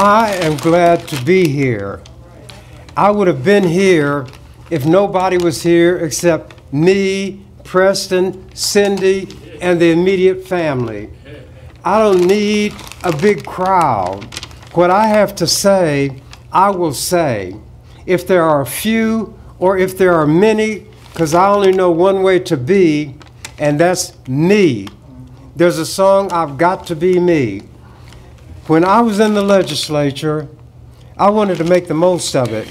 I am glad to be here. I would have been here if nobody was here except me, Preston, Cindy, and the immediate family. I don't need a big crowd. What I have to say, I will say. If there are a few or if there are many, because I only know one way to be, and that's me. There's a song, I've Got to Be Me. When I was in the legislature, I wanted to make the most of it.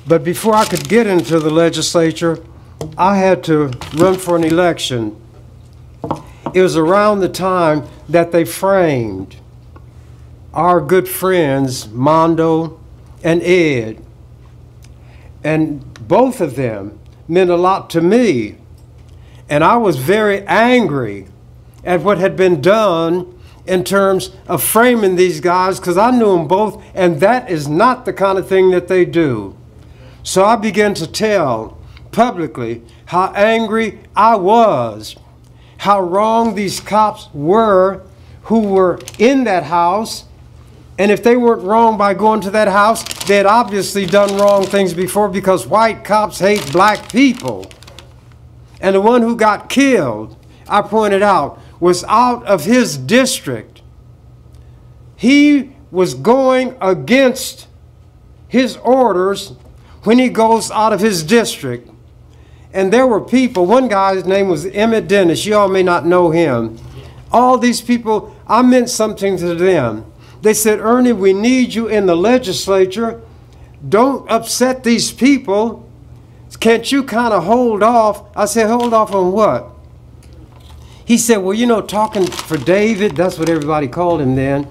But before I could get into the legislature, I had to run for an election. It was around the time that they framed our good friends, Mondo and Ed. And both of them meant a lot to me. And I was very angry at what had been done in terms of framing these guys, because I knew them both, and that is not the kind of thing that they do. So I began to tell publicly how angry I was, how wrong these cops were who were in that house, and if they weren't wrong by going to that house, they had obviously done wrong things before, because white cops hate black people. And the one who got killed, I pointed out, was out of his district. He was going against his orders when he goes out of his district. And there were people, one guy's name was Emmett Dennis, you all may not know him. All these people, I meant something to them. They said, Ernie, we need you in the legislature. Don't upset these people. Can't you kind of hold off? I said, hold off on what? He said, well, you know, talking for David, that's what everybody called him then,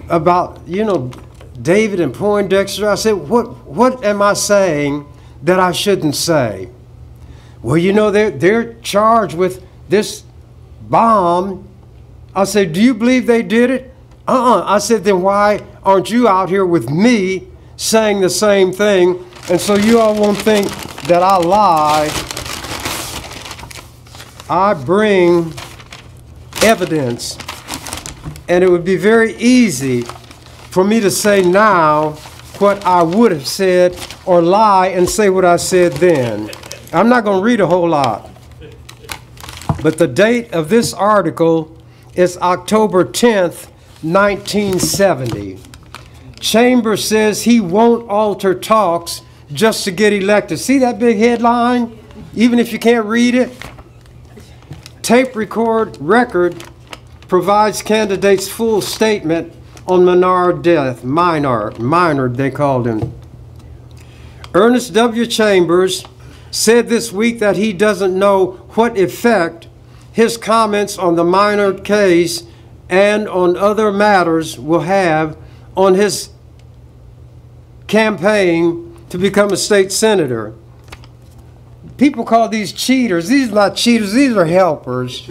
about, you know, David and Poindexter. I said, what am I saying that I shouldn't say? Well, you know, they're charged with this bomb. I said, do you believe they did it? I said, then why aren't you out here with me saying the same thing? And so you all won't think that I lie. I bring evidence, and it would be very easy for me to say now what I would have said, or lie and say what I said then. I'm not going to read a whole lot, but the date of this article is October 10th, 1970. Chambers says he won't alter talks just to get elected. See that big headline? Even if you can't read it? Tape record provides candidates' full statement on Menard death. Minard, they called him. Ernest W. Chambers said this week that he doesn't know what effect his comments on the Minard case and on other matters will have on his campaign to become a state senator. People call these cheaters. These are not cheaters, these are helpers.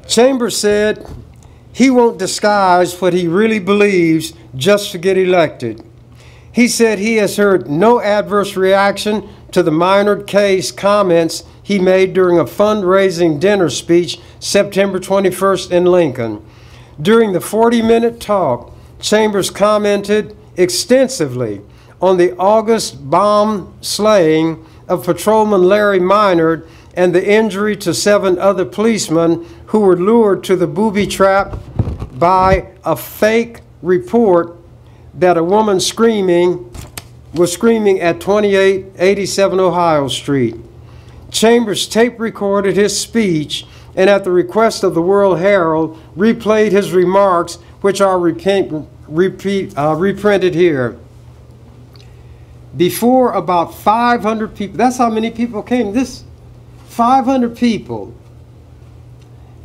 Chambers said he won't disguise what he really believes just to get elected. He said he has heard no adverse reaction to the Minard case comments he made during a fundraising dinner speech September 21st in Lincoln. During the 40-minute talk, Chambers commented extensively on the August bomb slaying of Patrolman Larry Minard and the injury to 7 other policemen who were lured to the booby trap by a fake report that a woman was screaming at 2887 Ohio Street. Chambers tape recorded his speech and at the request of the World Herald replayed his remarks, which are reprinted here. Before about 500 people, that's how many people came, 500 people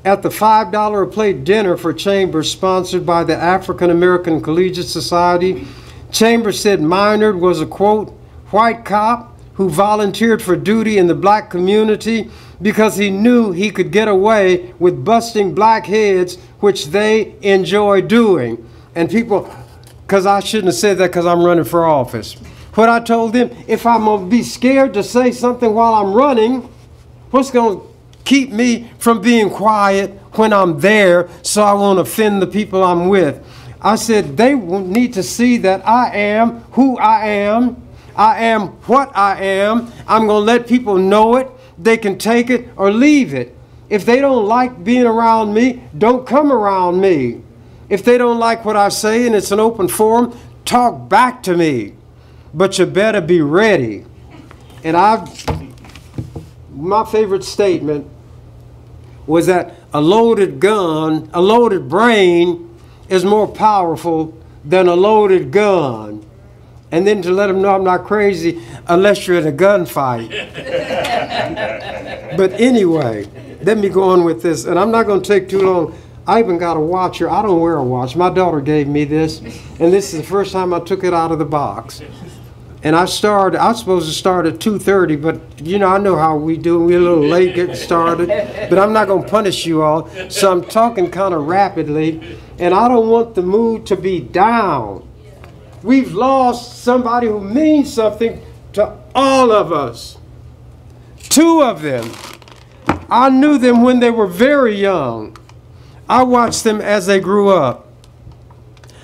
at the $5 a plate dinner for Chambers sponsored by the African American Collegiate Society. Chambers said Minard was a, quote, white cop who volunteered for duty in the black community because he knew he could get away with busting black heads, which they enjoy doing. And people, because I shouldn't have said that because I'm running for office. What I told them, if I'm going to be scared to say something while I'm running, what's going to keep me from being quiet when I'm there, so I won't offend the people I'm with. I said, they need to see that I am who I am. I am what I am. I'm going to let people know it. They can take it or leave it. If they don't like being around me, don't come around me. If they don't like what I say and it's an open forum, talk back to me. But you better be ready. And my favorite statement was that a loaded gun, a loaded brain is more powerful than a loaded gun. And then to let them know I'm not crazy unless you're in a gunfight. But anyway, let me go on with this. And I'm not going to take too long. I even got a watch here. I don't wear a watch. My daughter gave me this. And this is the first time I took it out of the box. And I was supposed to start at 2:30, but you know, I know how we do. We're a little late getting started, but I'm not going to punish you all. So I'm talking kind of rapidly, and I don't want the mood to be down. We've lost somebody who means something to all of us. Two of them. I knew them when they were very young. I watched them as they grew up.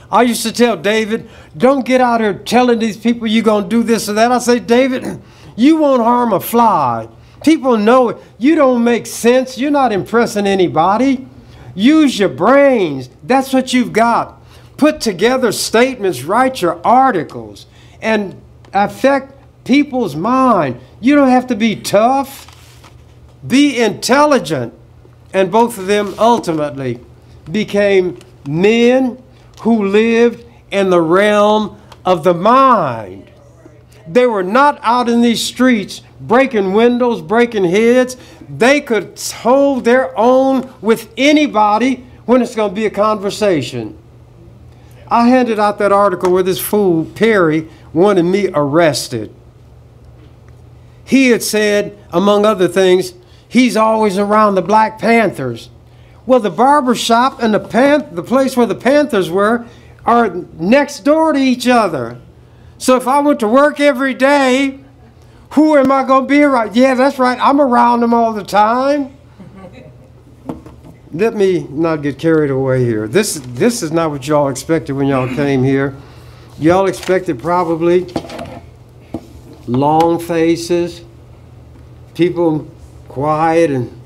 I used to tell David, don't get out here telling these people you're going to do this or that. I say, David, you won't harm a fly. People know it. You don't make sense. You're not impressing anybody. Use your brains. That's what you've got. Put together statements, write your articles, and affect people's mind. You don't have to be tough. Be intelligent. And both of them ultimately became men who lived in the realm of the mind. They were not out in these streets breaking windows, breaking heads. They could hold their own with anybody when it's going to be a conversation. I handed out that article where this fool, Perry, wanted me arrested. He had said, among other things, he's always around the Black Panthers. Well, the barber shop and the place where the Panthers were are next door to each other. So if I went to work every day, who am I going to be around? Yeah, that's right. I'm around them all the time. Let me not get carried away here. This is not what y'all expected when y'all came here. Y'all expected probably long faces, people quiet and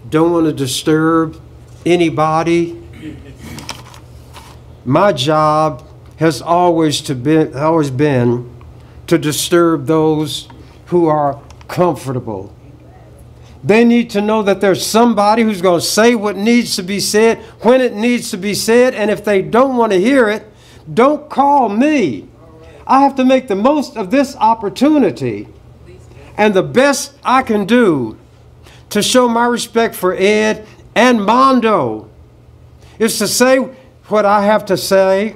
don't want to disturb anybody. My job has always been to disturb those who are comfortable. They need to know that there's somebody who's going to say what needs to be said when it needs to be said, and if they don't want to hear it, don't call me. I have to make the most of this opportunity, and the best I can do to show my respect for Ed and Mondo is to say what I have to say,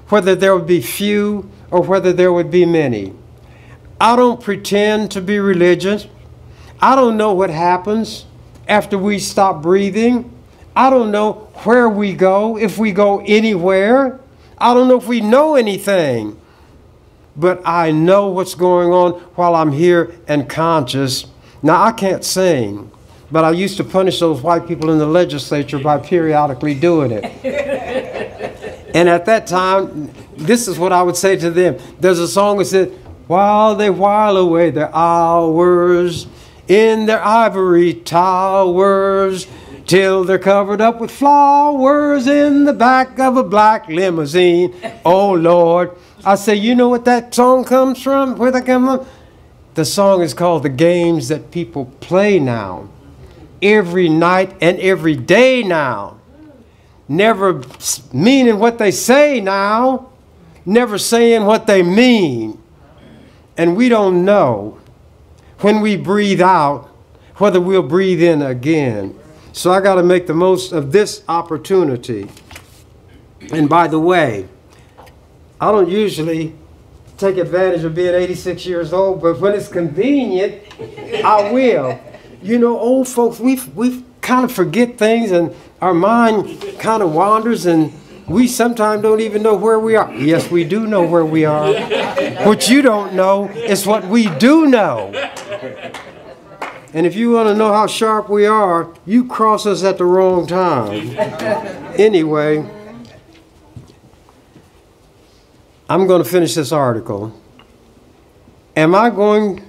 whether there would be few or whether there would be many. I don't pretend to be religious. I don't know what happens after we stop breathing. I don't know where we go, if we go anywhere. I don't know if we know anything. But I know what's going on while I'm here and conscious. Now, I can't sing, but I used to punish those white people in the legislature by periodically doing it. And at that time, this is what I would say to them. There's a song that said, while they while away their hours in their ivory towers, till they're covered up with flowers in the back of a black limousine. Oh, Lord. I say, you know what that song comes from? Where that comes from? The song is called The Games That People Play Now. Every night and every day now. Never meaning what they say now. Never saying what they mean. And we don't know when we breathe out whether we'll breathe in again. So I got to make the most of this opportunity. And by the way, I don't usually take advantage of being 86 years old, but when it's convenient, I will. You know, old folks, we kind of forget things and our mind kind of wanders and we sometimes don't even know where we are. Yes, we do know where we are. What you don't know is what we do know. And if you want to know how sharp we are, you cross us at the wrong time. Anyway, I'm going to finish this article. I don't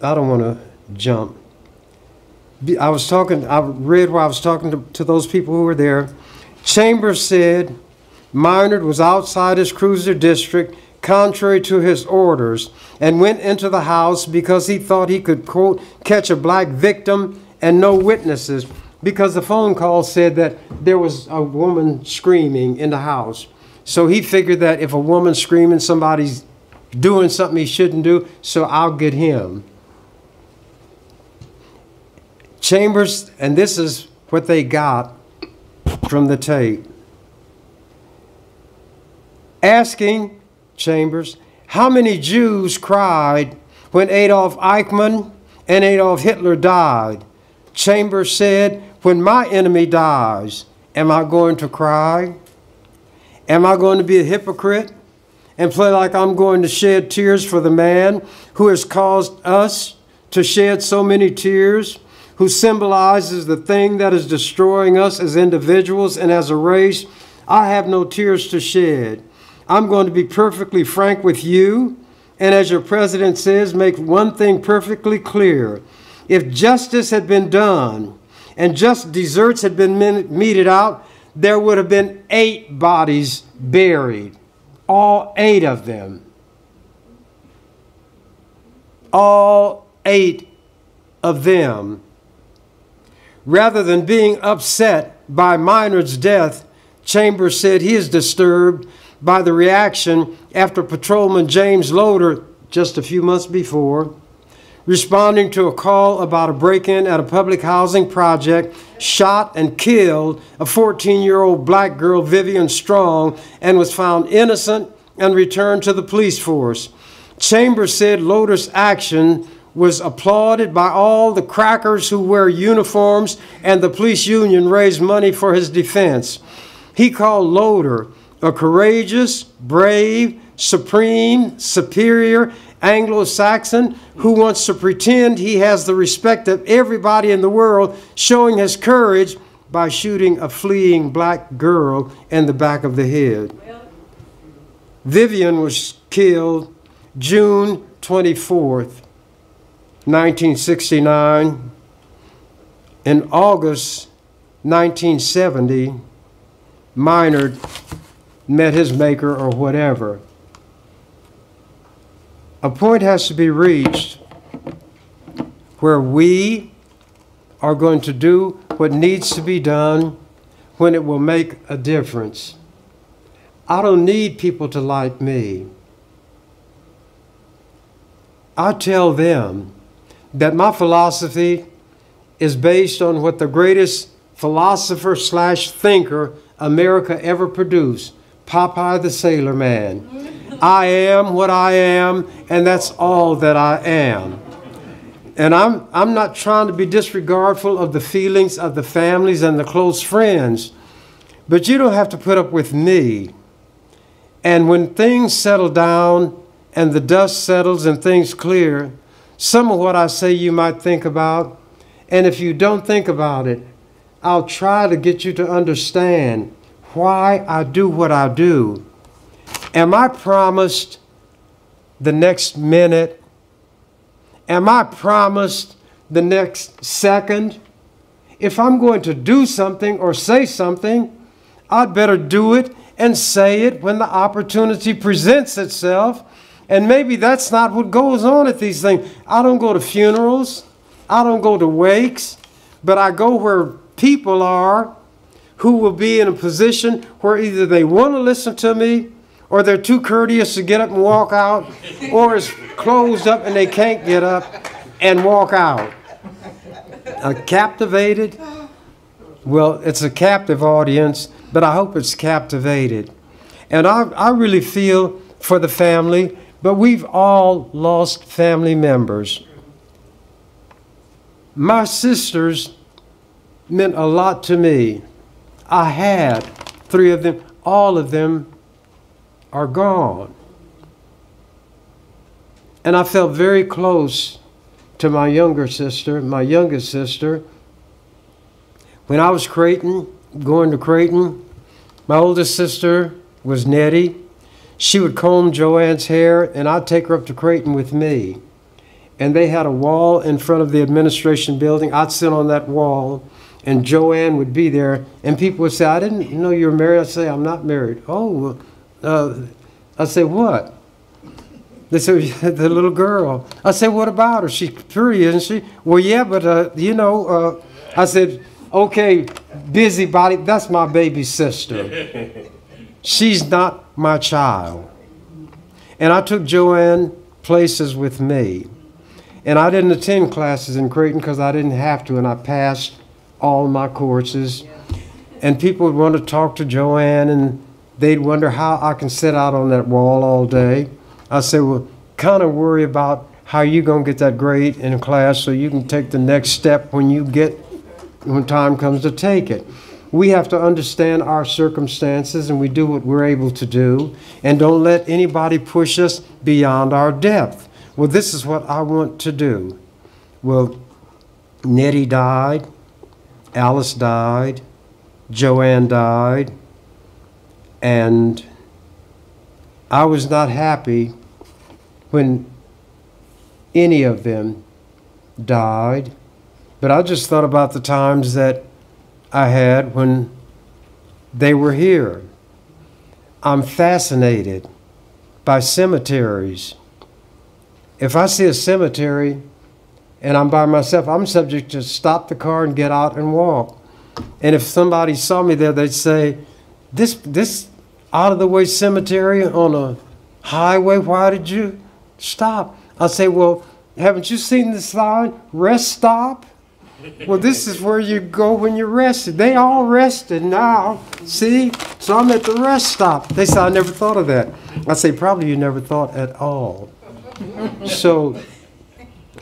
want to jump. I read while I was talking to those people who were there. Chambers said Minard was outside his cruiser district, contrary to his orders, and went into the house because he thought he could, quote, catch a black victim and no witnesses, because the phone call said that there was a woman screaming in the house. So he figured that if a woman's screaming, somebody's doing something he shouldn't do, so I'll get him. Chambers, and this is what they got from the tape. Asking Chambers, how many Jews cried when Adolf Eichmann and Adolf Hitler died? Chambers said, when my enemy dies, am I going to cry? Am I going to be a hypocrite and play like I'm going to shed tears for the man who has caused us to shed so many tears, who symbolizes the thing that is destroying us as individuals and as a race? I have no tears to shed. I'm going to be perfectly frank with you, and as your president says, make one thing perfectly clear. If justice had been done and just desserts had been meted out, there would have been 8 bodies buried, all 8 of them. All 8 of them. Rather than being upset by Minard's death, Chambers said he is disturbed by the reaction after Patrolman James Loader, just a few months before, responding to a call about a break-in at a public housing project, shot and killed a 14-year-old black girl, Vivian Strong, and was found innocent and returned to the police force. Chambers said Loader's action was applauded by all the crackers who wear uniforms, and the police union raised money for his defense. He called Loader a courageous, brave, supreme, superior Anglo-Saxon who wants to pretend he has the respect of everybody in the world, showing his courage by shooting a fleeing black girl in the back of the head. Vivian was killed June 24th, 1969. In August 1970, Minard met his maker or whatever. A point has to be reached where we are going to do what needs to be done when it will make a difference. I don't need people to like me. I tell them that my philosophy is based on what the greatest philosopher / thinker America ever produced, Popeye the Sailor Man. I am what I am, and that's all that I am. And I'm not trying to be disregardful of the feelings of the families and the close friends, but you don't have to put up with me. And when things settle down and the dust settles and things clear, some of what I say you might think about, and if you don't think about it, I'll try to get you to understand why I do what I do. Am I promised the next minute? Am I promised the next second? If I'm going to do something or say something, I'd better do it and say it when the opportunity presents itself. And maybe that's not what goes on at these things. I don't go to funerals. I don't go to wakes. But I go where people are who will be in a position where either they want to listen to me, or they're too courteous to get up and walk out, or it's closed up and they can't get up and walk out. Captivated? Well, it's a captive audience, but I hope it's captivated. And I really feel for the family, but we've all lost family members. My sisters meant a lot to me. I had 3 of them. All of them are gone. And I felt very close to my youngest sister. When I was going to Creighton, my oldest sister was Nettie. She would comb Joanne's hair, and I'd take her up to Creighton with me. And they had a wall in front of the administration building. I'd sit on that wall, and Joanne would be there, and people would say, I didn't know you were married. I'd say, I'm not married. Oh, I'd say, what? They said, the little girl. I said, what about her? She's pretty, isn't she? Well, yeah, but, I said, okay, busybody, that's my baby sister. She's not my child. And I took Joanne places with me. And I didn't attend classes in Creighton because I didn't have to, and I passed all my courses. And people would want to talk to Joanne, and they'd wonder how I can sit out on that wall all day. I said, well, kind of worry about how you're going to get that grade in class so you can take the next step when time comes to take it. We have to understand our circumstances, and we do what we're able to do, and don't let anybody push us beyond our depth. Well, this is what I want to do. Well, Nettie died, Alice died, Joanne died, and I was not happy when any of them died, but I just thought about the times that I had when they were here. I'm fascinated by cemeteries. If I see a cemetery and I'm by myself, I'm subject to stop the car and get out and walk. And if somebody saw me there, they'd say, this out-of-the-way cemetery on a highway, why did you stop? I'll say, well, haven't you seen the sign, rest stop? Well, this is where you go when you're rested. They all rested now, see? So I'm at the rest stop. They say, I never thought of that. I say, probably you never thought at all. So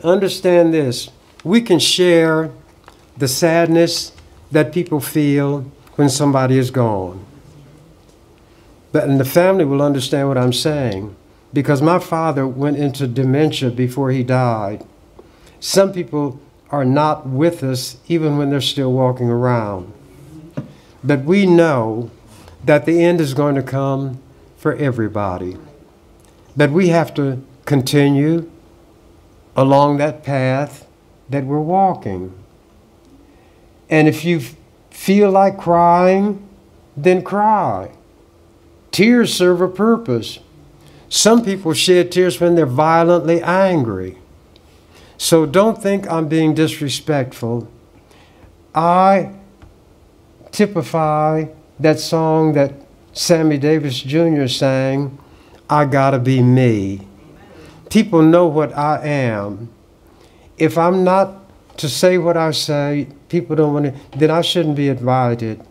understand this. We can share the sadness that people feel when somebody is gone. And the family will understand what I'm saying, because my father went into dementia before he died. Some people are not with us even when they're still walking around. But we know that the end is going to come for everybody. But we have to continue along that path that we're walking. And if you feel like crying, then cry. Tears serve a purpose. Some people shed tears when they're violently angry. So don't think I'm being disrespectful. I typify that song that Sammy Davis Jr. sang, I Gotta Be Me. People know what I am. If I'm not to say what I say, people don't want to, then I shouldn't be invited.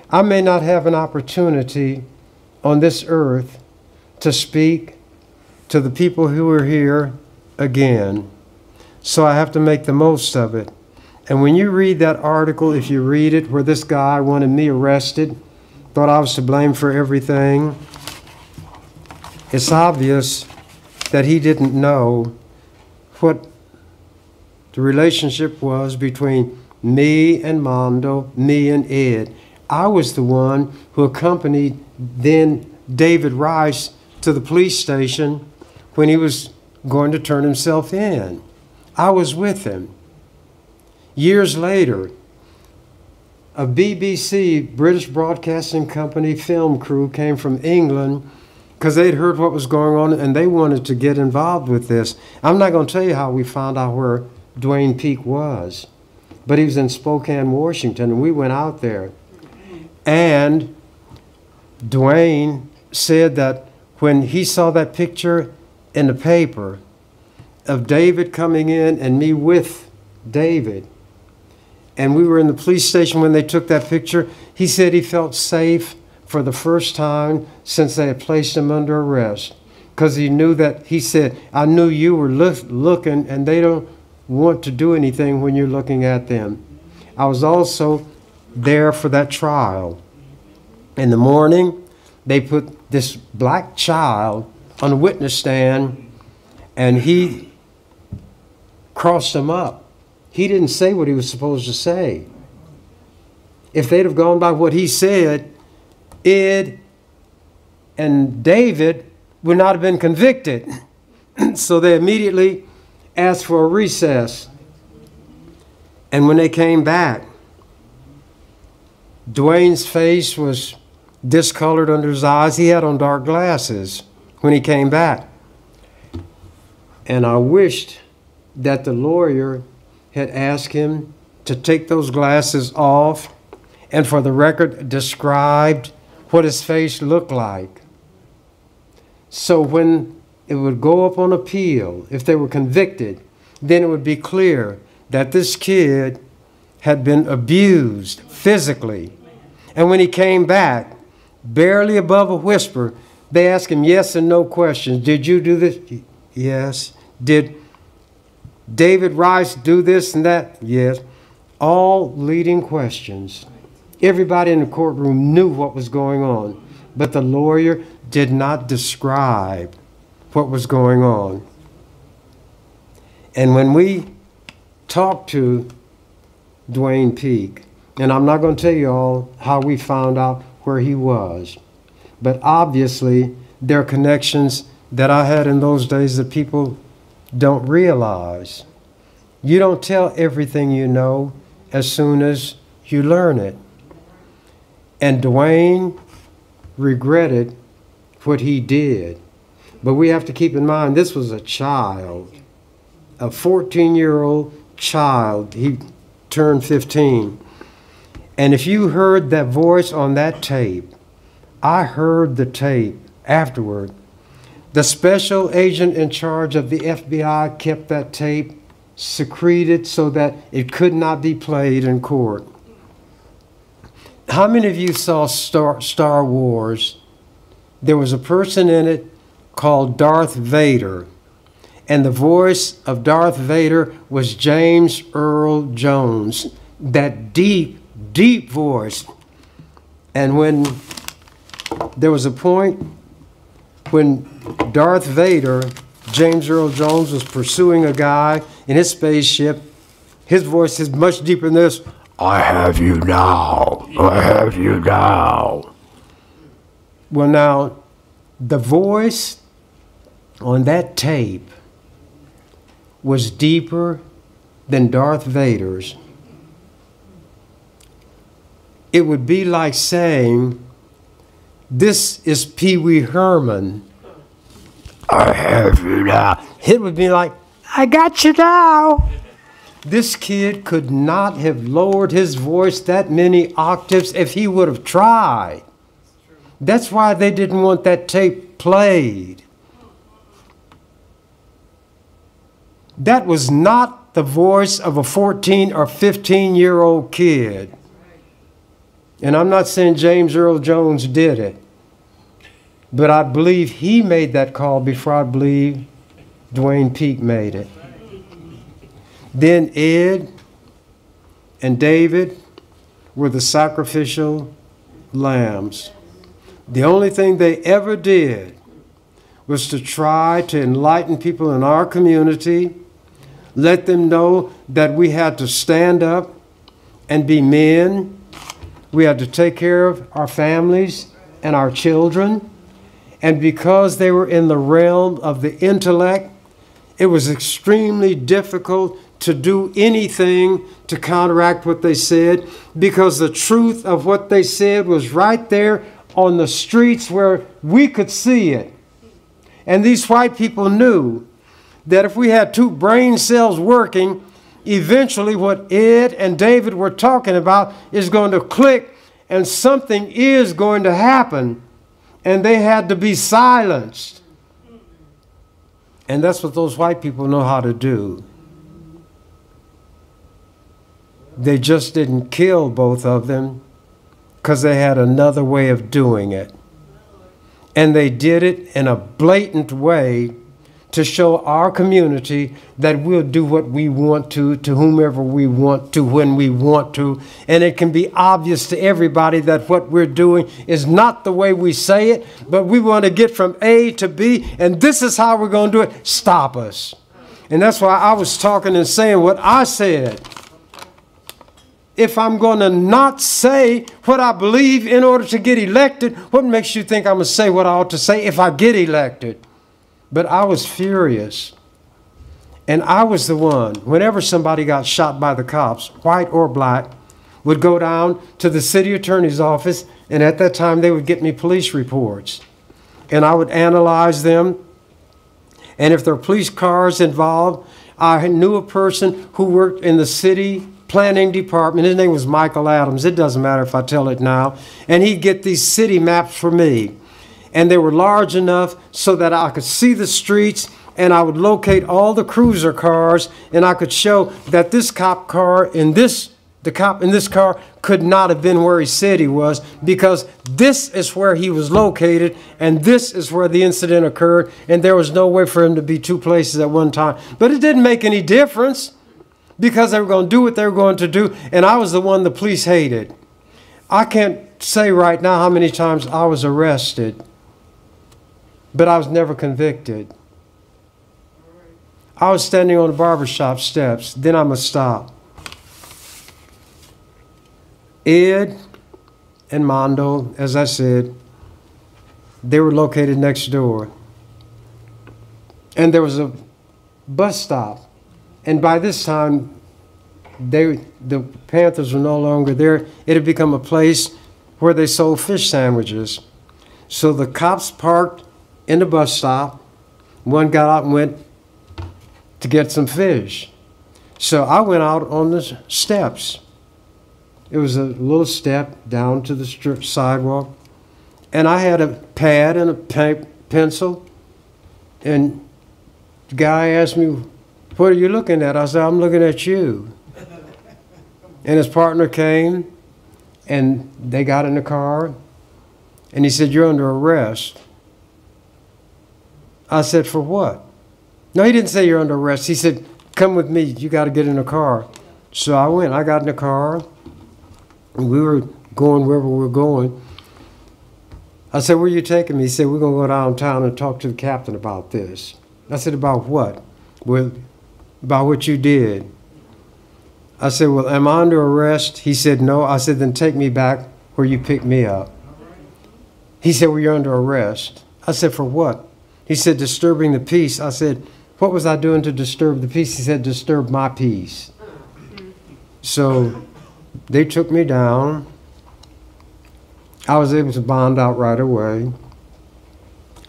I may not have an opportunity on this earth to speak to the people who are here again. So I have to make the most of it. And when you read that article, if you read it, where this guy wanted me arrested, thought I was to blame for everything, it's obvious that he didn't know what the relationship was between me and Mondo, me and Ed. I was the one who accompanied then David Rice to the police station when he was going to turn himself in. I was with him. Years later, a BBC, British Broadcasting Company film crew came from England because they'd heard what was going on and they wanted to get involved with this. I'm not going to tell you how we found out where Dwayne Peak was, but he was in Spokane, Washington, and we went out there. And Dwayne said that when he saw that picture in the paper of David coming in and me with David, and we were in the police station when they took that picture, he said he felt safe for the first time since they had placed him under arrest. Because he knew that, he said, I knew you were looking and they don't want to do anything when you're looking at them. I was also there for that trial. In the morning, they put this black child on a witness stand, and he crossed him up. He didn't say what he was supposed to say. If they'd have gone by what he said, Ed and David would not have been convicted. So they immediately asked for a recess. And when they came back, Dwayne's face was discolored under his eyes. He had on dark glasses when he came back. And I wished that the lawyer had asked him to take those glasses off and, for the record, described what his face looked like. So when it would go up on appeal, if they were convicted, then it would be clear that this kid had been abused physically. And when he came back, barely above a whisper, they asked him yes and no questions. Did you do this? Yes. Did David Rice do this and that? Yes. All leading questions. Everybody in the courtroom knew what was going on, but the lawyer did not describe what was going on. And when we talked to Dwayne Peak, and I'm not going to tell you all how we found out where he was, but obviously there are connections that I had in those days that people don't realize. You don't tell everything you know as soon as you learn it. And Dwayne regretted what he did. But we have to keep in mind, this was a child, a 14-year-old child. He turned 15. And if you heard that voice on that tape, I heard the tape afterward. The special agent in charge of the FBI kept that tape secreted so that it could not be played in court. How many of you saw Star Wars? There was a person in it called Darth Vader, and the voice of Darth Vader was James Earl Jones, that deep, deep voice. And when there was a point when Darth Vader, James Earl Jones, was pursuing a guy in his spaceship, his voice is much deeper than this. I have you now. I have you now. Well, now, the voice on that tape was deeper than Darth Vader's. It would be like saying, this is Pee Wee Herman. I have you now. It would be like, I got you now. This kid could not have lowered his voice that many octaves if he would have tried. That's why they didn't want that tape played. That was not the voice of a 14 or 15-year-old kid. And I'm not saying James Earl Jones did it, but I believe he made that call before I believe Dwayne Peak made it. Then Ed and David were the sacrificial lambs. The only thing they ever did was to try to enlighten people in our community, let them know that we had to stand up and be men. We had to take care of our families and our children. And because they were in the realm of the intellect, it was extremely difficult to do anything to counteract what they said, because the truth of what they said was right there on the streets where we could see it. And these white people knew that if we had two brain cells working, eventually what Ed and David were talking about is going to click and something is going to happen. And they had to be silenced. And that's what those white people know how to do. They just didn't kill both of them because they had another way of doing it. And they did it in a blatant way to show our community that we'll do what we want to whomever we want to, when we want to. And it can be obvious to everybody that what we're doing is not the way we say it, but we want to get from A to B, and this is how we're going to do it. Stop us. And that's why I was talking and saying what I said. If I'm going to not say what I believe in order to get elected, what makes you think I'm going to say what I ought to say if I get elected? But I was furious. And I was the one, whenever somebody got shot by the cops, white or black, would go down to the city attorney's office, and at that time they would get me police reports. And I would analyze them. And if there were police cars involved, I knew a person who worked in the city planning department. His name was Michael Adams. It doesn't matter if I tell it now. And he'd get these city maps for me. And they were large enough so that I could see the streets, and I would locate all the cruiser cars, and I could show that this cop car in this, the cop in this car could not have been where he said he was, because this is where he was located, and this is where the incident occurred, and there was no way for him to be two places at one time. But it didn't make any difference, because they were going to do what they were going to do, and I was the one the police hated. I can't say right now how many times I was arrested, but I was never convicted. I was standing on the barbershop steps. Then I must stop. Ed and Mondo, as I said, they were located next door. And there was a bus stop. And by this time, the Panthers were no longer there. It had become a place where they sold fish sandwiches. So the cops parked in the bus stop. One got out and went to get some fish. So I went out on the steps. It was a little step down to the sidewalk. And I had a pad and a pencil. And the guy asked me, "What are you looking at?" I said, "I'm looking at you." And his partner came, and they got in the car. And he said, "You're under arrest." I said, "For what?" No, he didn't say you're under arrest. He said, "Come with me. You got to get in the car." So I went. I got in the car. And we were going wherever we were going. I said, "Where are you taking me?" He said, "We're going to go downtown and talk to the captain about this." I said, "About what?" "Well, about what you did." I said, "Well, am I under arrest?" He said, "No." I said, "Then take me back where you picked me up." He said, "Well, you're under arrest." I said, "For what?" He said, "Disturbing the peace." I said, "What was I doing to disturb the peace?" He said, "Disturb my peace." So they took me down. I was able to bond out right away.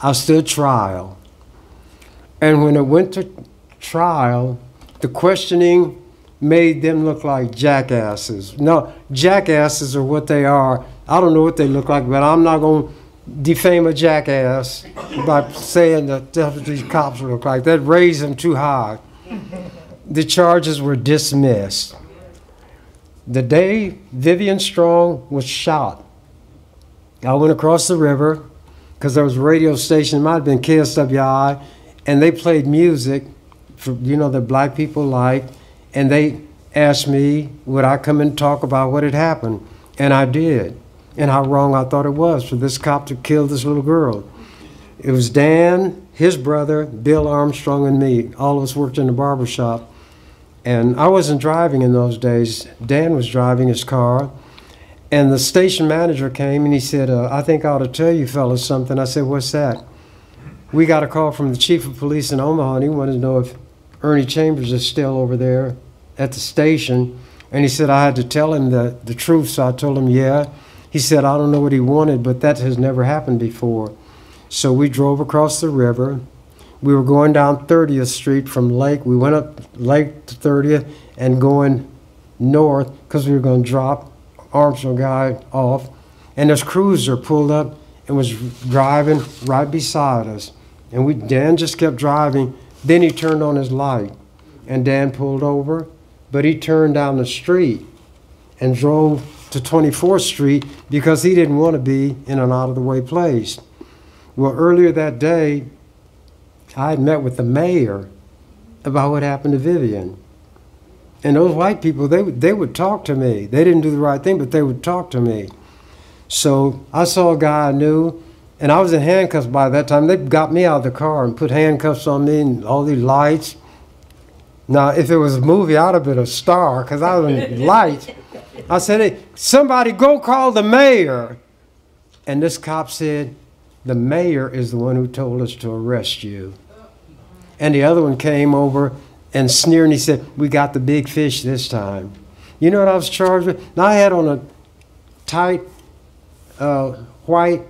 I stood trial. And when it went to trial, the questioning made them look like jackasses. No, jackasses are what they are. I don't know what they look like, but I'm not going to defame a jackass by saying that that's what these cops look like. That raised them too high. The charges were dismissed. The day Vivian Strong was shot, I went across the river because there was a radio station, it might have been KSWI, and they played music for, that black people liked, and they asked me, would I come and talk about what had happened? And I did, and how wrong I thought it was for this cop to kill this little girl. It was Dan, his brother, Bill Armstrong, and me. All of us worked in the barber shop. And I wasn't driving in those days. Dan was driving his car. And the station manager came and he said, "I think I ought to tell you fellas something." I said, "What's that?" "We got a call from the chief of police in Omaha, and he wanted to know if Ernie Chambers is still over there at the station." And he said I had to tell him the truth, so I told him, yeah. He said, "I don't know what he wanted, but that has never happened before." So we drove across the river. We were going down 30th Street from Lake. We went up Lake to 30th and going north because we were going to drop Armstrong guy off. And this cruiser pulled up and was driving right beside us. And Dan just kept driving. Then he turned on his light. And Dan pulled over. But he turned down the street and drove to 24th Street because he didn't want to be in an out-of-the-way place. Well, earlier that day, I had met with the mayor about what happened to Vivian. And those white people, they would talk to me. They didn't do the right thing, but they would talk to me. So I saw a guy I knew, and I was in handcuffs by that time. They got me out of the car and put handcuffs on me and all these lights. Now, if it was a movie, I'd have been a star because I was in light. I said, hey, somebody go call the mayor. And this cop said, the mayor is the one who told us to arrest you. And the other one came over and sneered, and he said, we got the big fish this time. You know what I was charged with? Now, I had on a tight white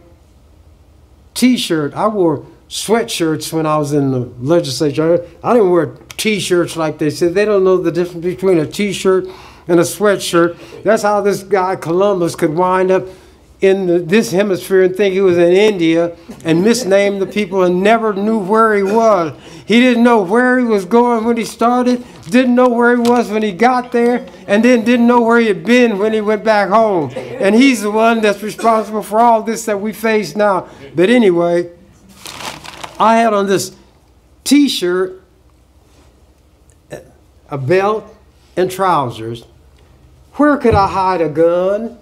T-shirt. I wore sweatshirts when I was in the legislature. I didn't wear T-shirts like they said. They don't know the difference between a T-shirt and a sweatshirt. That's how this guy Columbus could wind up in this hemisphere and think he was in India and misnamed the people and never knew where he was. He didn't know where he was going when he started, didn't know where he was when he got there, and then didn't know where he had been when he went back home. And he's the one that's responsible for all this that we face now. But anyway, I had on this T-shirt, a belt, and trousers. Where could I hide a gun?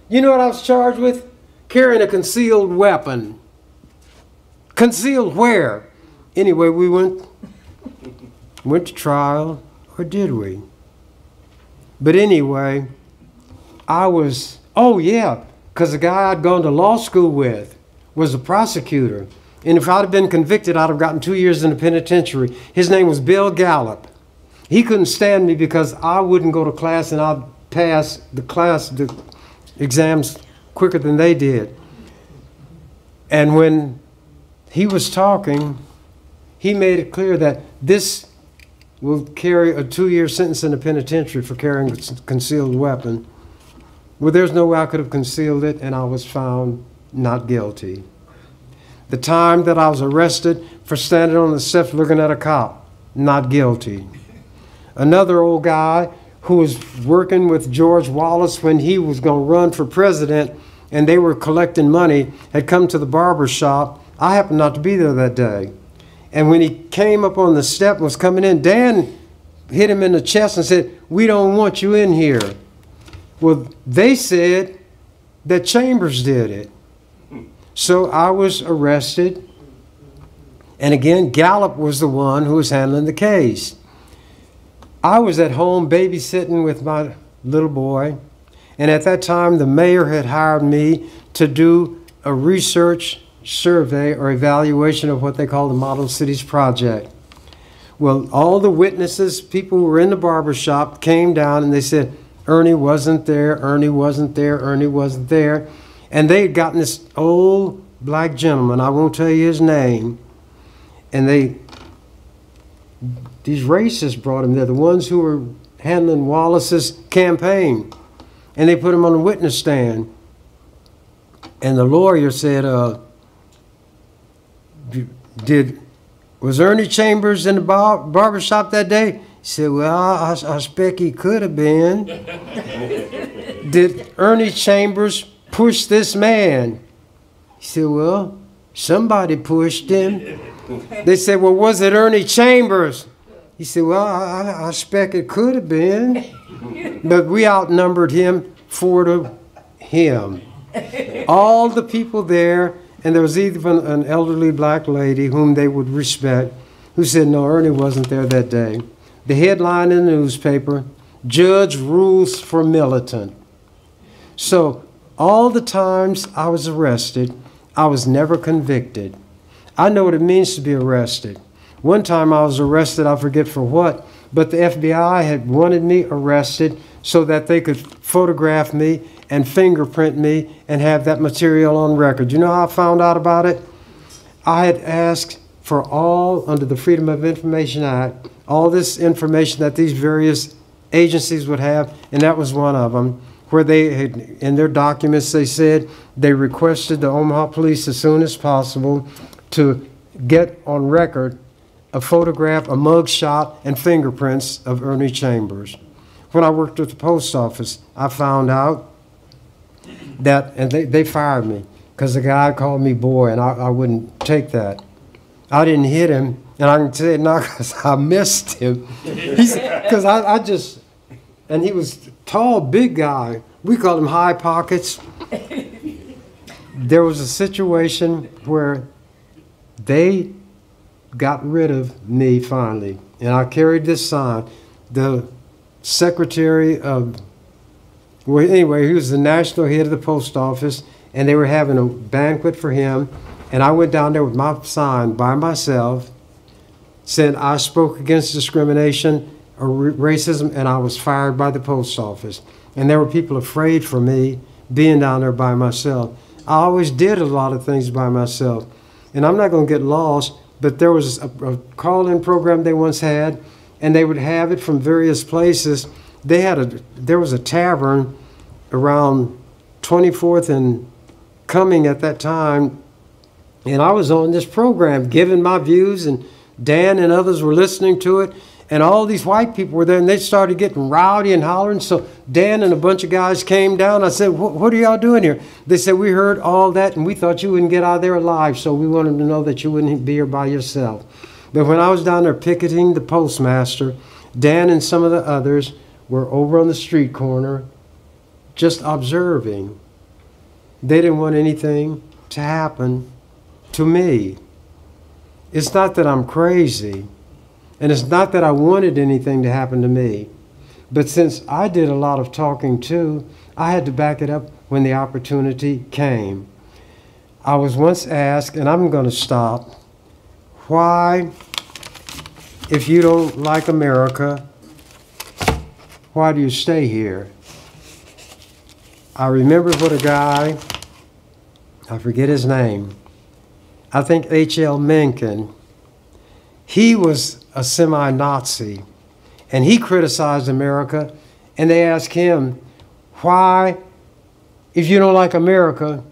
You know what I was charged with? Carrying a concealed weapon. Concealed where? Anyway, we went to trial, or did we? But anyway, oh yeah, because the guy I'd gone to law school with was a prosecutor. And if I'd have been convicted, I'd have gotten 2 years in the penitentiary. His name was Bill Gallup. He couldn't stand me because I wouldn't go to class and I'd pass the exams quicker than they did. And when he was talking, he made it clear that this will carry a 2-year sentence in the penitentiary for carrying a concealed weapon. Well, there's no way I could have concealed it, and I was found not guilty. The time that I was arrested for standing on the steps looking at a cop, not guilty. Another old guy who was working with George Wallace when he was going to run for president and they were collecting money, had come to the barber shop. I happened not to be there that day. And when he came up on the step and was coming in, Dan hit him in the chest and said, we don't want you in here. Well, they said that Chambers did it. So I was arrested. And again, Gallup was the one who was handling the case. I was at home babysitting with my little boy, and at that time the mayor had hired me to do a research survey or evaluation of what they call the Model Cities Project. Well, all the witnesses, people who were in the barber shop, came down and they said, Ernie wasn't there, Ernie wasn't there, Ernie wasn't there. And they had gotten this old black gentleman, I won't tell you his name, and these racists brought him there, the ones who were handling Wallace's campaign. And they put him on the witness stand. And the lawyer said, was Ernie Chambers in the barber shop that day? He said, well, I expect he could have been. Did Ernie Chambers push this man? He said, well, somebody pushed him. They said, well, was it Ernie Chambers? He said, well, I expect it could have been. But we outnumbered him 4 to him. All the people there, and there was even an elderly black lady whom they would respect, who said, no, Ernie wasn't there that day. The headline in the newspaper, Judge rules for militant. So all the times I was arrested, I was never convicted. I know what it means to be arrested. One time I was arrested, I forget for what, but the FBI had wanted me arrested so that they could photograph me and fingerprint me and have that material on record. You know how I found out about it? I had asked for all, under the Freedom of Information Act, all this information that these various agencies would have, and that was one of them, where they had, in their documents, they said they requested the Omaha police as soon as possible to get on record a photograph, a mug shot, and fingerprints of Ernie Chambers. When I worked at the post office, I found out that, and they fired me because the guy called me boy, and I wouldn't take that. I didn't hit him, and I can say it now because I missed him. Because I just, and he was a tall, big guy. We called him High Pockets. There was a situation where they got rid of me finally. And I carried this sign. The secretary of, well, anyway, he was the national head of the post office, and they were having a banquet for him. And I went down there with my sign by myself, saying I spoke against discrimination or racism, and I was fired by the post office. And there were people afraid for me being down there by myself. I always did a lot of things by myself. And I'm not going to get lost, but there was a call-in program they once had, and they would have it from various places. There was a tavern around 24th and Cumming at that time, and I was on this program giving my views, and Dan and others were listening to it, and all these white people were there, and they started getting rowdy and hollering. So Dan and a bunch of guys came down. I said, what are y'all doing here? They said, we heard all that, and we thought you wouldn't get out of there alive, so we wanted to know that you wouldn't be here by yourself. But when I was down there picketing the postmaster, Dan and some of the others were over on the street corner just observing. They didn't want anything to happen to me. It's not that I'm crazy, and it's not that I wanted anything to happen to me. But since I did a lot of talking too, I had to back it up when the opportunity came. I was once asked, and I'm going to stop, why, if you don't like America, why do you stay here? I remember what a guy, I forget his name, I think H.L. Mencken, he was a semi-Nazi, and he criticized America, and they asked him, why, if you don't like America,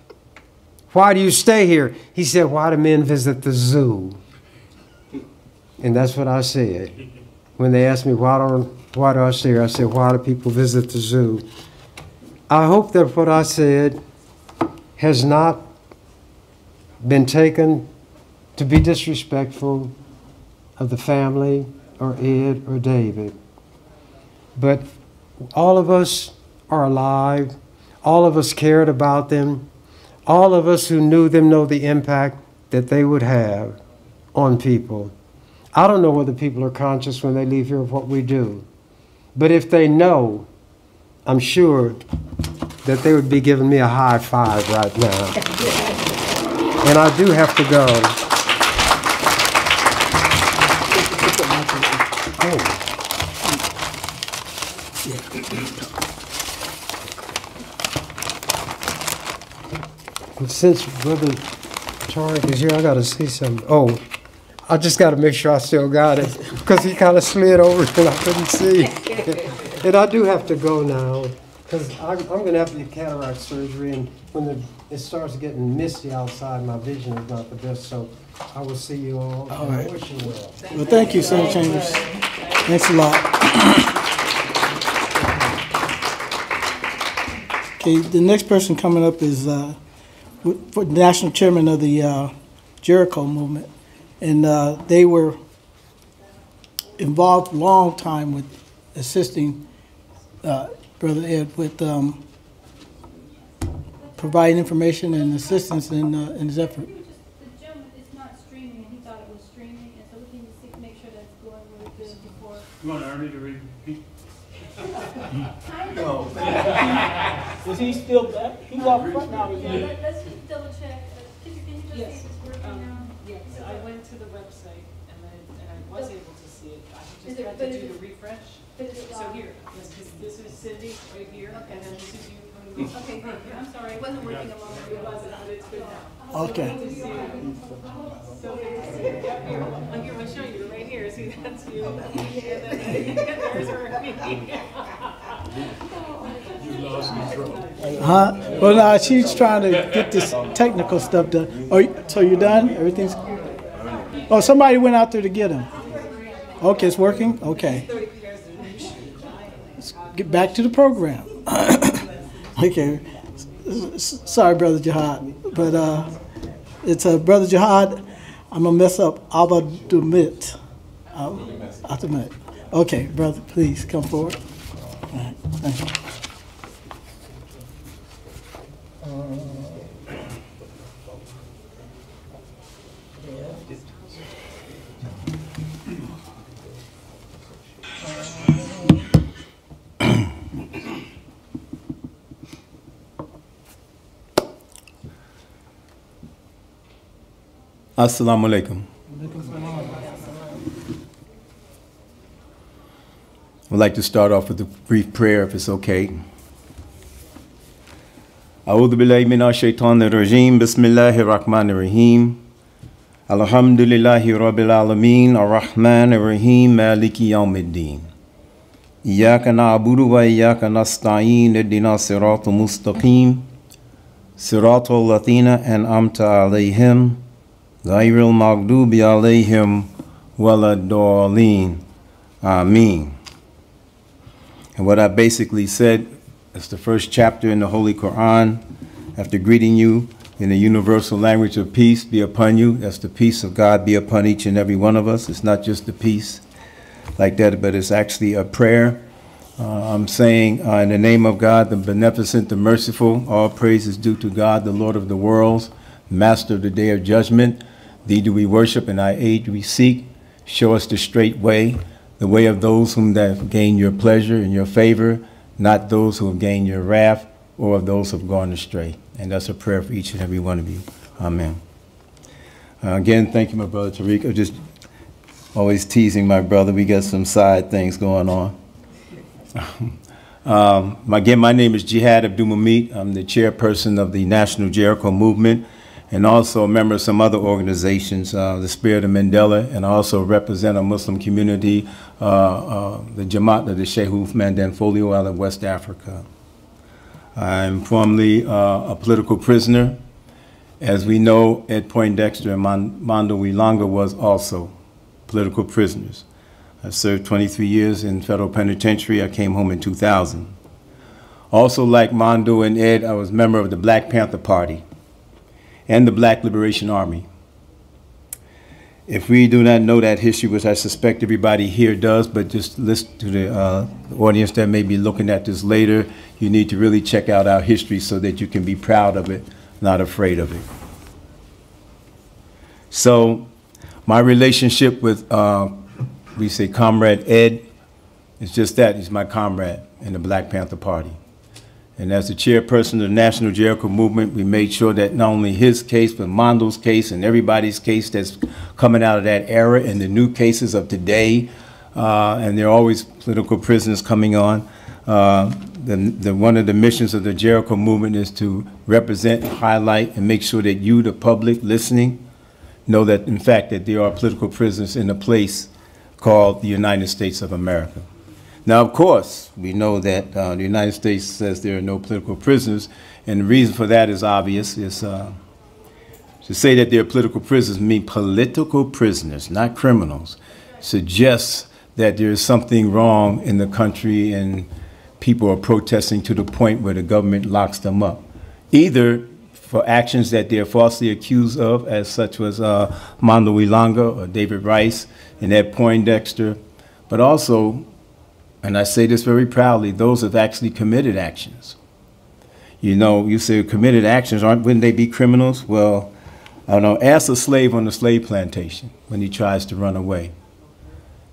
why do you stay here? He said, why do men visit the zoo? And that's what I said. When they asked me, why do I stay here? I said, why do people visit the zoo? I hope that what I said has not been taken to be disrespectful of the family or Ed or David. But all of us are alive. All of us cared about them. All of us who knew them know the impact that they would have on people. I don't know whether people are conscious when they leave here of what we do. But if they know, I'm sure that they would be giving me a high five right now. And I do have to go. Oh. Since Brother Tariq is here, I got to see something. Oh, I just got to make sure I still got it, because he kind of slid over and I couldn't see. And I do have to go now, because I'm going to have to get cataract surgery, and when it starts getting misty outside, my vision is not the best. So I will see you all. All right. I wish you well. Well, thank you, Senator Chambers. Thanks a lot. Okay, the next person coming up is for the national chairman of the Jericho movement, and they were involved a long time with assisting Brother Ed with providing information and assistance in his effort. The gentleman is not streaming, and he thought it was streaming, and so we can just make sure that's going really good before. You want Ernie to repeat? Is he still back? He's up front now. Yeah, let's just double check. Can you just see if it's working now? Yes, I went to the website and I was able to see it. I Is just it- had but to is do it- the refresh. But is it So live? here, this is Cindy right here, Okay. and then this is you coming over. Okay, thank you. I'm sorry, it wasn't working a moment It ago. wasn't, but it's good now. Okay. Good to see you. So good to see you. Yep, here, I'm here, I'll show you, right here, see, that's you. And then there's Ernie. You lost control. Huh? Well, no, she's trying to get this technical stuff done. Oh, so you're done? Everything's... Oh, somebody went out there to get him. Okay, it's working? Okay. Let's get back to the program. Okay. Sorry, Brother Jihad. But it's Brother Jihad. I'm going to mess up. Abadumit. Abadumit. Okay, brother, please come forward. All right, thank you. Assalamu alaikum. I'd like to start off with a brief prayer, if it's okay. A'udhu billahi minash shaitanir rajim. Bismillahir rahmanir rahim. Alhamdulillahi rabbil alamin. Ar-Rahmanir Rahim. Maliki yawmiddin. Iyyaka na'budu wa iyyaka nasta'in. Ihdina siratal mustaqim. Siratal latina an'amta alayhim. Ghayril maghdubi alayhim waladdallin. Ameen. And what I basically said is the first chapter in the Holy Quran. After greeting you in the universal language of peace be upon you, that's the peace of God be upon each and every one of us. It's not just the peace like that, but it's actually a prayer. I'm saying in the name of God, the beneficent, the merciful, all praise is due to God, the Lord of the worlds, master of the day of judgment. Thee do we worship and thy aid we seek. Show us the straight way, the way of those whom have gained your pleasure and your favor, not those who have gained your wrath or of those who have gone astray. And that's a prayer for each and every one of you. Amen. Again, thank you, my brother Tariq. I'm just always teasing my brother. We got some side things going on. Again, my name is Jihad Abdul Mamit. I'm the chairperson of the National Jericho Movement and also a member of some other organizations, the Spirit of Mandela, and I also represent a Muslim community, the Jamaat of the Sheikh Uthman Dan Folio out of West Africa. I'm formerly a political prisoner. As we know, Ed Poindexter and Mando Wilanga was also political prisoners. I served 23 years in federal penitentiary. I came home in 2000. Also, like Mando and Ed, I was a member of the Black Panther Party and the Black Liberation Army. If we do not know that history, which I suspect everybody here does, but just listen to the audience that may be looking at this later, you need to really check out our history so that you can be proud of it, not afraid of it. So my relationship with, we say Comrade Ed, is just that. He's my comrade in the Black Panther Party. And as the chairperson of the National Jericho Movement, we made sure that not only his case, but Mondo's case and everybody's case that's coming out of that era and the new cases of today, and there are always political prisoners coming on. One of the missions of the Jericho Movement is to represent, highlight, and make sure that you, the public listening, know that, in fact, that there are political prisoners in a place called the United States of America. Now, of course, we know that the United States says there are no political prisoners, and the reason for that is obvious. Is to say that there are political prisoners mean political prisoners, not criminals, suggests that there is something wrong in the country and people are protesting to the point where the government locks them up, either for actions that they're falsely accused of, as such as Mando Wilanga or David Rice and Ed Poindexter, but also, and I say this very proudly, those have actually committed actions. You know, you say committed actions, wouldn't they be criminals? Well, I don't know, ask a slave on the slave plantation when he tries to run away.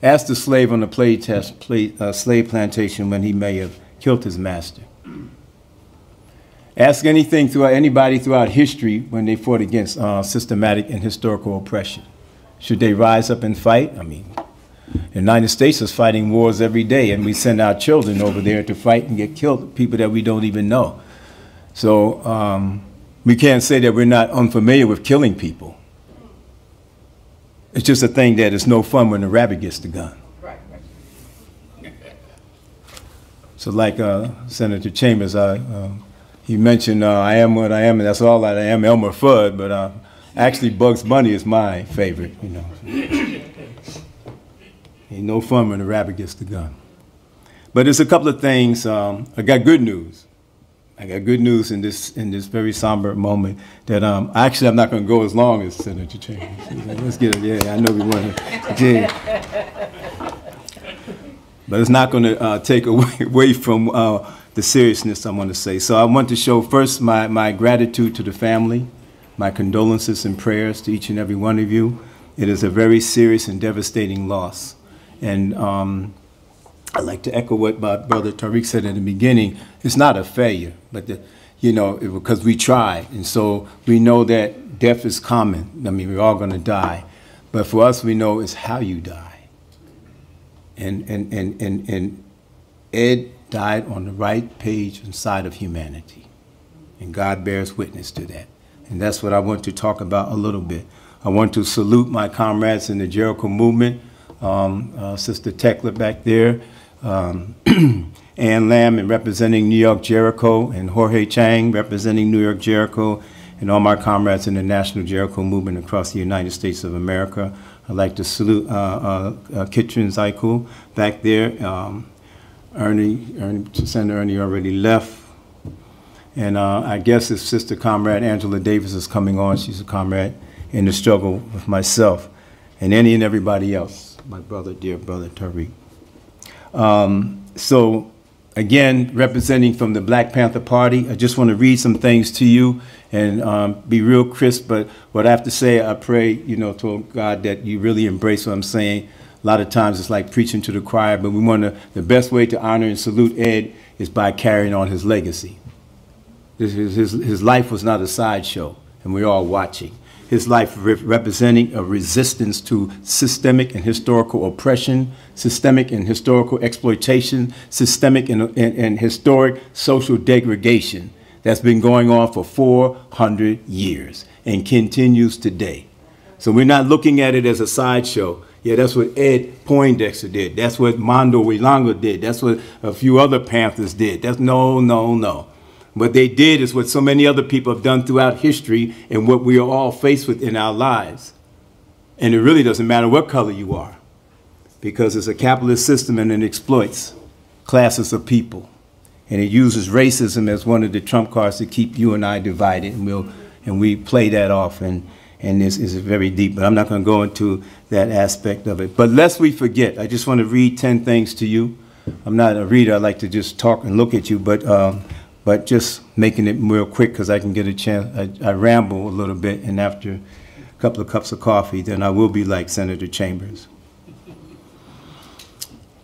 Ask the slave on the slave plantation when he may have killed his master. Ask anybody throughout history when they fought against systematic and historical oppression. Should they rise up and fight? I mean, the United States is fighting wars every day, and we send our children over there to fight and get killed, people that we don't even know. So we can't say that we're not unfamiliar with killing people. It's just a thing that is no fun when the rabbit gets the gun. Right. So like Senator Chambers, he mentioned I am what I am, and that's all that I am, Elmer Fudd, but actually Bugs Bunny is my favorite, you know. Ain't no fun when the rabbit gets the gun. But there's a couple of things. I got good news. I got good news in this very somber moment that actually I'm not going to go as long as Senator Chambers. Let's get it. Yeah, I know we want to. Yeah. But it's not going to take away from the seriousness I want to say. So I want to show first my gratitude to the family, my condolences and prayers to each and every one of you. It is a very serious and devastating loss. And I'd like to echo what my brother Tariq said in the beginning. It's not a failure, but you know, because we tried. And so we know that death is common. I mean, we're all going to die. But for us, we know it's how you die. And Ed died on the right page inside of humanity. And God bears witness to that. And that's what I want to talk about a little bit. I want to salute my comrades in the Jericho movement, Sister Tekla back there, Ann Lamb and representing New York Jericho, and Jorge Chang representing New York Jericho, and all my comrades in the National Jericho movement across the United States of America. I'd like to salute Kitchen Zaiku back there. Senator Ernie already left. And I guess if Sister Comrade Angela Davis is coming on, she's a comrade in the struggle with myself and any and everybody else, my brother, dear brother Tariq. So again, representing from the Black Panther Party, I just want to read some things to you and be real crisp, but what I have to say, I pray, you know, to God that you really embrace what I'm saying. A lot of times it's like preaching to the choir, but we want to, the best way to honor and salute Ed is by carrying on his legacy. His life was not a sideshow, and we're all watching. His life representing a resistance to systemic and historical oppression, systemic and historical exploitation, systemic and historic social degradation that's been going on for 400 years and continues today. So we're not looking at it as a sideshow. Yeah, that's what Ed Poindexter did. That's what Mondo Wilanga did. That's what a few other Panthers did. That's no, no, no. What they did is what so many other people have done throughout history and what we are all faced with in our lives. And it really doesn't matter what color you are, because it's a capitalist system and it exploits classes of people. And it uses racism as one of the trump cards to keep you and I divided. And we play that off, and this is very deep, but I'm not going to go into that aspect of it. But lest we forget, I just want to read 10 things to you. I'm not a reader. I like to just talk and look at you, but just making it real quick because I can get a chance. I ramble a little bit, and after a couple of cups of coffee, then I will be like Senator Chambers.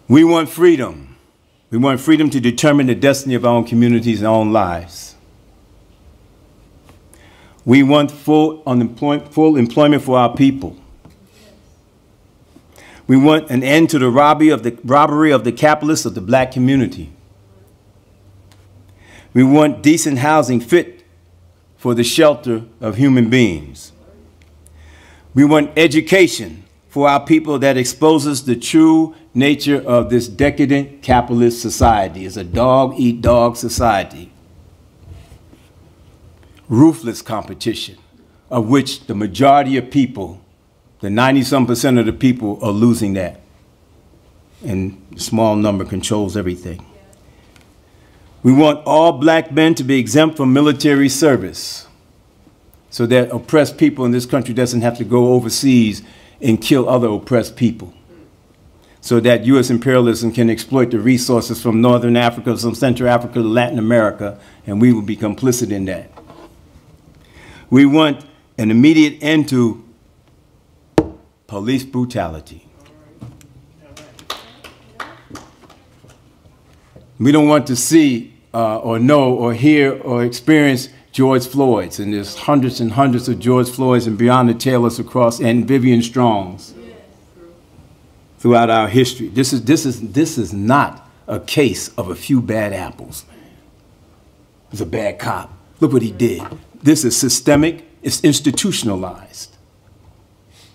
We want freedom. We want freedom to determine the destiny of our own communities and our own lives. We want full employment for our people. We want an end to the robbery of the capitalists of the black community. We want decent housing fit for the shelter of human beings. We want education for our people that exposes the true nature of this decadent capitalist society. It's a dog-eat-dog society. Ruthless competition, of which the majority of people, the 90-some% of the people, are losing that. And a small number controls everything. We want all black men to be exempt from military service so that oppressed people in this country doesn't have to go overseas and kill other oppressed people, so that U.S. imperialism can exploit the resources from Northern Africa, from Central Africa to Latin America, and we will be complicit in that. We want an immediate end to police brutality. We don't want to see or know or hear or experience George Floyd's, and there's hundreds and hundreds of George Floyd's and Breonna Taylor's across, and Vivian Strong's throughout our history. This is not a case of a few bad apples. He's a bad cop. Look what he did. This is systemic. It's institutionalized.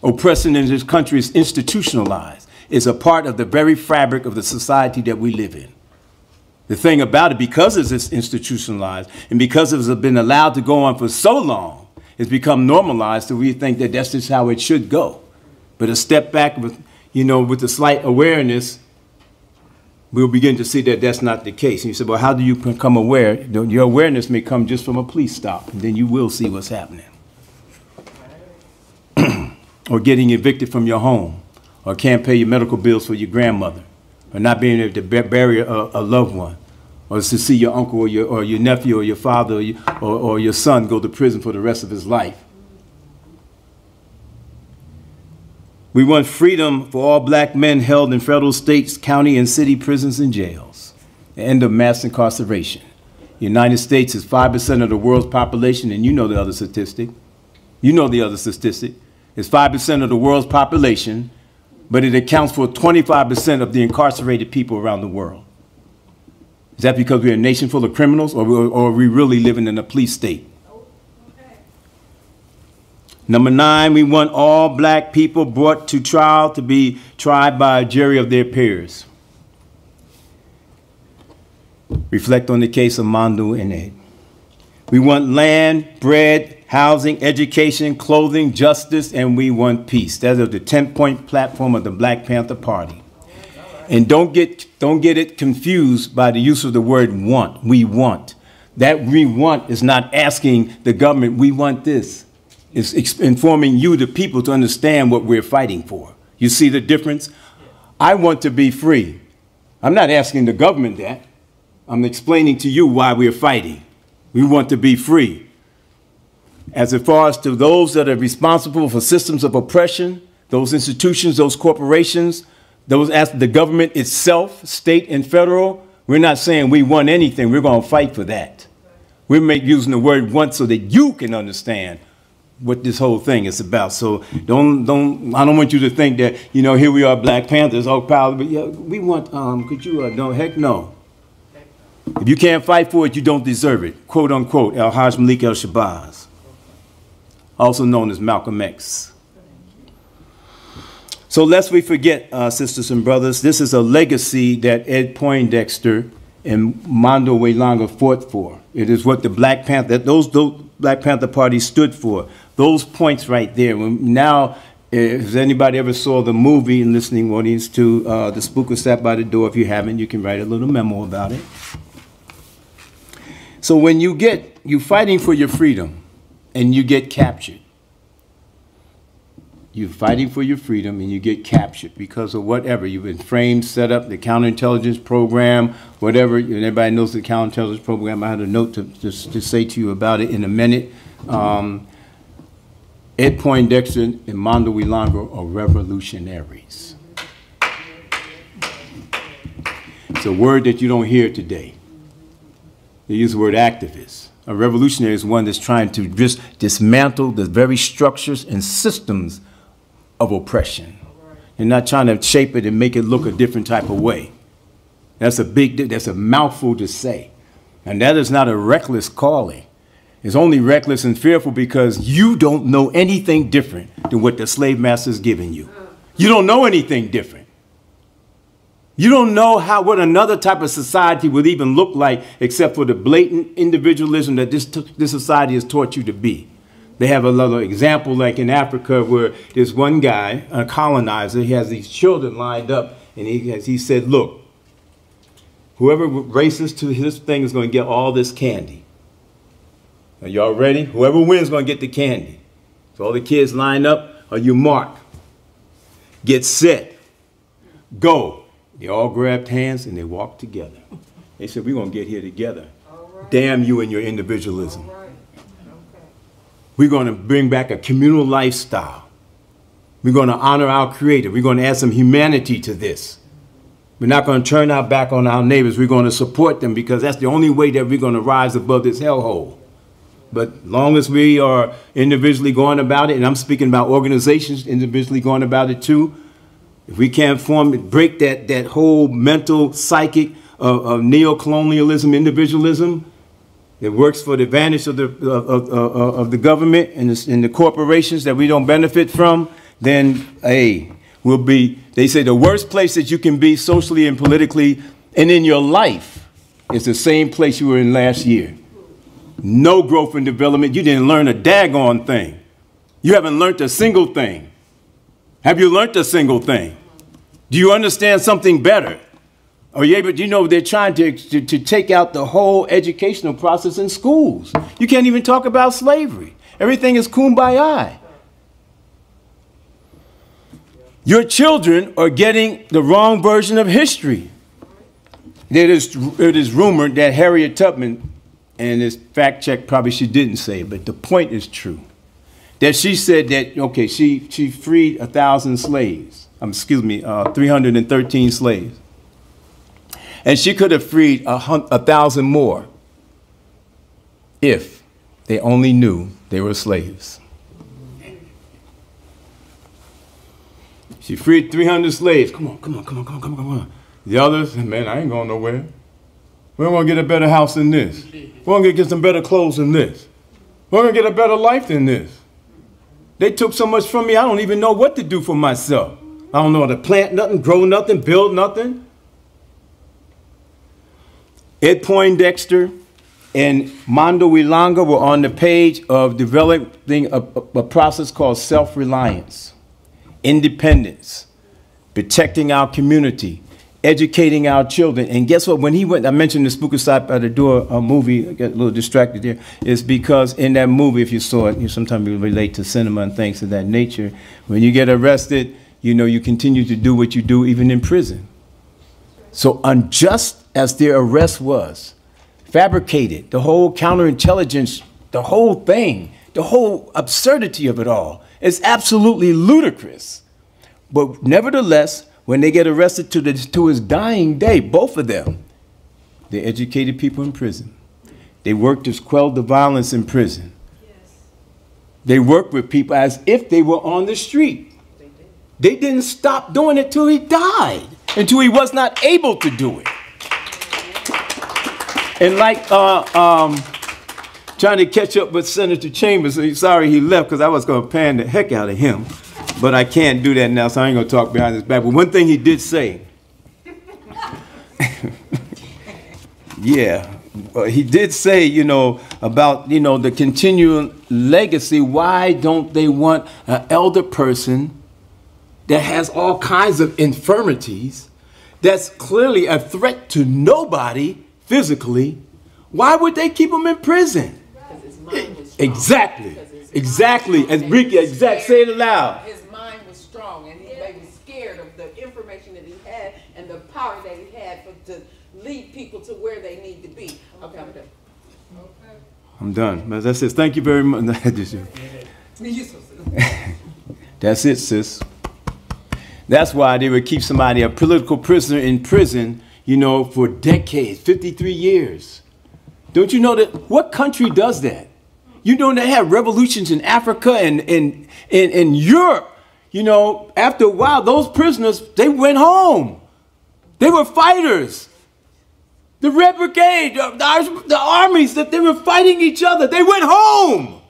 Oppression in this country is institutionalized. It's a part of the very fabric of the society that we live in. The thing about it, because it's institutionalized and because it's been allowed to go on for so long, it's become normalized that we think that that's just how it should go. But a step back with, you know, with a slight awareness, we'll begin to see that that's not the case. And you say, well, how do you become aware? Your awareness may come just from a police stop, and then you will see what's happening. Or getting evicted from your home, or can't pay your medical bills for your grandmother, or not being able to bury a loved one, or to see your uncle or your nephew or your father or your son go to prison for the rest of his life. We want freedom for all black men held in federal, states, county, and city prisons and jails. The end of mass incarceration. The United States is 5% of the world's population, and you know the other statistic. You know the other statistic. It's 5% of the world's population, but it accounts for 25% of the incarcerated people around the world. Is that because we're a nation full of criminals, or are we really living in a police state? Number 9, we want all black people brought to trial to be tried by a jury of their peers. Reflect on the case of Mondo and Ed. We want land, bread, housing, education, clothing, justice, and we want peace. That is the 10-point platform of the Black Panther Party. And don't get it confused by the use of the word want. We want. That we want is not asking the government, we want this. It's informing you, the people, to understand what we're fighting for. You see the difference? I want to be free. I'm not asking the government that. I'm explaining to you why we're fighting. We want to be free. As far as to those that are responsible for systems of oppression, those institutions, those corporations, those as the government itself, state and federal, we're not saying we want anything. We're going to fight for that. We're using the word want so that you can understand what this whole thing is about. So I don't want you to think that, you know, here we are, Black Panthers, all power, but yeah, we want, could you, no, heck no. If you can't fight for it, you don't deserve it. Quote unquote, Al-Haj Malik El-Shabazz, also known as Malcolm X. So lest we forget, sisters and brothers, this is a legacy that Ed Poindexter and Mondo Wailanga fought for. It is what the Black Panther, those Black Panther Party stood for. Those points right there. Now, if anybody ever saw the movie and listening audience to The Spook Who Sat by the Door, if you haven't, you can write a little memo about it. So when you fighting for your freedom and you get captured, you're fighting for your freedom and you get captured because of whatever. You've been framed, set up, the counterintelligence program, whatever. And everybody knows the counterintelligence program. I had a note to say to you about it in a minute. Ed Poindexter and Mondo Wailanga are revolutionaries. It's a word that you don't hear today. They use the word activist. A revolutionary is one that's trying to just dismantle the very structures and systems of oppression. They're not trying to shape it and make it look a different type of way. That's a mouthful to say. And that is not a reckless calling. It's only reckless and fearful because you don't know anything different than what the slave master is giving you. You don't know anything different. You don't know what another type of society would even look like except for the blatant individualism that this society has taught you to be. They have a little example like in Africa where there's one guy, a colonizer, he has these children lined up and he said, look, whoever races to his thing is going to get all this candy. Are y'all ready? Whoever wins is going to get the candy. So all the kids line up, or you mark. Get set. Go. They all grabbed hands and they walked together. They said, we're going to get here together. Right. Damn you and your individualism. Right. Okay. We're going to bring back a communal lifestyle. We're going to honor our Creator. We're going to add some humanity to this. We're not going to turn our back on our neighbors. We're going to support them because that's the only way that we're going to rise above this hellhole. But long as we are individually going about it, and I'm speaking about organizations individually going about it too, if we can't break that whole mental psychic of neo-colonialism, individualism that works for the advantage of the government and the corporations that we don't benefit from, then hey, they say the worst place that you can be socially and politically and in your life is the same place you were in last year. No growth and development. You didn't learn a daggone thing. You haven't learned a single thing. Have you learned a single thing? Do you understand something better? Are you able, you know, they're trying to take out the whole educational process in schools. You can't even talk about slavery. Everything is kumbaya. Your children are getting the wrong version of history. It is rumored that Harriet Tubman, and this fact check, probably she didn't say it, but the point is true, that she said that, okay, she freed 1,000 slaves, 313 slaves. And she could have freed 1,000 more. if they only knew they were slaves. She freed 300 slaves. Come on. The others, man, I ain't going nowhere. We're going to get a better house than this. We're going to get some better clothes than this. We're going to get a better life than this. They took so much from me, I don't even know what to do for myself. I don't know how to plant nothing, grow nothing, build nothing. Ed Poindexter and Mondo Ilanga were on the page of developing a process called self-reliance, independence, protecting our community, educating our children. And guess what? When he went, I mentioned the Spook Aside by the Door movie, I got a little distracted there, is because in that movie, if you saw it, you sometimes relate to cinema and things of that nature. When you get arrested, you know, you continue to do what you do even in prison. So unjust as their arrest was, fabricated, the whole counterintelligence, the whole thing, the whole absurdity of it all is absolutely ludicrous. But nevertheless, when they get arrested to his dying day, both of them, they educated people in prison. They worked to quell the violence in prison. They worked with people as if they were on the street. They didn't stop doing it till he died, until he was not able to do it. And like trying to catch up with Senator Chambers, sorry he left because I was going to pan the heck out of him. But I can't do that now, so I ain't going to talk behind his back. But one thing he did say, yeah, he did say, you know, about, you know, the continuing legacy. Why don't they want an elder person that has all kinds of infirmities, that's clearly a threat to nobody physically? Why would they keep him in prison? Exactly. Exactly. As Ricky, exact, say it aloud. His mind was strong, and they were scared of the information that he had and the power that he had to lead people to where they need to be. Okay, I'm done. I'm done. As I said, thank you very much. That's it, sis. That's why they would keep somebody, a political prisoner, in prison, you know, for decades, 53 years. Don't you know that? What country does that? You know, they have revolutions in Africa and in Europe. You know, after a while, those prisoners, they went home. They were fighters. The Red Brigade, the armies, that they were fighting each other. They went home.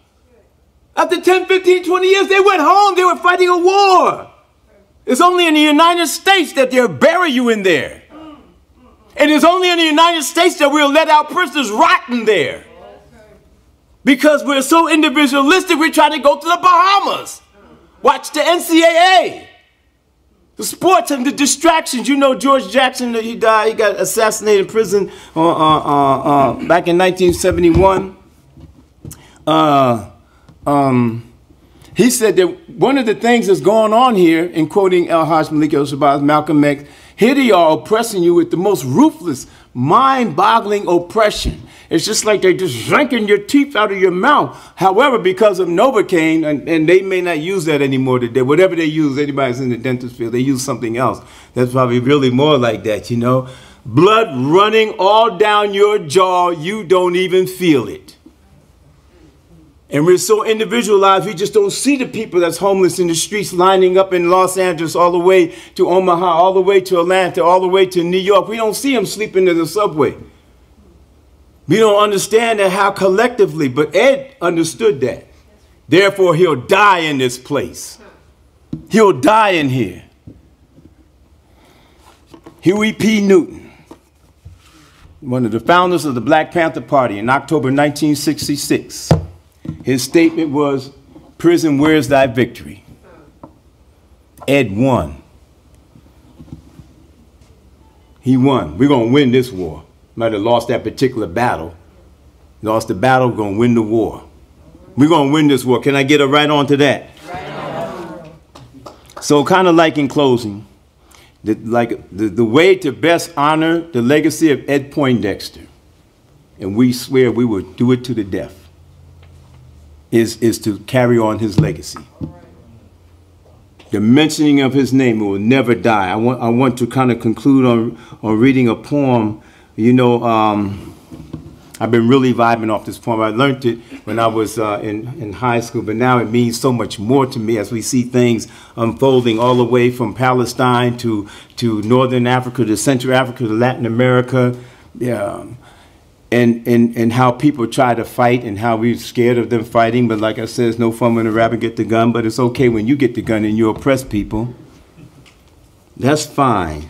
After 10, 15, 20 years, they went home. They were fighting a war. It's only in the United States that they'll bury you in there. And it's only in the United States that we'll let our prisoners rot in there. Because we're so individualistic, we're trying to go to the Bahamas. Watch the NCAA. The sports and the distractions. You know, George Jackson, he died, he got assassinated in prison back in 1971. He said that one of the things that's going on here, in quoting El-Hajj Malik El-Shabazz, Malcolm X, here they are oppressing you with the most ruthless, mind-boggling oppression. It's just like they're just yanking your teeth out of your mouth. However, because of Novocaine, and they may not use that anymore today, whatever they use, anybody's in the dentist field, they use something else. That's probably really more like that, you know. Blood running all down your jaw, you don't even feel it. And we're so individualized, we just don't see the people that's homeless in the streets lining up in Los Angeles all the way to Omaha, all the way to Atlanta, all the way to New York. We don't see them sleeping in the subway. We don't understand that how collectively, but Ed understood that. Therefore, he'll die in this place. He'll die in here. Huey P. Newton, one of the founders of the Black Panther Party in October 1966. His statement was, "Prison, where's thy victory?" Ed won. He won. We're going to win this war. Might have lost that particular battle. Lost the battle, we're going to win the war. We're going to win this war. Can I get a right on to that? Right on. So kind of like in closing, the way to best honor the legacy of Ed Poindexter, and we swear we will do it to the death, is to carry on his legacy. The mentioning of his name will never die. I want to kind of conclude on reading a poem. You know, I've been really vibing off this poem. I learned it when I was in high school, but now it means so much more to me as we see things unfolding all the way from Palestine to Northern Africa, to Central Africa, to Latin America. Yeah. And how people try to fight and how we're scared of them fighting. But like I said, it's no fun when a rabbit get the gun, but it's okay when you get the gun and you oppress people. That's fine.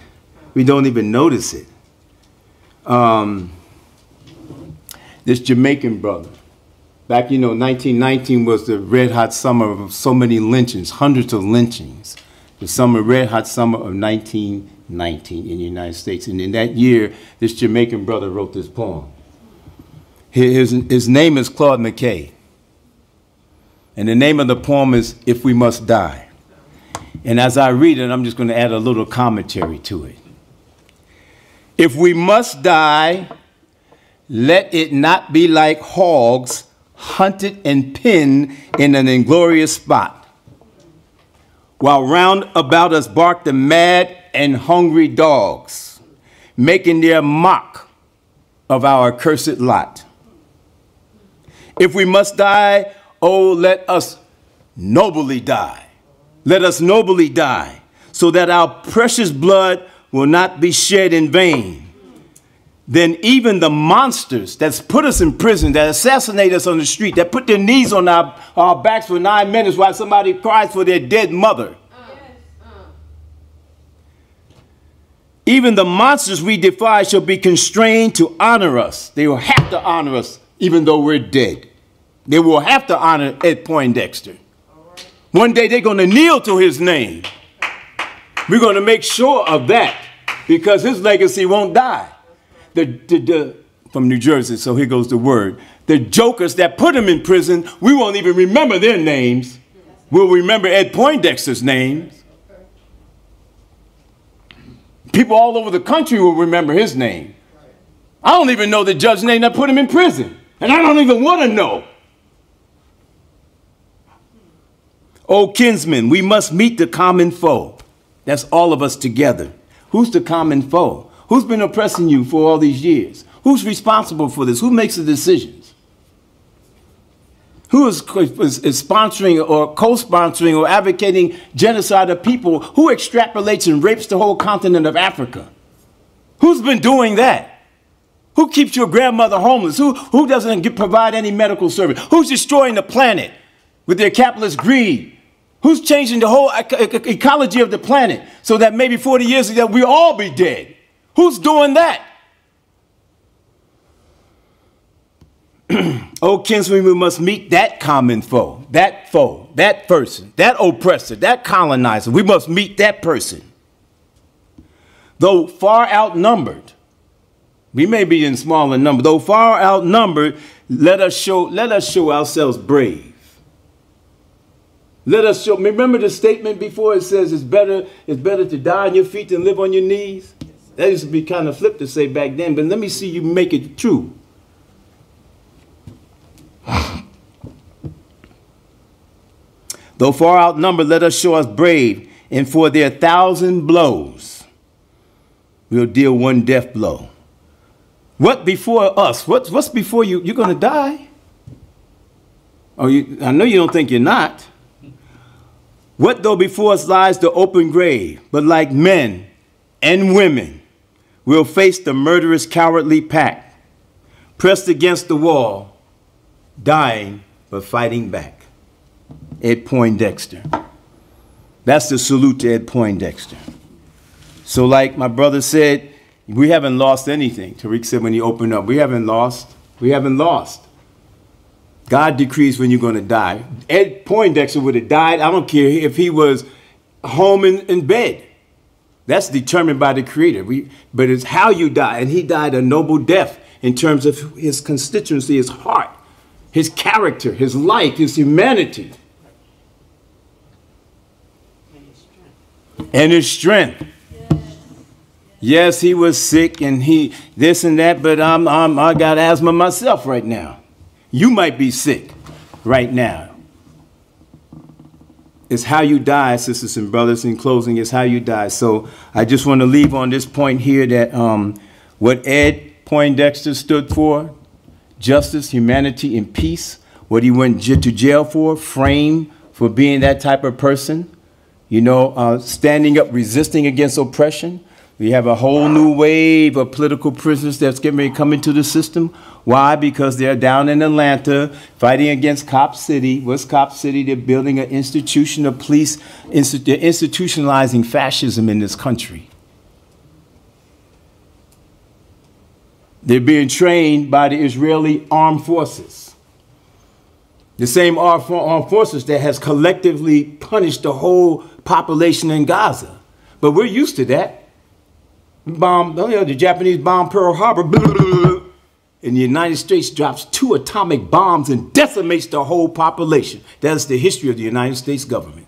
We don't even notice it. This Jamaican brother, back, 1919 was the red hot summer of so many lynchings, hundreds of lynchings. The red hot summer of 1919 in the United States. And in that year, this Jamaican brother wrote this poem. His name is Claude McKay. And the name of the poem is If We Must Die. And as I read it, I'm just going to add a little commentary to it. If we must die, let it not be like hogs hunted and pinned in an inglorious spot, while round about us bark the mad and hungry dogs, making their mock of our accursed lot. If we must die, oh, let us nobly die. Let us nobly die, so that our precious blood will not be shed in vain. Then even the monsters that's put us in prison, that assassinate us on the street, that put their knees on our backs for 9 minutes while somebody cries for their dead mother. Even the monsters we defy shall be constrained to honor us. They will have to honor us even though we're dead. They will have to honor Ed Poindexter. One day they're going to kneel to his name. We're going to make sure of that because his legacy won't die. From New Jersey, so here goes the word. The jokers that put him in prison, we won't even remember their names. We'll remember Ed Poindexter's names. People all over the country will remember his name. I don't even know the judge's name that put him in prison. And I don't even want to know. Oh, kinsmen, we must meet the common foe. That's all of us together. Who's the common foe? Who's been oppressing you for all these years? Who's responsible for this? Who makes the decisions? Who is sponsoring or co-sponsoring or advocating genocide of people? Who extrapolates and rapes the whole continent of Africa? Who's been doing that? Who keeps your grandmother homeless? Who doesn't provide any medical service? Who's destroying the planet with their capitalist greed? Who's changing the whole ecology of the planet so that maybe 40 years ago we'll all be dead? Who's doing that? Oh, kinsmen, we must meet that common foe, that person, that oppressor, that colonizer. We must meet that person. Though far outnumbered, we may be in smaller number, though far outnumbered, let us show ourselves brave. Let us show, remember the statement before it says it's better to die on your feet than live on your knees? That used to be kind of flip to say back then, but let me see you make it true. Though far outnumbered, let us show us brave, and for their 1,000 blows, we'll deal one death blow. What before us? What's before you? You're going to die? Oh, I know you don't think you're not. What though before us lies the open grave, but like men and women, we'll face the murderous, cowardly pack, pressed against the wall, dying but fighting back. Ed Poindexter. That's the salute to Ed Poindexter. So like my brother said, we haven't lost anything. Tariq said when he opened up, we haven't lost. We haven't lost. God decrees when you're going to die. Ed Poindexter would have died. I don't care if he was home in bed. That's determined by the Creator. But it's how you die. And he died a noble death in terms of his constituency, his heart, his character, his life, his humanity. And his strength. Yes, he was sick and he this and that, but I got asthma myself right now. You might be sick right now. It's how you die, sisters and brothers. In closing, it's how you die. So I just want to leave on this point here that what Ed Poindexter stood for justice, humanity, and peace. What he went to jail for, framed for being that type of person. You know, standing up, resisting against oppression. We have a whole new wave of political prisoners that's getting ready to come into the system. Why? Because they're down in Atlanta fighting against Cop City. What's Cop City? They're building an institution of police. They're institutionalizing fascism in this country. They're being trained by the Israeli armed forces. The same armed forces that has collectively punished the whole population in Gaza. But we're used to that. The Japanese bomb Pearl Harbor, and the United States drops 2 atomic bombs and decimates the whole population. That's the history of the United States government.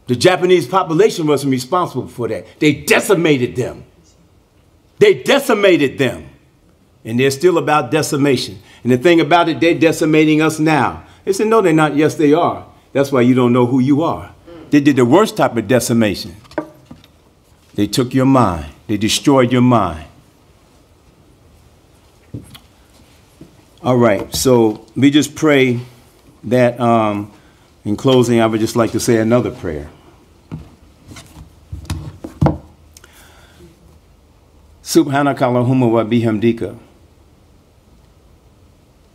The Japanese population wasn't responsible for that. They decimated them. They decimated them. And they're still about decimation. And the thing about it, they're decimating us now. They said, no, they're not. Yes, they are. That's why you don't know who you are. They did the worst type of decimation. They took your mind. They destroyed your mind. All right, so we just pray that in closing, I would just like to say another prayer. Subhanaka Allahumma wa bihamdika.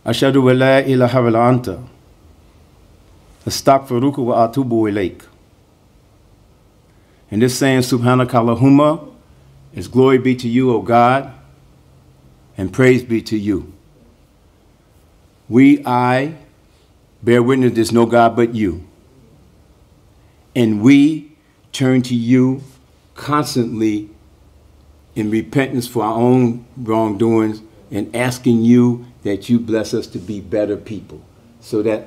Ashhadu wa la ilaha illa anta. Astaghfiruka wa atubu ilayk. And this saying, Subhanaka Allahumma, is glory be to you, O God, and praise be to you. I bear witness there's no God but you. And we turn to you constantly in repentance for our own wrongdoings and asking you that you bless us to be better people so that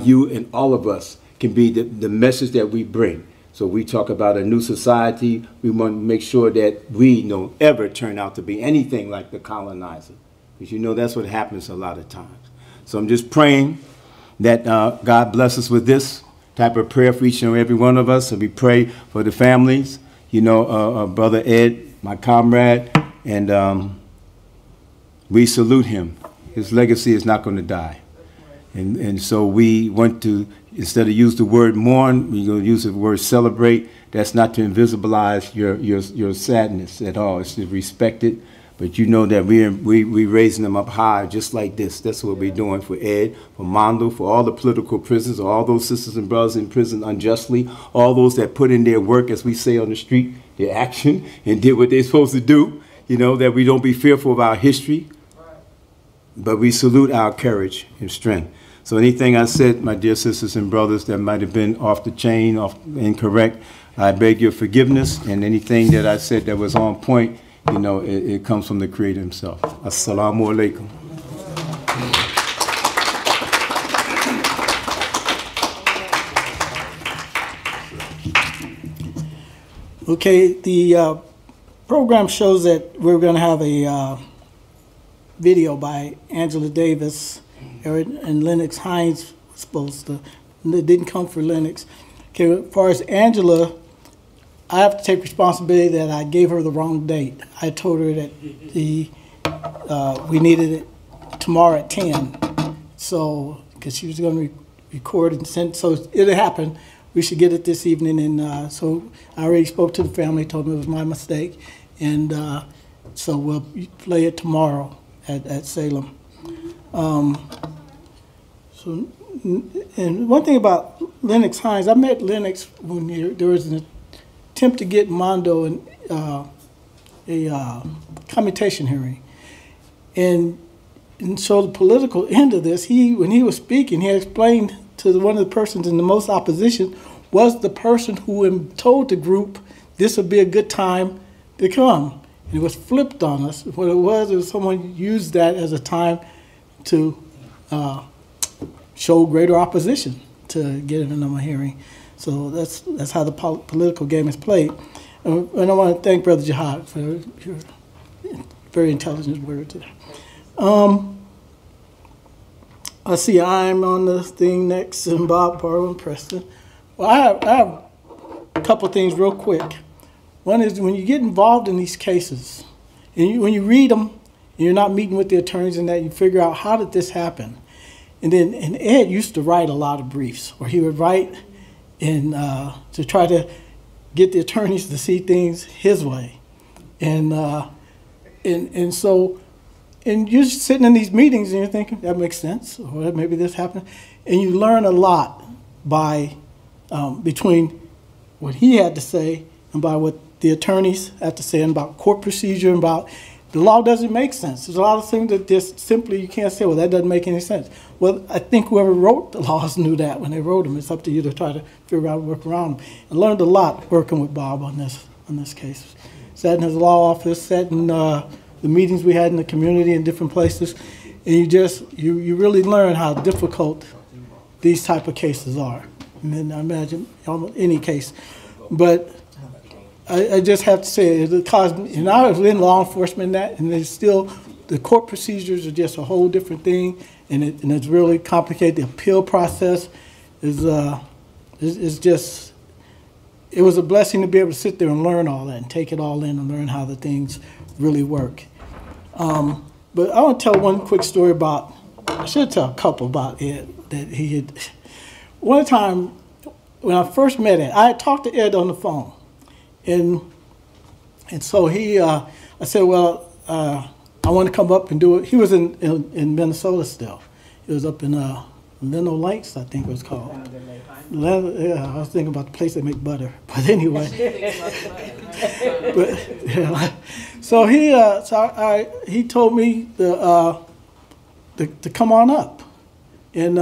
you, and all of us can be the message that we bring. So we talk about a new society. We want to make sure that we don't ever turn out to be anything like the colonizer. Because you know that's what happens a lot of times. So I'm just praying that God bless us with this type of prayer for each and every one of us. And we pray for the families. You know, Brother Ed, my comrade, and we salute him. His legacy is not going to die. And so we want to, instead of use the word mourn, we're going to use the word celebrate. That's not to invisibilize your sadness at all. It's to respect it. But you know that we raising them up high just like this. That's what we're doing for Ed, for Mondo, for all the political prisoners, all those sisters and brothers in prison unjustly, all those that put in their work, as we say on the street, their action, and did what they're supposed to do. You know, that we don't be fearful of our history, but we salute our courage and strength. So anything I said, my dear sisters and brothers, that might have been off the chain, incorrect, I beg your forgiveness. And anything that I said that was on point, you know, it comes from the Creator himself. Assalamu alaikum. Okay, the program shows that we're going to have a video by Angela Davis, and Lennox Hines was supposed to. It didn't come for Lennox. Okay, as far as Angela, I have to take responsibility that I gave her the wrong date. I told her that we needed it tomorrow at 10. So, because she was going to record and send, so it'll happen. We should get it this evening. And so I already spoke to the family, told them it was my mistake. And so we'll play it tomorrow at Salem. And one thing about Lennox Hines, I met Lennox when there was an attempt to get Mondo in a commutation hearing. And so the political end of this, when he was speaking, he explained to one of the persons in the most opposition was the person who told the group this would be a good time to come. And it was flipped on us. What it was someone used that as a time to show greater opposition to get in a hearing. So that's how the political game is played. And I want to thank Brother Jihad for your very intelligent word today. I see I'm on the thing next, and Bob, Barlow, and Preston. Well, I have a couple things real quick. One is when you get involved in these cases, and when you read them, you're not meeting with the attorneys and that, you figure out how did this happen. And Ed used to write a lot of briefs, or he would write to try to get the attorneys to see things his way. And so you're sitting in these meetings and you're thinking, that makes sense, or maybe this happened. And you learn a lot by between what he had to say and by what the attorneys have to say, and about court procedure, and about the law doesn't make sense. There's a lot of things that just simply you can't say, well, that doesn't make any sense. Well, I think whoever wrote the laws knew that when they wrote them. It's up to you to try to figure out, work around them. I learned a lot working with Bob on this case. Sat in his law office, sat in the meetings we had in the community in different places, and you really learn how difficult these type of cases are. And then I imagine almost any case. But I just have to say, because I was in law enforcement and there's still, the court procedures are just a whole different thing, and it's really complicated. The appeal process is just, it was a blessing to be able to sit there and learn all that and take it all in and learn how the things really work. But I want to tell one quick story about, I should tell a couple about Ed that he had. One time when I first met Ed, I had talked to Ed on the phone. And so I said, well, I want to come up and do it. He was in Minnesota still. He was up in Lino Lakes, I think it was called. Yeah, I was thinking about the place they make butter. But anyway. So he told me to come on up. And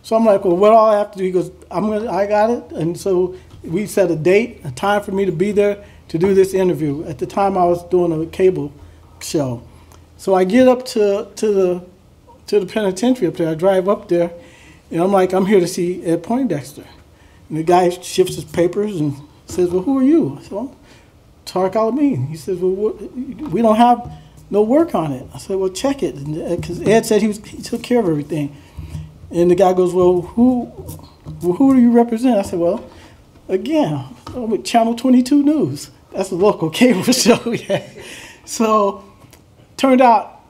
so I'm like, well, what all I have to do? He goes, I got it. And so we set a date, a time for me to be there to do this interview. At the time, I was doing a cable show. So I get up to the penitentiary up there. I drive up there, and I'm like, I'm here to see Ed Poindexter. And the guy shifts his papers and says, well, who are you? I said, well, Tariq Al-Amin. He says, well, we don't have no work on it. I said, well, check it. Because Ed said he took care of everything. And the guy goes, well, who do you represent? I said, well, again, I'm with Channel 22 News. That's a local cable show we had. So, turned out,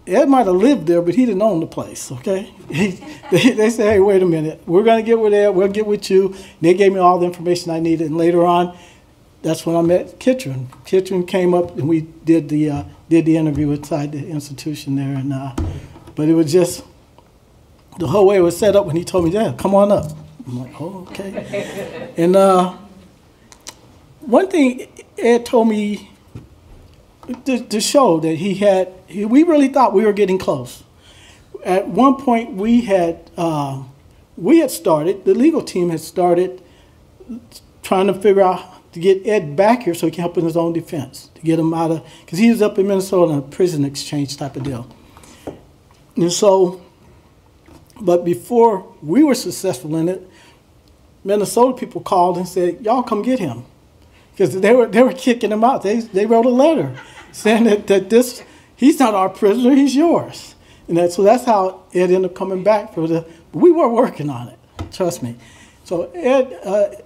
Ed might have lived there, but he didn't own the place, okay? They said, hey, wait a minute. We're going to get with Ed. We'll get with you. They gave me all the information I needed. And later on, that's when I met Kitron. Kitron came up, and we did the interview inside the institution there. And but it was just, the whole way it was set up when he told me, yeah, come on up. I'm like, oh, okay. And one thing Ed told me to show that we really thought we were getting close. At one point we had started, the legal team had started trying to figure out to get Ed back here so he can help in his own defense, to get him out of, because he was up in Minnesota on a prison exchange type of deal. And so, but before we were successful in it, Minnesota people called and said, y'all come get him. Because they were kicking him out. They wrote a letter saying that he's not our prisoner, he's yours. And so that's how Ed ended up coming back. We were working on it, trust me. So Ed,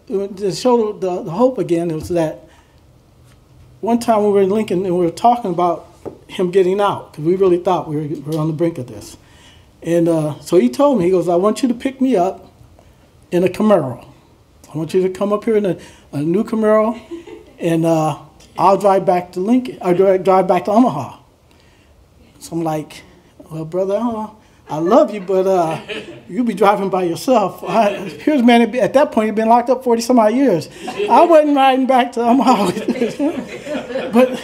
to show the hope again, it was that one time we were in Lincoln and we were talking about him getting out, because we really thought we were on the brink of this. And so he told me, he goes, I want you to pick me up in a Camaro. I want you to come up here in a new Camaro, and I'll drive back to Lincoln. I'll drive back to Omaha. So I'm like, well, brother, I love you, but you'll be driving by yourself. Here's a man, at that point, he'd been locked up 40-some-odd years. I wasn't riding back to Omaha. But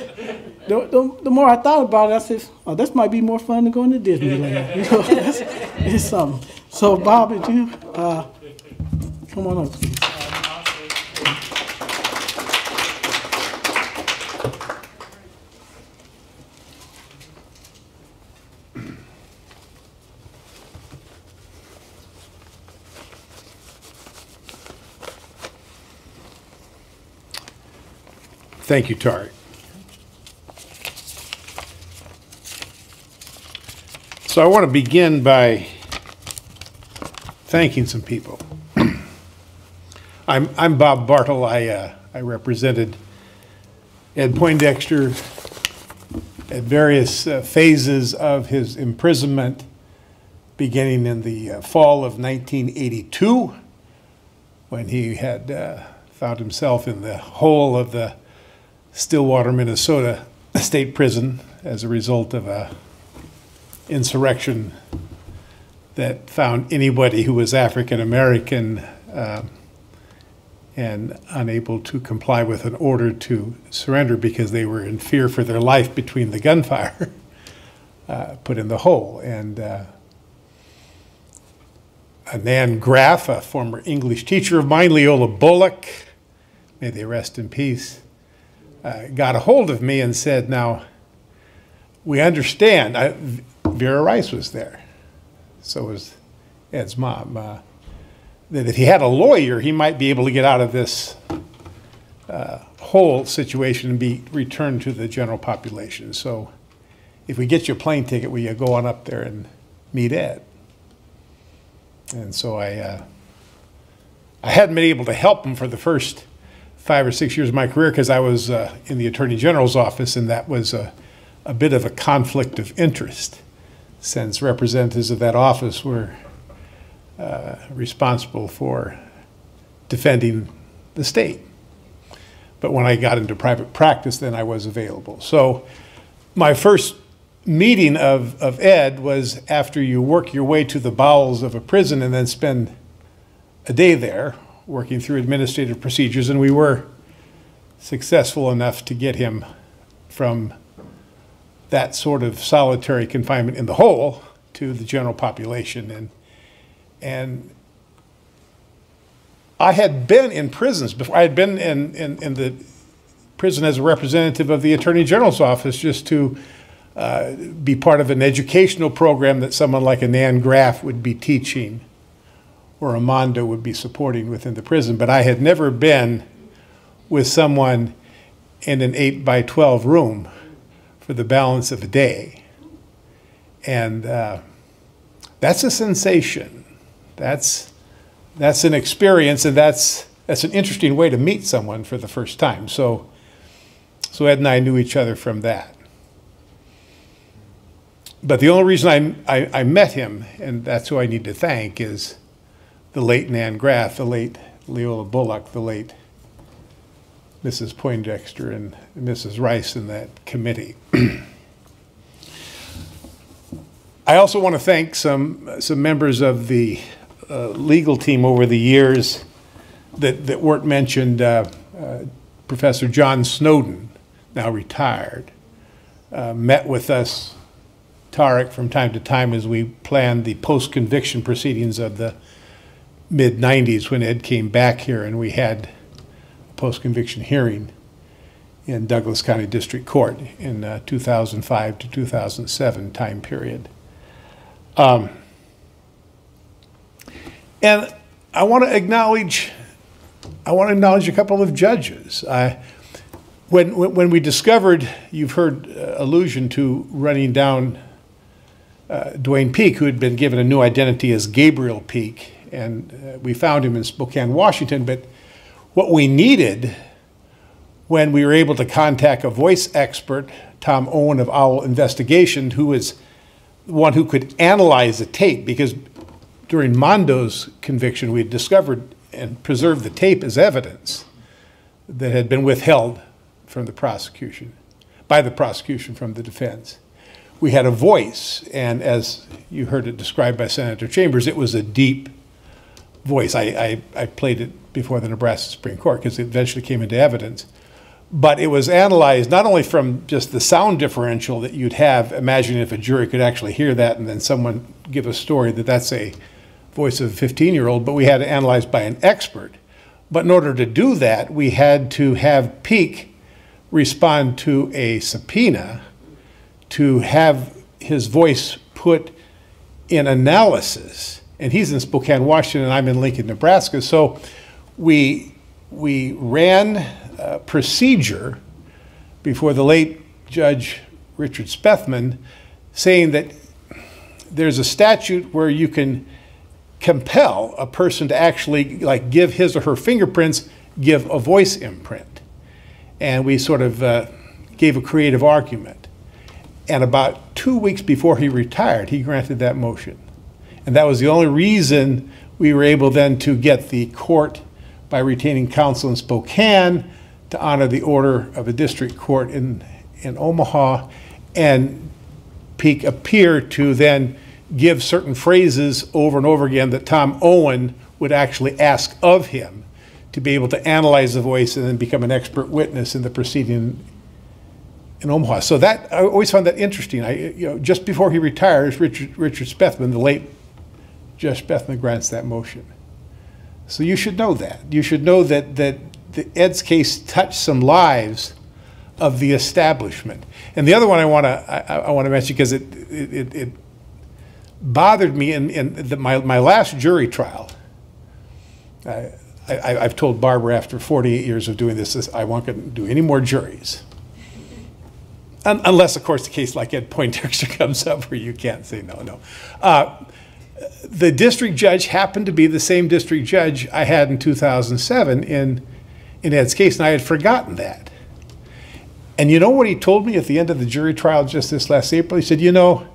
the more I thought about it, I said, oh, this might be more fun than going to Disneyland. You know, it's something. So, Bob, would you come on up, please? Thank you, Tariq. So I want to begin by thanking some people. I'm Bob Bartle. I represented Ed Poindexter at various phases of his imprisonment, beginning in the fall of 1982, when he had found himself in the hole of the Stillwater, Minnesota state prison as a result of a insurrection that found anybody who was African American and unable to comply with an order to surrender because they were in fear for their life between the gunfire, put in the hole. And Nan Graff, a former English teacher of mine, Leola Bullock, may they rest in peace, got a hold of me and said, now, we understand, Vera Rice was there, so was Ed's mom, that if he had a lawyer, he might be able to get out of this whole situation and be returned to the general population. So if we get you a plane ticket, will you go on up there and meet Ed? And so I hadn't been able to help him for the first 5 or 6 years of my career because I was in the Attorney General's office, and that was a bit of a conflict of interest, since representatives of that office were responsible for defending the state. But when I got into private practice, then I was available. So my first meeting of Ed was after you work your way to the bowels of a prison and then spend a day there working through administrative procedures, and we were successful enough to get him from that sort of solitary confinement in the hole to the general population. And I had been in prisons before. I had been in the prison as a representative of the Attorney General's office just to be part of an educational program that someone like a Nan Graff would be teaching or a Mondo would be supporting within the prison. But I had never been with someone in an 8x12 room for the balance of a day. And that's a sensation. That's an experience, and that's an interesting way to meet someone for the first time. So Ed and I knew each other from that. But the only reason I met him, and that's who I need to thank, is the late Nan Graff, the late Leola Bullock, the late Mrs. Poindexter and Mrs. Rice in that committee. I also want to thank some members of the legal team over the years that weren't mentioned. Professor John Snowden, now retired, met with us, Tarek, from time to time as we planned the post-conviction proceedings of the mid-90s when Ed came back here, and we had a post-conviction hearing in Douglas County District Court in 2005 to 2007 time period. And I want to acknowledge a couple of judges. When we discovered, you've heard allusion to running down Dwayne Peak, who had been given a new identity as Gabriel Peak, and we found him in Spokane, Washington. But what we needed when we were able to contact a voice expert, Tom Owen of Owl Investigation, who was the one who could analyze the tape, because during Mondo's conviction, we had discovered and preserved the tape as evidence that had been withheld from the prosecution, by the prosecution from the defense. We had a voice, and as you heard it described by Senator Chambers, it was a deep voice. I played it before the Nebraska Supreme Court because it eventually came into evidence. But it was analyzed not only from just the sound differential that you'd have, imagining if a jury could actually hear that and then someone give a story that that's a voice of a 15-year-old, but we had it analyzed by an expert. But in order to do that, we had to have Peak respond to a subpoena to have his voice put in analysis. And he's in Spokane, Washington, and I'm in Lincoln, Nebraska. So we ran a procedure before the late Judge Richard Spethman, saying that there's a statute where you can compel a person to actually give his or her fingerprints, give a voice imprint. And we sort of gave a creative argument. And about 2 weeks before he retired, he granted that motion. And that was the only reason we were able then to get the court, by retaining counsel in Spokane, to honor the order of a district court in Omaha, and Peake appear to then give certain phrases over and over again that Tom Owen would actually ask of him to be able to analyze the voice and then become an expert witness in the proceeding in Omaha. So that, I always found that interesting. Just before he retires, Richard Spethman, the late Judge Spethman, grants that motion. So you should know that. You should know that Ed's case touched some lives of the establishment. And the other one I want to mention, because it bothered me in my last jury trial. I've told Barbara after 48 years of doing this, I won't do any more juries. Unless, of course, a case like Ed Poindexter comes up where you can't say no. The district judge happened to be the same district judge I had in 2007 in Ed's case, and I had forgotten that. And you know what he told me at the end of the jury trial just this last April? He said, the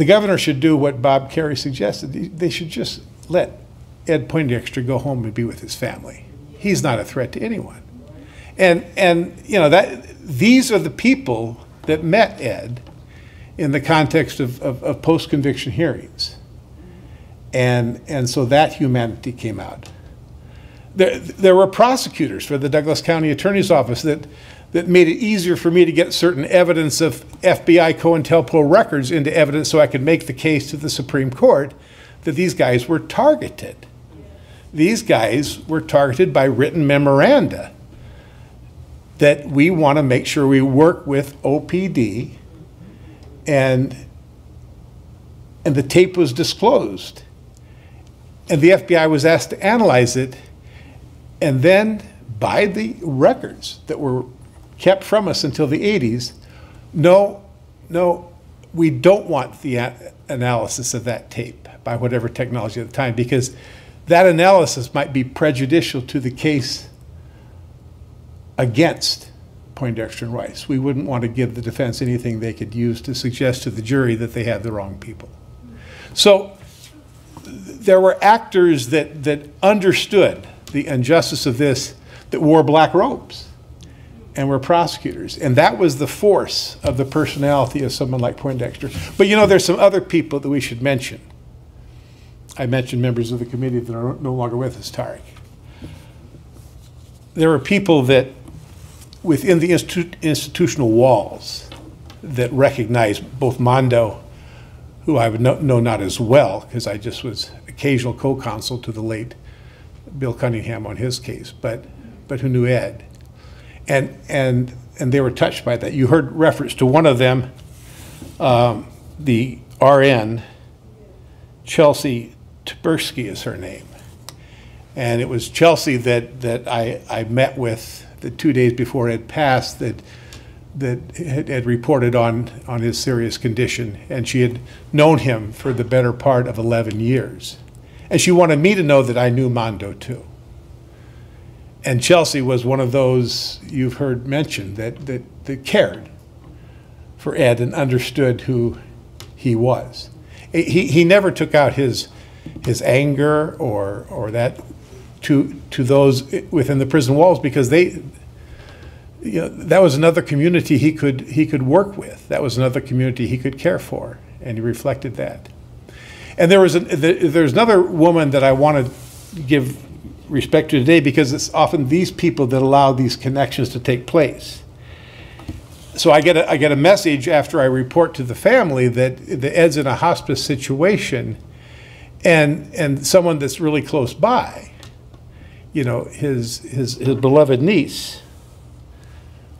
governor should do what Bob Kerrey suggested. They should just let Ed Poindexter go home and be with his family. He's not a threat to anyone. And these are the people that met Ed in the context of post-conviction hearings. And so that humanity came out. There were prosecutors for the Douglas County Attorney's Office that made it easier for me to get certain evidence of FBI COINTELPRO records into evidence so I could make the case to the Supreme Court that these guys were targeted. These guys were targeted by written memoranda that we want to make sure we work with OPD, and the tape was disclosed. And the FBI was asked to analyze it, and then by the records that were kept from us until the 80s, no, we don't want the analysis of that tape by whatever technology at the time, because that analysis might be prejudicial to the case against Poindexter and Rice. We wouldn't want to give the defense anything they could use to suggest to the jury that they had the wrong people. So there were actors that understood the injustice of this, that wore black robes and were prosecutors. And that was the force of the personality of someone like Poindexter. But there's some other people that we should mention. I mentioned members of the committee that are no longer with us, Tariq. There are people that within the institutional walls that recognize both Mondo, who I would know not as well, because I just was occasional co-counsel to the late Bill Cunningham on his case, but who knew Ed. And they were touched by that. You heard reference to one of them, the RN, Chelsea Tversky is her name. And it was Chelsea that I met with the 2 days before Ed passed, that had reported on his serious condition, and she had known him for the better part of 11 years. And she wanted me to know that I knew Mondo too. And Chelsea was one of those you've heard mentioned that cared for Ed and understood who he was. He never took out his anger or that to those within the prison walls, because that was another community he could work with. That was another community he could care for, and he reflected that. And there's another woman that I want to give respect to today, because it's often these people that allow these connections to take place. So I get a message after I report to the family that Ed's in a hospice situation, and someone that's really close by, his beloved niece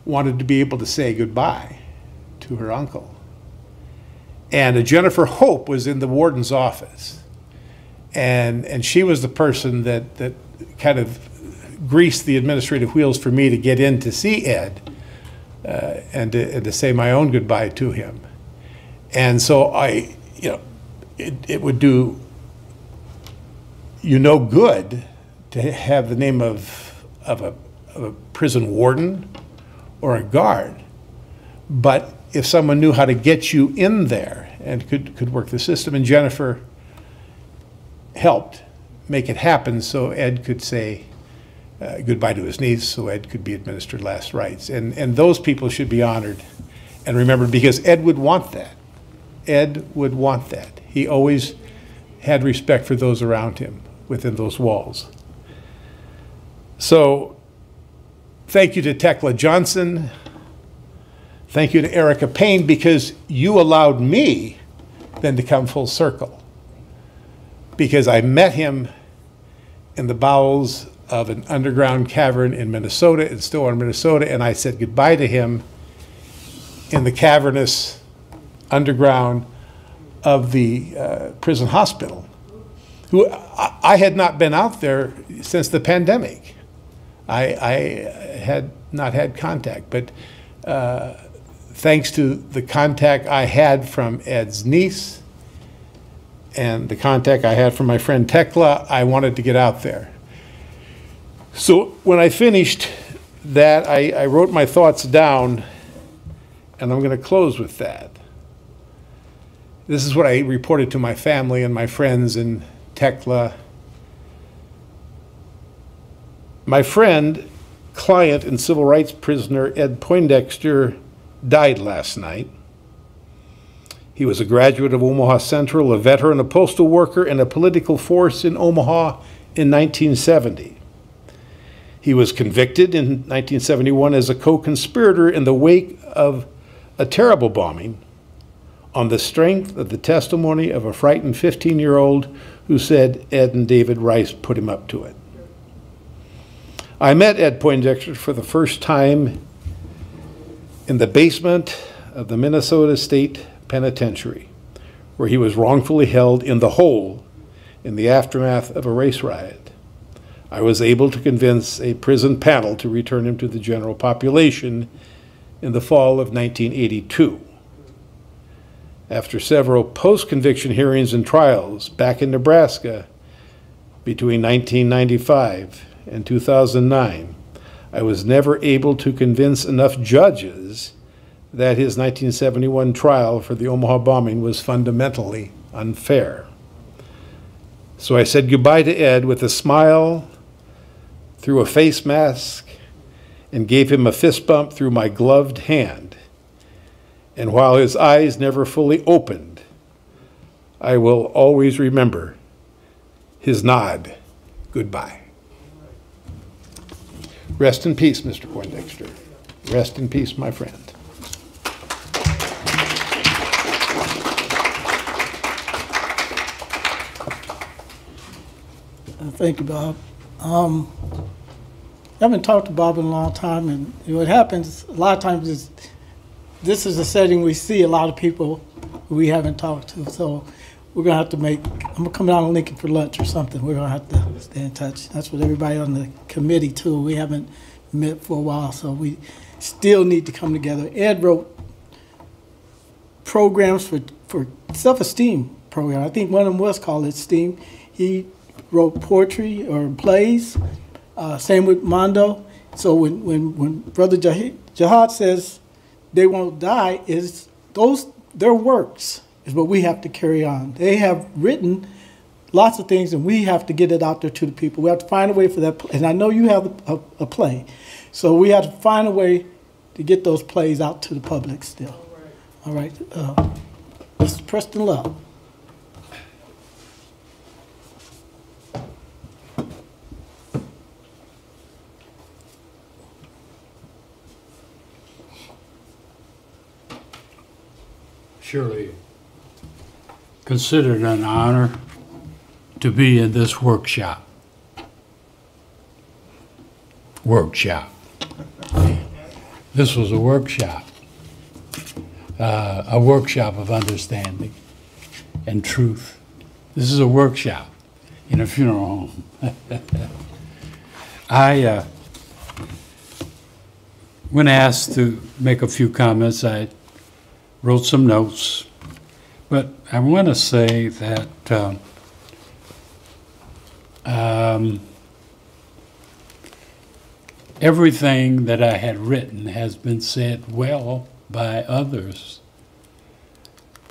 wanted to be able to say goodbye to her uncle. And Jennifer Hope was in the warden's office. And she was the person that kind of greased the administrative wheels for me to get in to see Ed and to say my own goodbye to him. And so it would do good to have the name of a prison warden or a guard, but if someone knew how to get you in there and could work the system. And Jennifer helped make it happen so Ed could say goodbye to his niece, so Ed could be administered last rites. And those people should be honored and remembered, because Ed would want that. Ed would want that. He always had respect for those around him within those walls. So thank you to Tekla Johnson. Thank you to Erica Payne, because you allowed me then to come full circle. Because I met him in the bowels of an underground cavern in Minnesota, in Stillwater, Minnesota, and I said goodbye to him in the cavernous underground of the prison hospital, who I had not been out there since the pandemic. I had not had contact, but thanks to the contact I had from Ed's niece and the contact I had from my friend Tekla, I wanted to get out there. So when I finished that, I wrote my thoughts down, and I'm going to close with that. This is what I reported to my family and my friends in Tekla. My friend, client, and civil rights prisoner Ed Poindexter died last night. He was a graduate of Omaha Central, a veteran, a postal worker, and a political force in Omaha in 1970. He was convicted in 1971 as a co-conspirator in the wake of a terrible bombing on the strength of the testimony of a frightened 15-year-old who said Ed and David Rice put him up to it. I met Ed Poindexter for the first time in the basement of the Minnesota State Penitentiary, where he was wrongfully held in the hole in the aftermath of a race riot. I was able to convince a prison panel to return him to the general population in the fall of 1982. After several post-conviction hearings and trials back in Nebraska between 1995 and 2009, I was never able to convince enough judges that his 1971 trial for the Omaha bombing was fundamentally unfair. So I said goodbye to Ed with a smile through a face mask and gave him a fist bump through my gloved hand. And while his eyes never fully opened, I will always remember his nod, goodbye. Rest in peace, Mr. Poindexter. Rest in peace, my friend. Thank you, Bob. I haven't talked to Bob in a long time, and what happens a lot of times is this is a setting we see a lot of people who we haven't talked to. So we're gonna have to I'm gonna come down to Lincoln for lunch or something. We're gonna have to stay in touch. That's what everybody on the committee too. We haven't met for a while, so we still need to come together. Ed wrote programs for self-esteem program. I think one of them was called Esteem. He wrote poetry or plays. Same with Mondo. So when Brother Jihad says they won't die, is their works is what we have to carry on. They have written lots of things, and we have to get it out there to the people. We have to find a way for that. And I know you have a play, so we have to find a way to get those plays out to the public still. All right, Mr. Preston Love. Surely considered an honor to be in this workshop. This was a workshop of understanding and truth. This is a workshop in a funeral home. When asked to make a few comments, I wrote some notes, but I want to say that everything that I had written has been said well by others.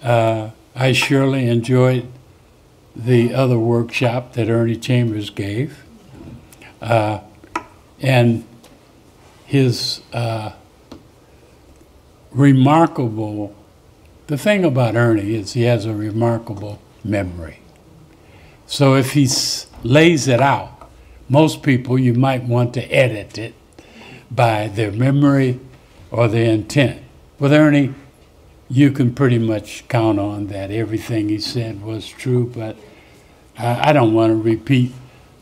I surely enjoyed the other workshop that Ernie Chambers gave. And his remarkable, the thing about Ernie is he has a remarkable memory. So if he lays it out, most people you might want to edit it by their memory or their intent. With Ernie, you can pretty much count on that everything he said was true, but I don't want to repeat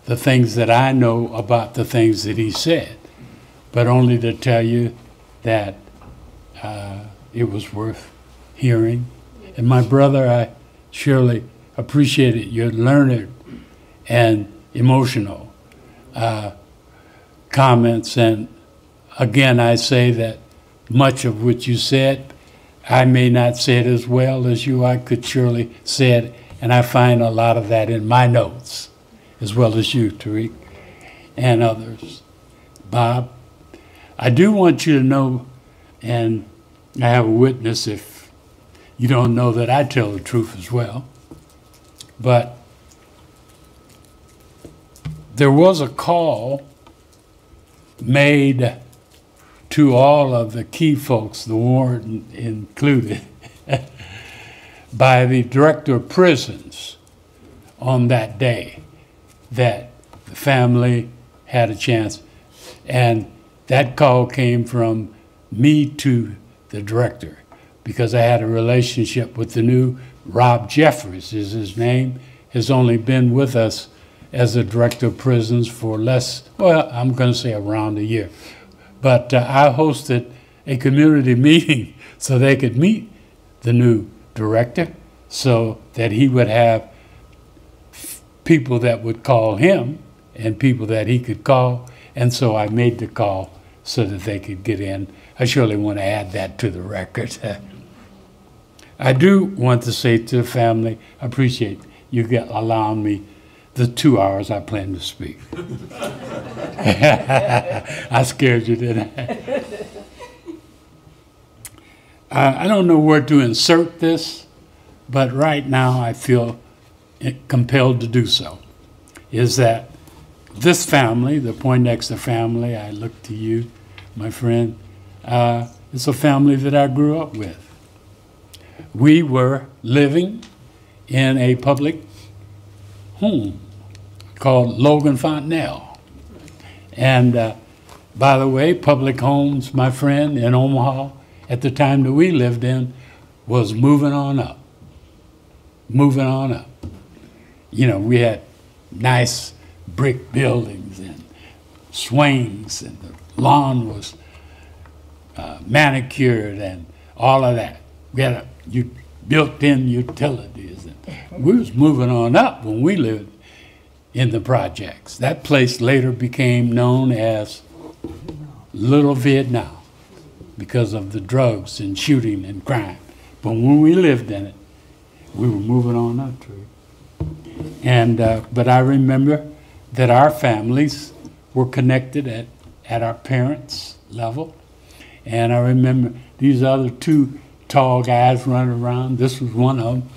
the things that I know about the things that he said, but only to tell you that it was worth hearing. And my brother, I surely appreciated your learned and emotional comments. And again, I say that much of what you said, I may not say it as well as you. I could surely say it, and I find a lot of that in my notes, as well as you, Tariq, and others. Bob, I do want you to know, and I have a witness if you don't know that I tell the truth as well, but there was a call made to all of the key folks, the warden included, by the director of prisons on that day, that the family had a chance. And that call came from me to the director, because I had a relationship with the new Rob Jeffries is his name, has only been with us as the director of prisons for less, well, I'm going to say around a year. But I hosted a community meeting so they could meet the new director, so that he would have people that would call him and people that he could call. And so I made the call so that they could get in. I surely want to add that to the record. I do want to say to the family, I appreciate you allowing me the 2 hours I plan to speak. I scared you, didn't I? I don't know where to insert this, but right now I feel compelled to do so, is that this family, the Poindexter family, I look to you, my friend, it's a family that I grew up with. We were living in a public home called Logan Fontenelle. And by the way, public homes, my friend, in Omaha, at the time that we lived in, was moving on up. Moving on up. You know, we had nice brick buildings and swings, and the lawn was manicured and all of that. We had built-in utilities. And we was moving on up when we lived in the projects. That place later became known as Little Vietnam because of the drugs and shooting and crime. But when we lived in it, we were moving on up to it. And, but I remember that our families were connected at our parents' level. And I remember these other two tall guys running around. This was one of them.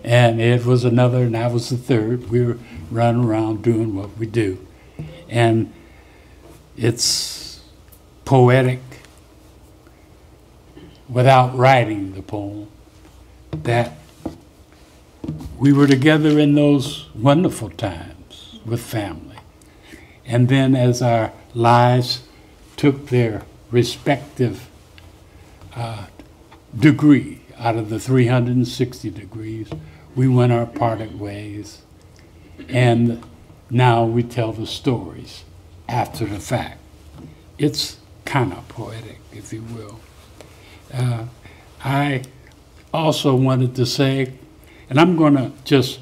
And Ed was another, and I was the third. We were running around doing what we do. And it's poetic without writing the poem that we were together in those wonderful times with family. And then as our lives took their respective degree out of the 360 degrees, we went our parted ways. And now we tell the stories after the fact. It's kind of poetic, if you will. I also wanted to say, and I'm going to just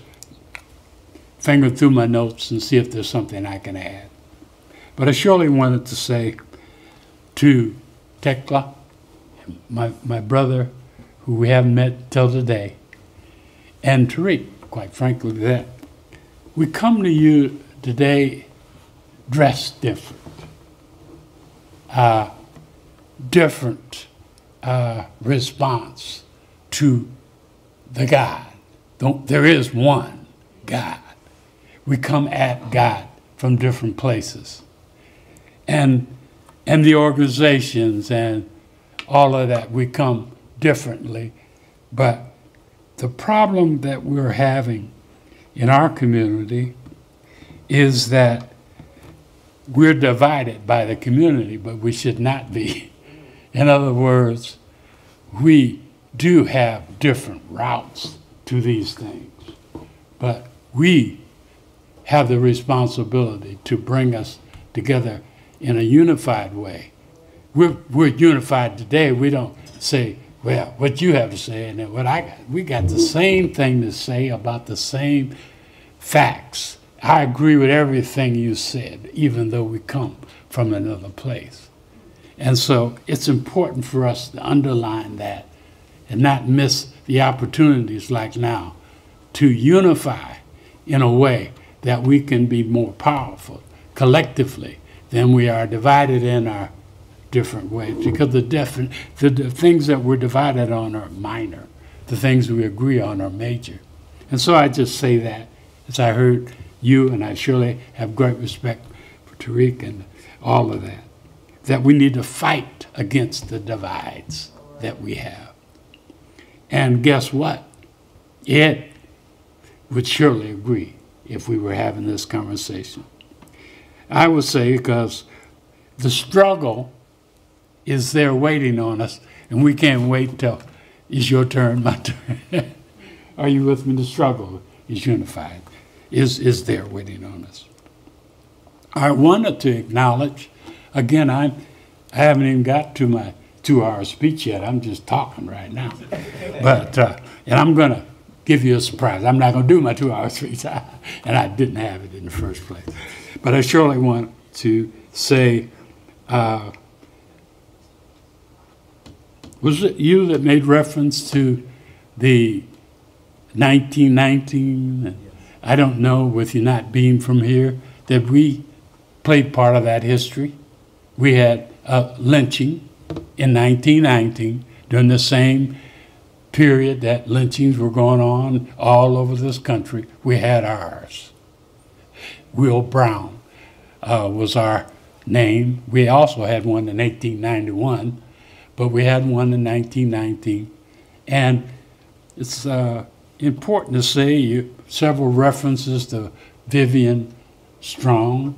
finger through my notes and see if there's something I can add. But I surely wanted to say to Tekla, my brother, who we haven't met till today, and Tariq, quite frankly, that we come to you today dressed different. Different response to the God. There is one God. We come at God from different places. And the organizations and all of that, we come differently. But the problem that we're having in our community is that we're divided by the community, but we should not be. In other words, we do have different routes to these things, but we have the responsibility to bring us together in a unified way. We're unified today. We don't say, well, what you have to say and then what I got. We got the same thing to say about the same facts. I agree with everything you said, even though we come from another place. And so it's important for us to underline that and not miss the opportunities like now to unify in a way that we can be more powerful collectively than we are divided in our different ways. Because the things that we're divided on are minor. The things we agree on are major. And so I just say that as I heard you, and I surely have great respect for Tariq and all of that, that we need to fight against the divides that we have. And guess what? Ed would surely agree if we were having this conversation. I would say because the struggle is there waiting on us, and we can't wait till it's your turn, my turn. Are you with me? The struggle is unified, is there waiting on us. I wanted to acknowledge, again, I haven't even got to my 2-hour speech yet. I'm just talking right now. But, and I'm going to give you a surprise. I'm not going to do my 2-hour speech, and I didn't have it in the first place. But I surely want to say, was it you that made reference to the 1919? I don't know, with you not being from here, that we played part of that history. We had a lynching in 1919 during the same period that lynchings were going on all over this country. We had ours. Will Brown was our name. We also had one in 1891, but we had one in 1919. And it's important to say several references to Vivian Strong,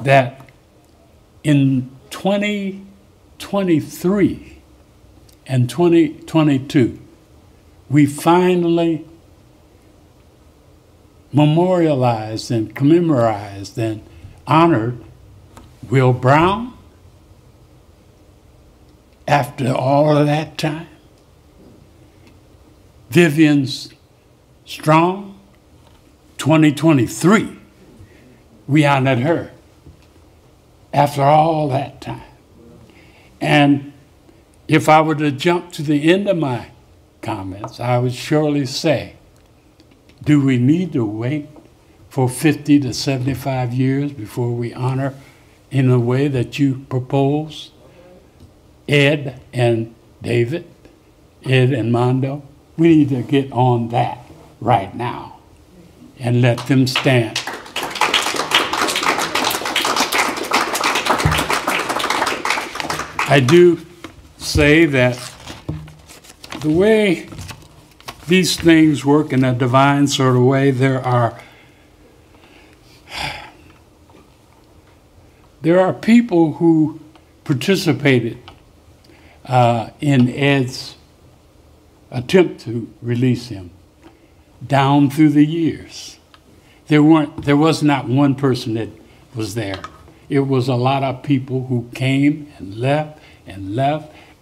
that in 2023 and 2022, we finally memorialized and commemorized and honored Will Brown after all of that time. Vivian Strong, 2023, we honored her after all that time. And if I were to jump to the end of my comments, I would surely say, do we need to wait for 50 to 75 years before we honor in the way that you propose Ed and David, Ed and Mondo? We need to get on that right now and let them stand. I do say that the way these things work in a divine sort of way, there are people who participated in Ed's attempt to release him down through the years. There was not one person that was there. It was a lot of people who came and left,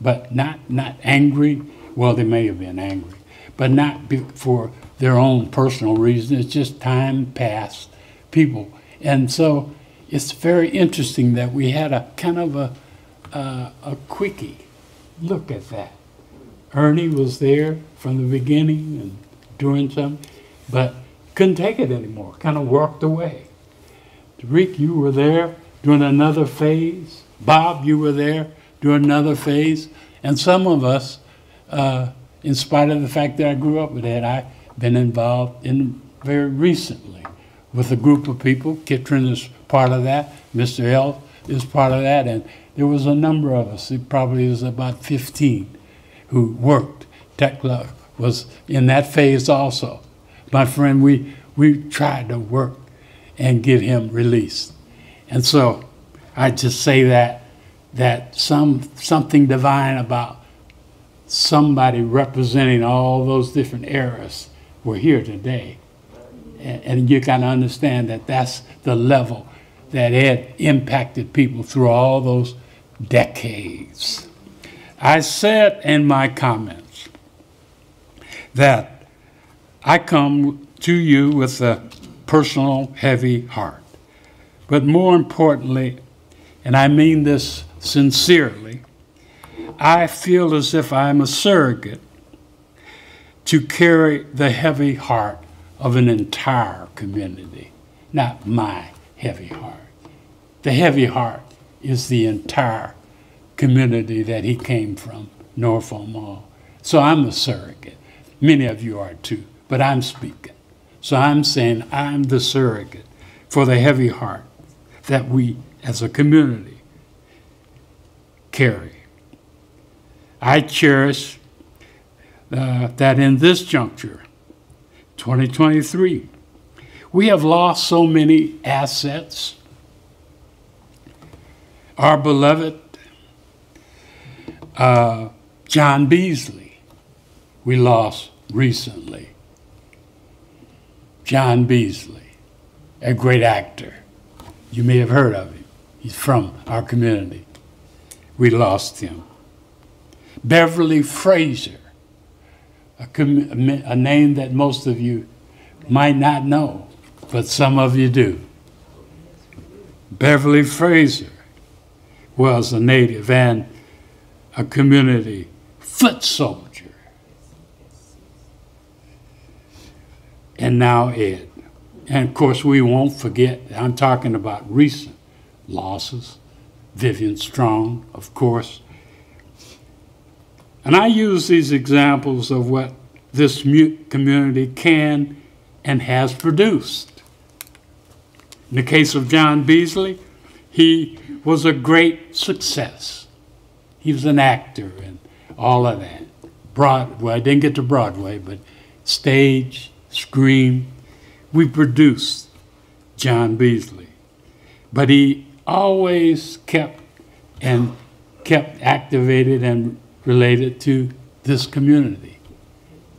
but not angry. Well, they may have been angry, but not for their own personal reasons. It's just time passed, people. And so it's very interesting that we had a kind of a quickie look at that. Ernie was there from the beginning and doing something, but couldn't take it anymore, kind of walked away. Rick, you were there doing another phase. Bob, you were there doing another phase. And some of us, in spite of the fact that I grew up with Ed, I've been involved in very recently with a group of people. Kitron is part of that. Mr. L is part of that. And there was a number of us. It probably was about 15 who worked. Tekla was in that phase also. My friend, we tried to work and get him released. And so I just say that something divine about somebody representing all those different eras were here today. And you kind of understand that that's the level that Ed impacted people through all those decades. I said in my comments that I come to you with a personal, heavy heart. But more importantly, and I mean this sincerely, I feel as if I'm a surrogate to carry the heavy heart of an entire community, not my heavy heart. The heavy heart is the entire community that he came from, North Omaha. So I'm a surrogate. Many of you are too, but I'm speaking. So I'm saying I'm the surrogate for the heavy heart that we as a community carry. I cherish that in this juncture, 2023, we have lost so many assets. Our beloved John Beasley, we lost recently. John Beasley, a great actor. You may have heard of him. He's from our community. We lost him. Beverly Fraser, a name that most of you might not know, but some of you do. Beverly Fraser was a native and a community foot soldier. And now Ed. And of course, we won't forget, I'm talking about recent losses. Vivian Strong, of course. And I use these examples of what this community can and has produced. In the case of John Beasley, he was a great success. He was an actor and all of that. Broadway, I didn't get to Broadway, but stage, screen, we produced John Beasley. But he always kept activated and related to this community.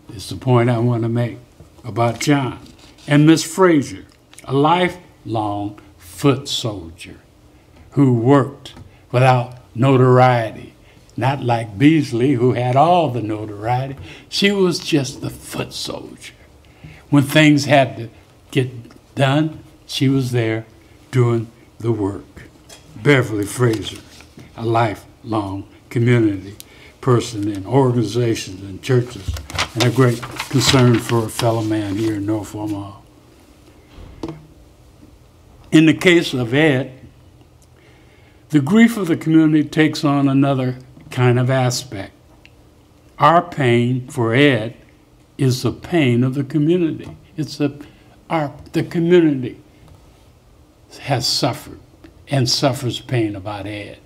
It's the point I want to make about John. And Miss Fraser, a lifelong foot soldier who worked without notoriety. Not like Beasley, who had all the notoriety. She was just the foot soldier. When things had to get done, she was there doing the work. Beverly Fraser, a lifelong community person in organizations and churches, and a great concern for a fellow man here in North Omaha. In the case of Ed, the grief of the community takes on another kind of aspect. Our pain for Ed is the pain of the community. It's the community has suffered and suffers pain about Ed.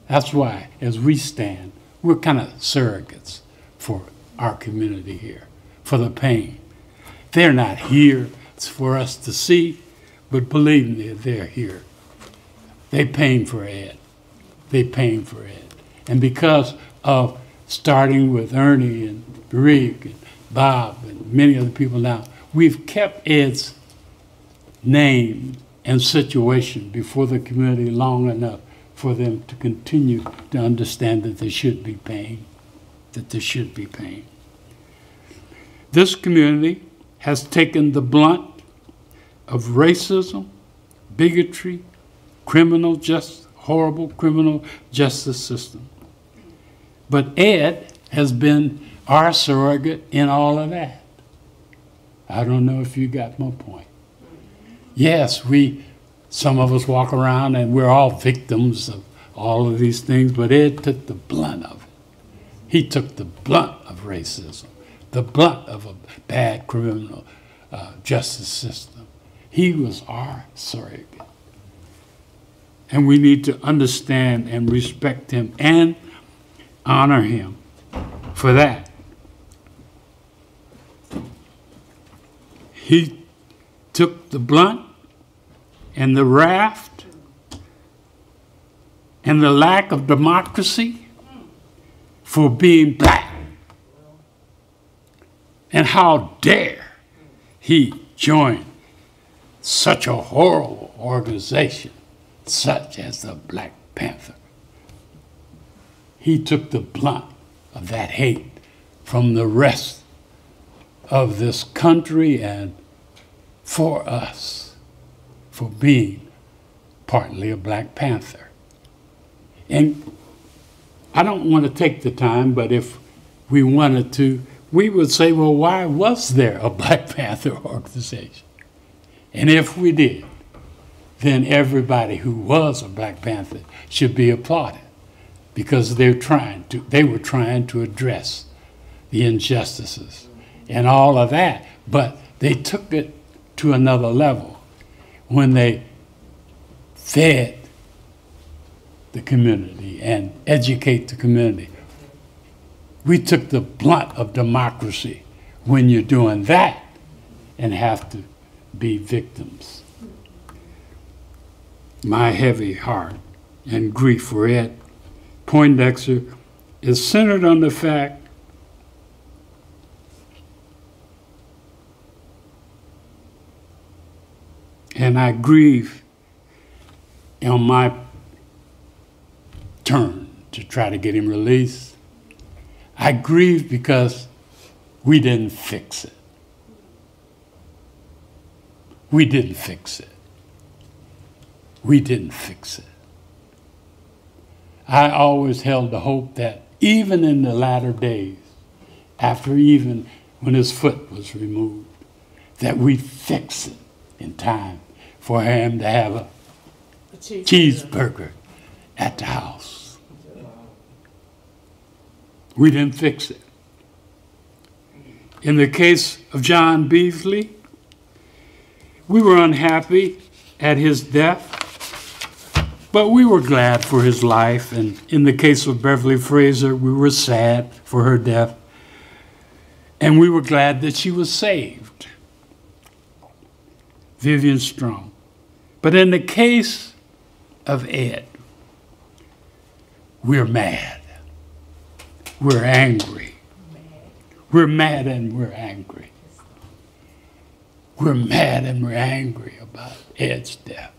That's why, as we stand, we're kind of surrogates for our community here, for the pain. They're not here for us to see, but believe me, they're here. They pain for Ed. They pain for Ed. And because of starting with Ernie and Rick and Bob and many other people now, we've kept Ed's name and situation before the community long enough for them to continue to understand that there should be pain, that there should be pain. This community has taken the blunt of racism, bigotry, horrible criminal justice system. But Ed has been our surrogate in all of that. I don't know if you got my point. Yes, some of us walk around and we're all victims of all of these things, but Ed took the blunt of it. He took the blunt of racism, the blunt of a bad criminal justice system. He was our surrogate. And we need to understand and respect him and honor him for that. He took the blunt and the raft and the lack of democracy for being black. And how dare he join such a horrible organization such as the Black Panther. He took the blunt of that hate from the rest of this country and for us, for being partly a Black Panther. And I don't want to take the time, but if we wanted to, we would say, well, why was there a Black Panther organization? And if we did, then everybody who was a Black Panther should be applauded, because they were trying to address the injustices and all of that. But they took it to another level when they fed the community and educate the community. We took the blunt of democracy when you're doing that and have to be victims. My heavy heart and grief for Ed Poindexter is centered on the fact and I grieve on my turn to try to get him released. I grieve because we didn't fix it. We didn't fix it. We didn't fix it. I always held the hope that even in the latter days, after even when his foot was removed, that we'd fix it in time for him to have a cheeseburger at the house. We didn't fix it. In the case of John Beasley, we were unhappy at his death, but we were glad for his life. And in the case of Beverly Fraser, we were sad for her death, and we were glad that she was saved. Vivian Strong. But in the case of Ed, we're mad. We're angry. We're mad and we're angry. We're mad and we're angry about Ed's death.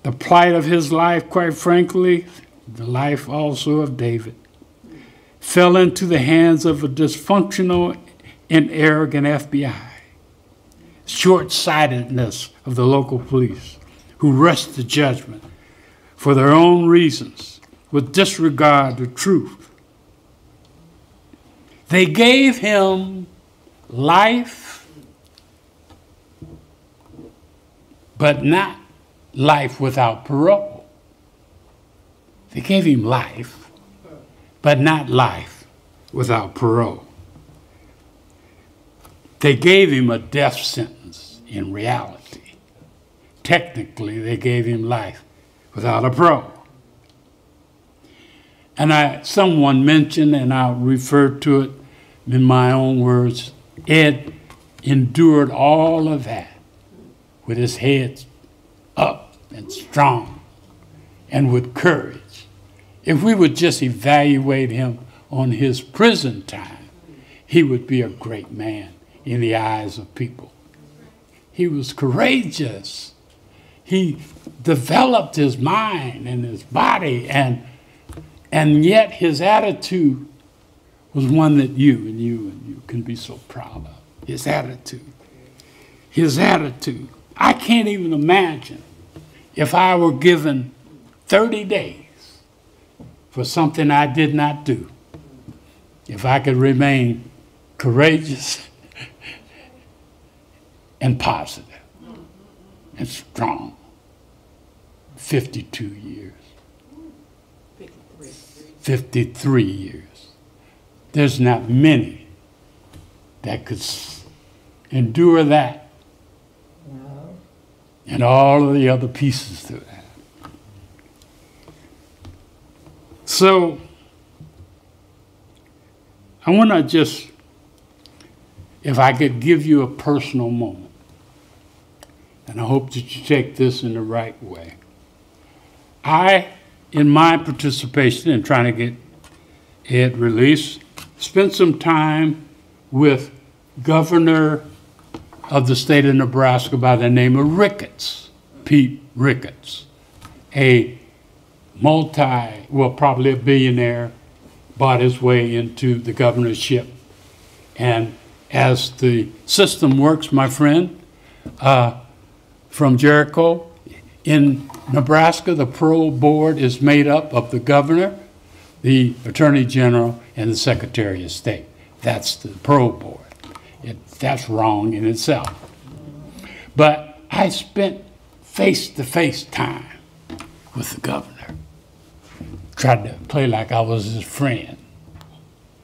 The plight of his life, quite frankly, the life also of David, fell into the hands of a dysfunctional and arrogant FBI. Short-sightedness of the local police, who rushed to judgment for their own reasons with disregard to truth. They gave him life, but not life without parole. They gave him life, but not life without parole. They gave him a death sentence in reality. Technically, they gave him life without a parole. And someone mentioned, and I'll refer to it in my own words, Ed endured all of that with his head up and strong and with courage. If we would just evaluate him on his prison time, he would be a great man in the eyes of people. He was courageous. He developed his mind and his body, and yet his attitude was one that you can be so proud of. His attitude. His attitude. I can't even imagine if I were given 30 days for something I did not do, if I could remain courageous and positive and strong. 52 years. 53 years. There's not many that could endure that and all of the other pieces to that. So I want to just, if I could give you a personal moment, and I hope that you take this in the right way. I, in my participation in trying to get Ed released, spent some time with Governor of the state of Nebraska by the name of Ricketts, Pete Ricketts, a probably a billionaire, bought his way into the governorship. And as the system works, my friend, from Jericho, in Nebraska, the parole board is made up of the governor, the attorney general, and the secretary of state. That's the parole board. That's wrong in itself. But I spent face-to-face time with the governor. Tried to play like I was his friend.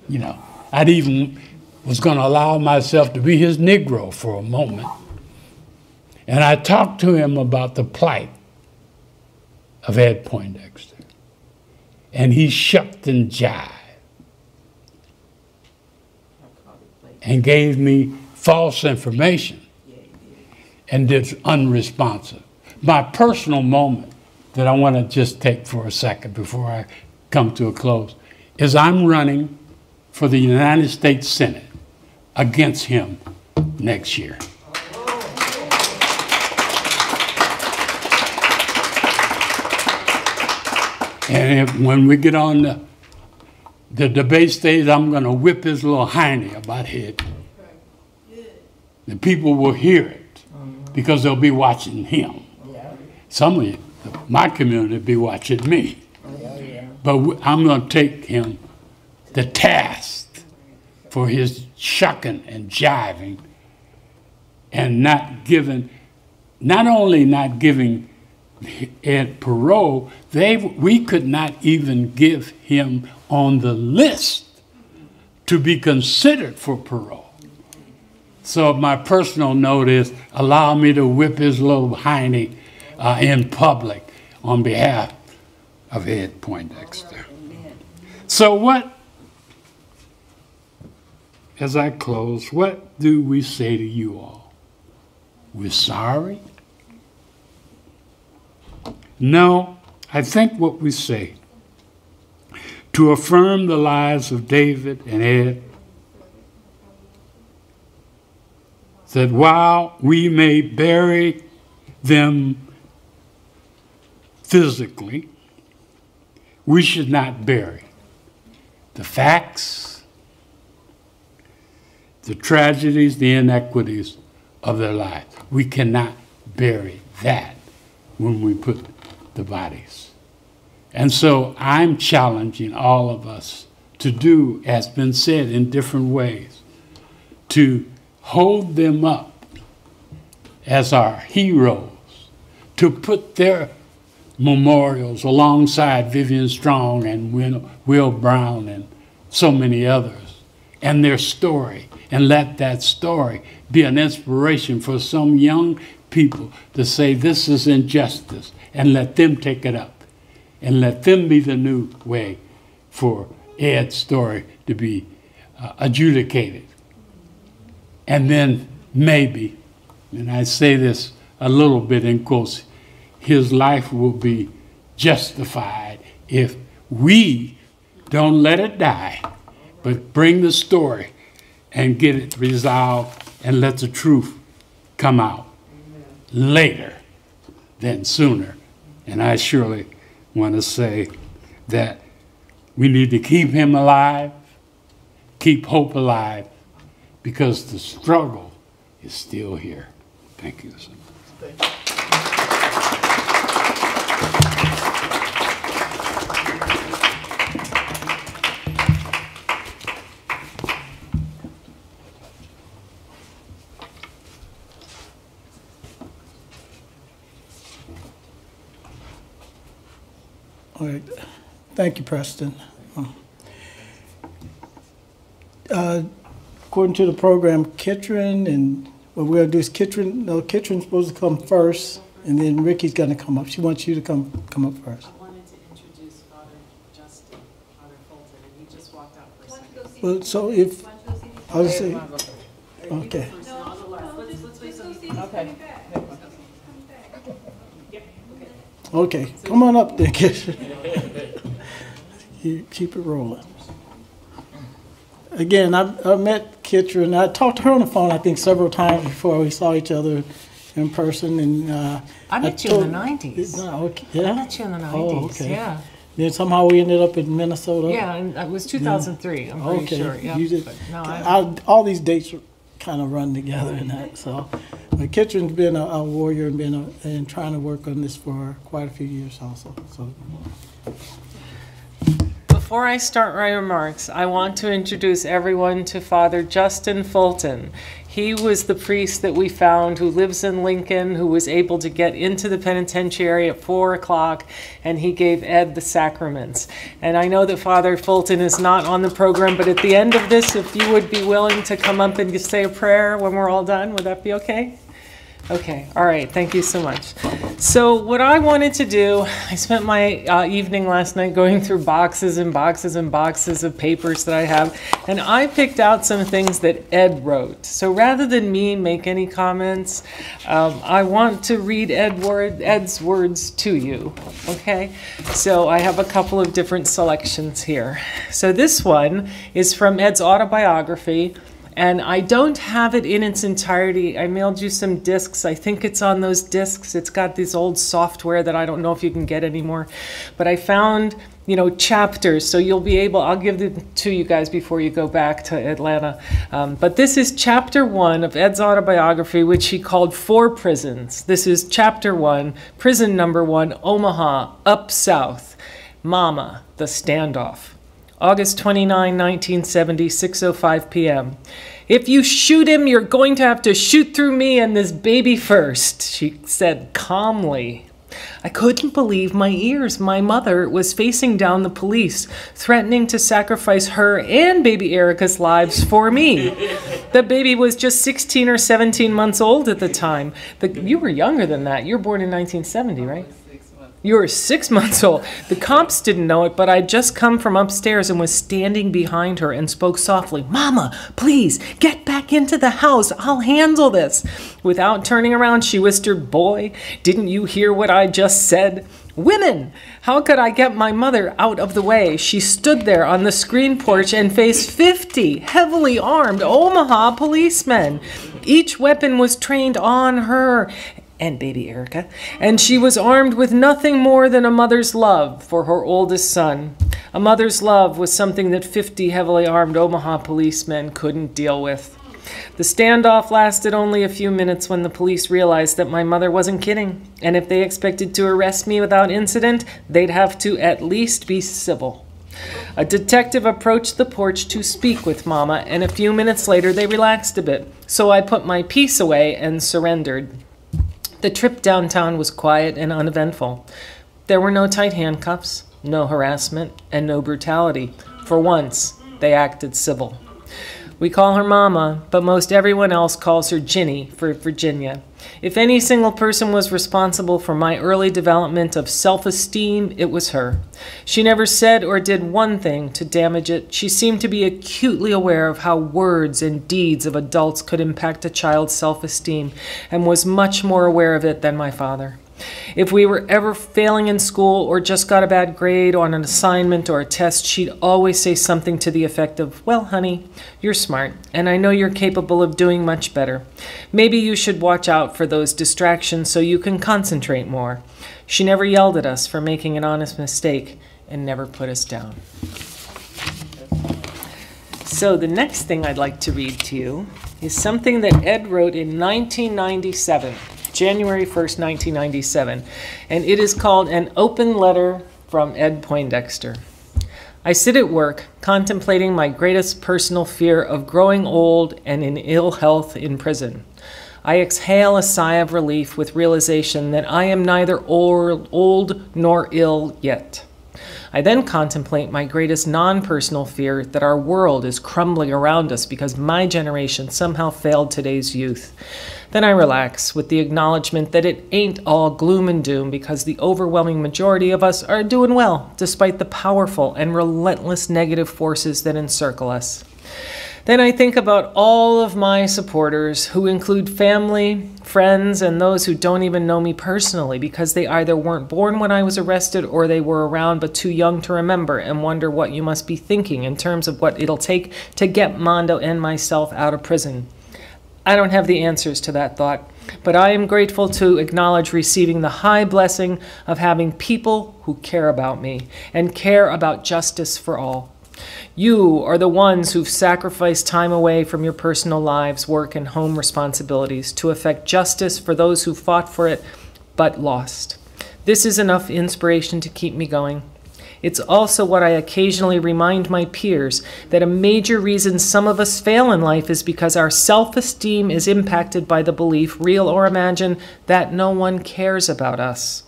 You know, I'd even was going to allow myself to be his Negro for a moment. And I talked to him about the plight of Ed Poindexter. And he shucked and jived and gave me false information and did unresponsive. My personal moment that I want to just take for a second before I come to a close is I'm running for the United States Senate against him next year. And when we get on the debate stage, I'm going to whip his little hiney about Ed. The people will hear it because they'll be watching him. Some of you, my community, will be watching me. But I'm going to take him the task for his shucking and jiving and not only not giving Ed parole, we could not even give him on the list to be considered for parole. So my personal note is, allow me to whip his little hiney in public on behalf of Ed Poindexter. So as I close, what do we say to you all? We're sorry? No, I think what we say, to affirm the lives of David and Ed, that while we may bury them physically, we should not bury the facts, the tragedies, the inequities of their lives. We cannot bury that when we put the bodies. And so I'm challenging all of us to do, as been said in different ways, to hold them up as our heroes, to put their memorials alongside Vivian Strong and Will Brown and so many others, and their story, and let that story be an inspiration for some young people to say this is injustice, and let them take it up, and let them be the new way for Ed's story to be adjudicated. And then maybe, and I say this a little bit in quotes, his life will be justified if we don't let it die, but bring the story and get it resolved and let the truth come out later than sooner. And I surely want to say that we need to keep him alive, keep hope alive, because the struggle is still here. Thank you so much. All right. Thank you, Preston. According to the program, Kitron and what we're gonna do is Kitron's supposed to come first, and then Ricky's gonna come up. She wants you to come up first. I wanted to introduce Father Justin, Father Fulton, and he just walked out for a Why don't you second. go see Well, these so people? if, Why don't you go see these I was people? saying, okay. First, No, nonetheless, no, let's just wait go till see he these Okay. coming back. Just go see these coming back. Okay, come on up there, Kitron. You keep it rolling. Again, I met Kitron. I talked to her on the phone, I think, several times before we saw each other in person. And I met you in the 90s. Okay, yeah? I met you in the 90s. Oh, okay. Yeah. Then somehow we ended up in Minnesota. Yeah, and it was 2003. I'm pretty Okay. sure. Yeah. You did, But no, all these dates kind of run together in that. So, but Kitron's been a warrior and trying to work on this for quite a few years also. So. Before I start my remarks, I want to introduce everyone to Father Justin Fulton. He was the priest that we found who lives in Lincoln, who was able to get into the penitentiary at 4 o'clock, and he gave Ed the sacraments. And I know that Father Fulton is not on the program, but at the end of this, if you would be willing to come up and just say a prayer when we're all done, would that be okay? Okay, all right, thank you so much. So what I wanted to do, I spent my evening last night going through boxes and boxes and boxes of papers that I have, and I picked out some things that Ed wrote. So rather than me make any comments, I want to read Ed's words to you, okay? So I have a couple of different selections here. So this one is from Ed's autobiography, and I don't have it in its entirety. I mailed you some discs. I think it's on those discs. It's got this old software that I don't know if you can get anymore. But I found, chapters, so you'll be able, I'll give them to you guys before you go back to Atlanta. But this is chapter 1 of Ed's autobiography, which he called 4 Prisons. This is chapter 1, prison number 1, Omaha, up south. Mama, the standoff. August 29, 1970, 6:05 p.m. If you shoot him, you're going to have to shoot through me and this baby first, she said calmly. I couldn't believe my ears. My mother was facing down the police, threatening to sacrifice her and baby Erica's lives for me. The baby was just 16 or 17 months old at the time. You were younger than that. You were born in 1970, right? You were 6 months old. The cops didn't know it, but I'd just come from upstairs and was standing behind her and spoke softly. Mama, please, get back into the house. I'll handle this. Without turning around, she whispered, boy, didn't you hear what I just said? Women! How could I get my mother out of the way? She stood there on the screen porch and faced 50 heavily armed Omaha policemen. Each weapon was trained on her and baby Erica, and she was armed with nothing more than a mother's love for her oldest son. A mother's love was something that 50 heavily armed Omaha policemen couldn't deal with. The standoff lasted only a few minutes when the police realized that my mother wasn't kidding, and if they expected to arrest me without incident, they'd have to at least be civil. A detective approached the porch to speak with Mama, and a few minutes later they relaxed a bit, so I put my piece away and surrendered. The trip downtown was quiet and uneventful. There were no tight handcuffs, no harassment, and no brutality. For once, they acted civil. We call her Mama, but most everyone else calls her Ginny for Virginia. If any single person was responsible for my early development of self-esteem, it was her. She never said or did one thing to damage it. She seemed to be acutely aware of how words and deeds of adults could impact a child's self-esteem, and was much more aware of it than my father. If we were ever failing in school or just got a bad grade on an assignment or a test, she'd always say something to the effect of, well, honey, you're smart, and I know you're capable of doing much better. Maybe you should watch out for those distractions so you can concentrate more. She never yelled at us for making an honest mistake and never put us down. So the next thing I'd like to read to you is something that Ed wrote in 1997. January 1st, 1997, and it is called An Open Letter from Ed Poindexter. I sit at work, contemplating my greatest personal fear of growing old and in ill health in prison. I exhale a sigh of relief with realization that I am neither old nor ill yet. I then contemplate my greatest non-personal fear, that our world is crumbling around us because my generation somehow failed today's youth. Then I relax with the acknowledgement that it ain't all gloom and doom, because the overwhelming majority of us are doing well, despite the powerful and relentless negative forces that encircle us. Then I think about all of my supporters, who include family, friends, and those who don't even know me personally, because they either weren't born when I was arrested or they were around but too young to remember, and wonder what you must be thinking in terms of what it'll take to get Mondo and myself out of prison. I don't have the answers to that thought, but I am grateful to acknowledge receiving the high blessing of having people who care about me and care about justice for all. You are the ones who've sacrificed time away from your personal lives, work, and home responsibilities to effect justice for those who fought for it but lost. This is enough inspiration to keep me going. It's also what I occasionally remind my peers, that a major reason some of us fail in life is because our self-esteem is impacted by the belief, real or imagined, that no one cares about us.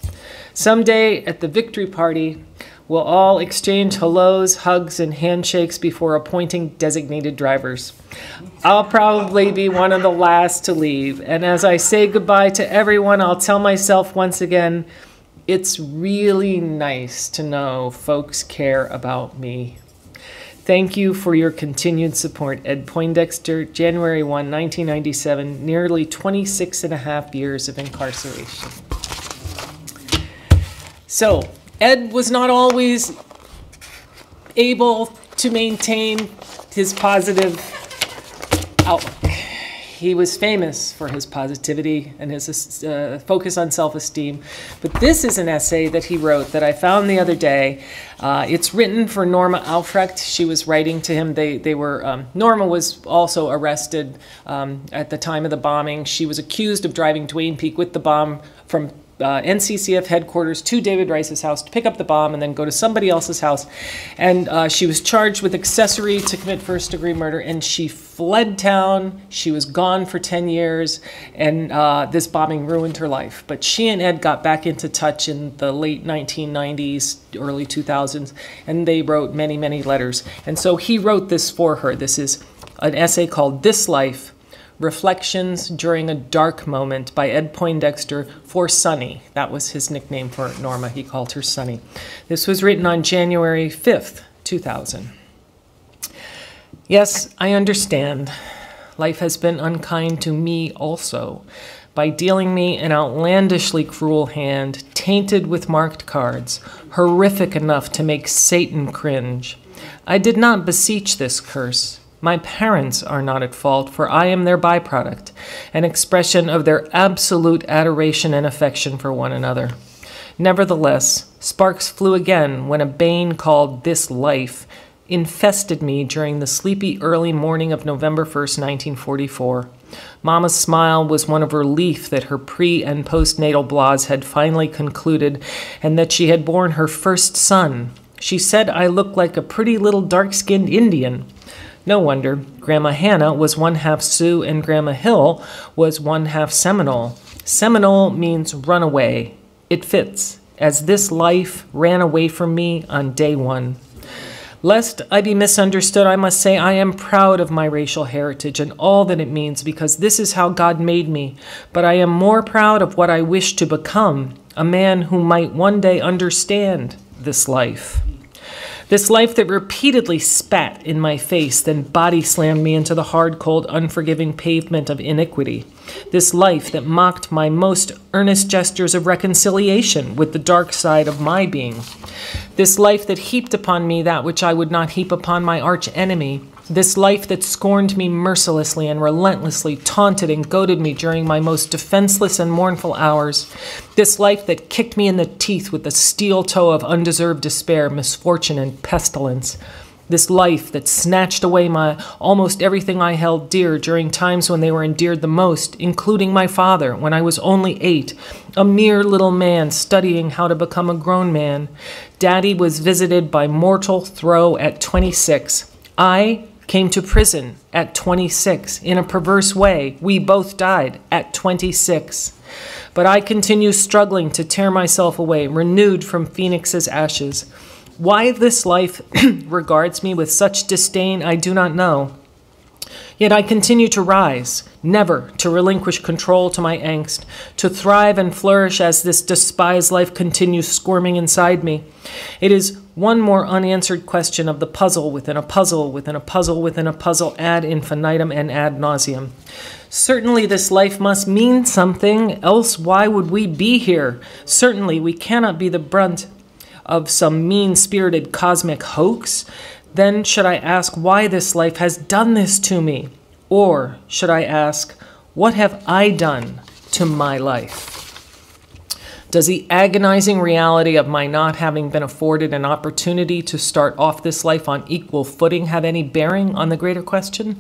Someday at the victory party, we'll all exchange hellos, hugs, and handshakes before appointing designated drivers. I'll probably be one of the last to leave, and as I say goodbye to everyone, I'll tell myself once again, it's really nice to know folks care about me. Thank you for your continued support. Ed Poindexter, January 1, 1997, nearly 26 and a half years of incarceration. So, Ed was not always able to maintain his positive outlook. He was famous for his positivity and his focus on self-esteem. But this is an essay that he wrote that I found the other day. It's written for Norma Alfrecht. She was writing to him. Norma was also arrested at the time of the bombing. She was accused of driving Duane Peak with the bomb from NCCF headquarters to David Rice's house to pick up the bomb and then go to somebody else's house. And she was charged with accessory to commit first-degree murder, and she fled town. She was gone for 10 years, and this bombing ruined her life. But she and Ed got back into touch in the late 1990s, early 2000s, and they wrote many, many letters. And so he wrote this for her. This is an essay called This Life, Reflections During a Dark Moment by Ed Poindexter for Sunny. That was his nickname for Norma. He called her Sunny. This was written on January 5th, 2000. Yes, I understand. Life has been unkind to me also, by dealing me an outlandishly cruel hand, tainted with marked cards, horrific enough to make Satan cringe. I did not beseech this curse. My parents are not at fault, for I am their byproduct, an expression of their absolute adoration and affection for one another. Nevertheless, sparks flew again when a bane called This Life infested me during the sleepy early morning of November 1st, 1944. Mama's smile was one of relief that her pre- and postnatal blahs had finally concluded and that she had borne her first son. She said I looked like a pretty little dark-skinned Indian. No wonder. Grandma Hannah was one half Sioux and Grandma Hill was one half Seminole. Seminole means runaway. It fits, as this life ran away from me on day one. Lest I be misunderstood, I must say I am proud of my racial heritage and all that it means, because this is how God made me. But I am more proud of what I wish to become, a man who might one day understand this life. This life that repeatedly spat in my face, then body slammed me into the hard, cold, unforgiving pavement of iniquity. This life that mocked my most earnest gestures of reconciliation with the dark side of my being. This life that heaped upon me that which I would not heap upon my arch enemy. This life that scorned me mercilessly and relentlessly, taunted and goaded me during my most defenseless and mournful hours. This life that kicked me in the teeth with the steel toe of undeserved despair, misfortune, and pestilence. This life that snatched away my almost everything I held dear during times when they were endeared the most, including my father, when I was only 8, a mere little man studying how to become a grown man. Daddy was visited by mortal throe at 26. I came to prison at 26. In a perverse way, we both died at 26. But I continue struggling to tear myself away, renewed from Phoenix's ashes. Why this life regards me with such disdain, I do not know. Yet I continue to rise, never to relinquish control to my angst, to thrive and flourish as this despised life continues squirming inside me. It is one more unanswered question of the puzzle within a puzzle within a puzzle within a puzzle ad infinitum and ad nauseum. Certainly this life must mean something, else why would we be here? Certainly we cannot be the brunt of some mean-spirited cosmic hoax. Then should I ask why this life has done this to me? Or should I ask, what have I done to my life? Does the agonizing reality of my not having been afforded an opportunity to start off this life on equal footing have any bearing on the greater question?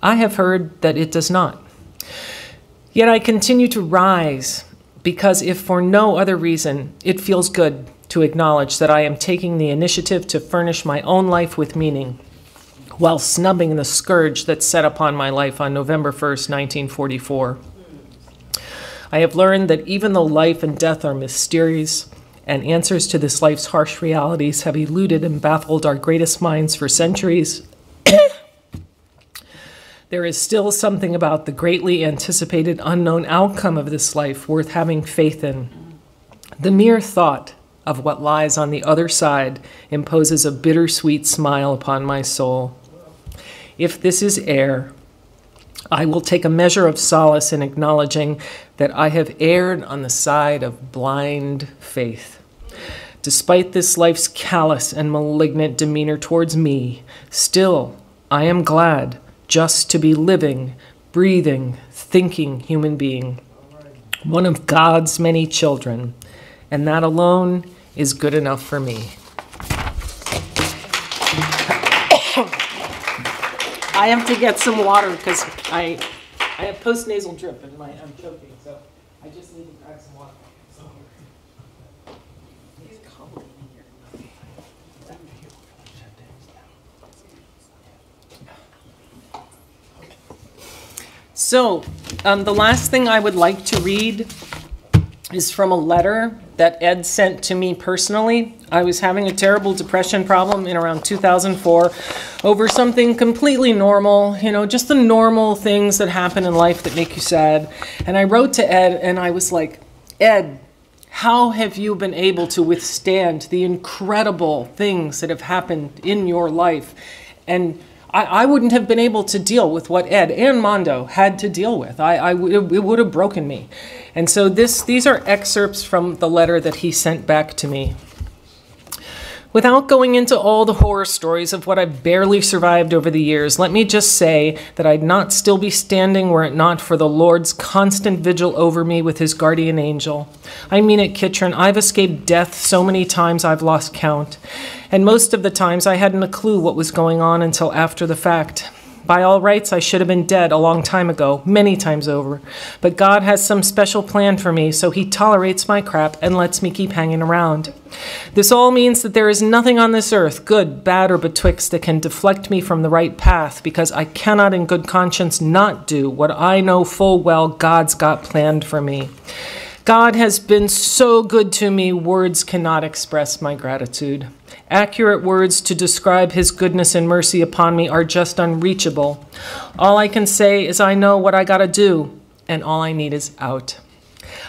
I have heard that it does not. Yet I continue to rise, because if for no other reason, it feels good to acknowledge that I am taking the initiative to furnish my own life with meaning, while snubbing the scourge that set upon my life on November 1st, 1944. I have learned that even though life and death are mysterious, and answers to this life's harsh realities have eluded and baffled our greatest minds for centuries, there is still something about the greatly anticipated unknown outcome of this life worth having faith in. The mere thought of what lies on the other side imposes a bittersweet smile upon my soul. If this is air, I will take a measure of solace in acknowledging that I have erred on the side of blind faith. Despite this life's callous and malignant demeanor towards me, still I am glad just to be living, breathing, thinking human being, one of God's many children, and that alone is good enough for me. I have to get some water because I have postnasal drip and I'm choking, so I just need to grab some water. So, the last thing I would like to read is from a letter that Ed sent to me personally. I was having a terrible depression problem in around 2004 over something completely normal, just the normal things that happen in life that make you sad. And I wrote to Ed and I was like, Ed, how have you been able to withstand the incredible things that have happened in your life? And I wouldn't have been able to deal with what Ed and Mondo had to deal with. It would have broken me. And so these are excerpts from the letter that he sent back to me. Without going into all the horror stories of what I've barely survived over the years, let me just say that I'd not still be standing were it not for the Lord's constant vigil over me with his guardian angel. I mean it, Kitron, I've escaped death so many times I've lost count. And most of the times I hadn't a clue what was going on until after the fact. By all rights, I should have been dead a long time ago, many times over. But God has some special plan for me, so he tolerates my crap and lets me keep hanging around. This all means that there is nothing on this earth, good, bad, or betwixt, that can deflect me from the right path, because I cannot in good conscience not do what I know full well God's got planned for me. God has been so good to me, words cannot express my gratitude. Accurate words to describe his goodness and mercy upon me are just unreachable. All I can say is I know what I gotta do, and all I need is out.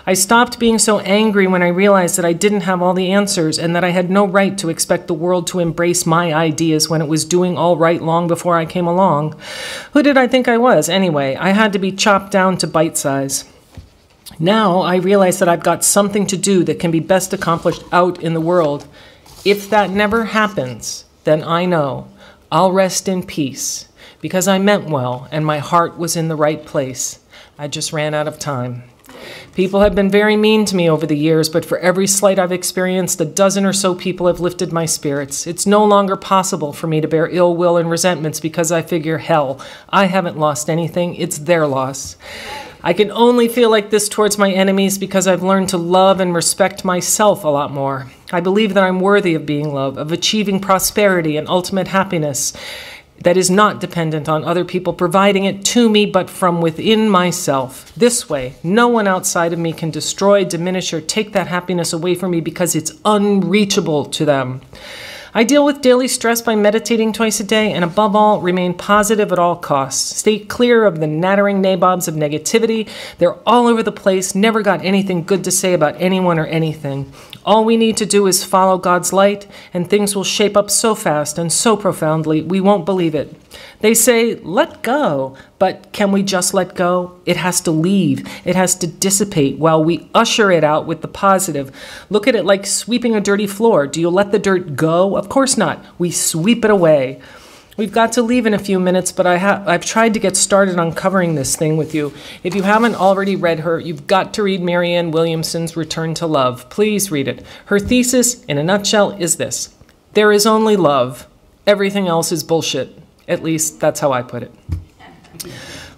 I stopped being so angry when I realized that I didn't have all the answers and that I had no right to expect the world to embrace my ideas when it was doing all right long before I came along. Who did I think I was, anyway? I had to be chopped down to bite size. Now I realize that I've got something to do that can be best accomplished out in the world. If that never happens, then I know I'll rest in peace, because I meant well and my heart was in the right place. I just ran out of time. People have been very mean to me over the years, but for every slight I've experienced, a dozen or so people have lifted my spirits. It's no longer possible for me to bear ill will and resentments because I figure, hell, I haven't lost anything, it's their loss. I can only feel like this towards my enemies because I've learned to love and respect myself a lot more. I believe that I'm worthy of being loved, of achieving prosperity and ultimate happiness that is not dependent on other people providing it to me, but from within myself. This way, no one outside of me can destroy, diminish, or take that happiness away from me because it's unreachable to them. I deal with daily stress by meditating twice a day, and above all, remain positive at all costs. Stay clear of the nattering nabobs of negativity. They're all over the place, never got anything good to say about anyone or anything. All we need to do is follow God's light, and things will shape up so fast and so profoundly, we won't believe it. They say, let go, but can we just let go? It has to leave. It has to dissipate while we usher it out with the positive. Look at it like sweeping a dirty floor. Do you let the dirt go? Of course not. We sweep it away. We've got to leave in a few minutes, but I've tried to get started on covering this thing with you. If you haven't already read her, you've got to read Marianne Williamson's Return to Love. Please read it. Her thesis, in a nutshell, is this: there is only love. Everything else is bullshit. At least, that's how I put it.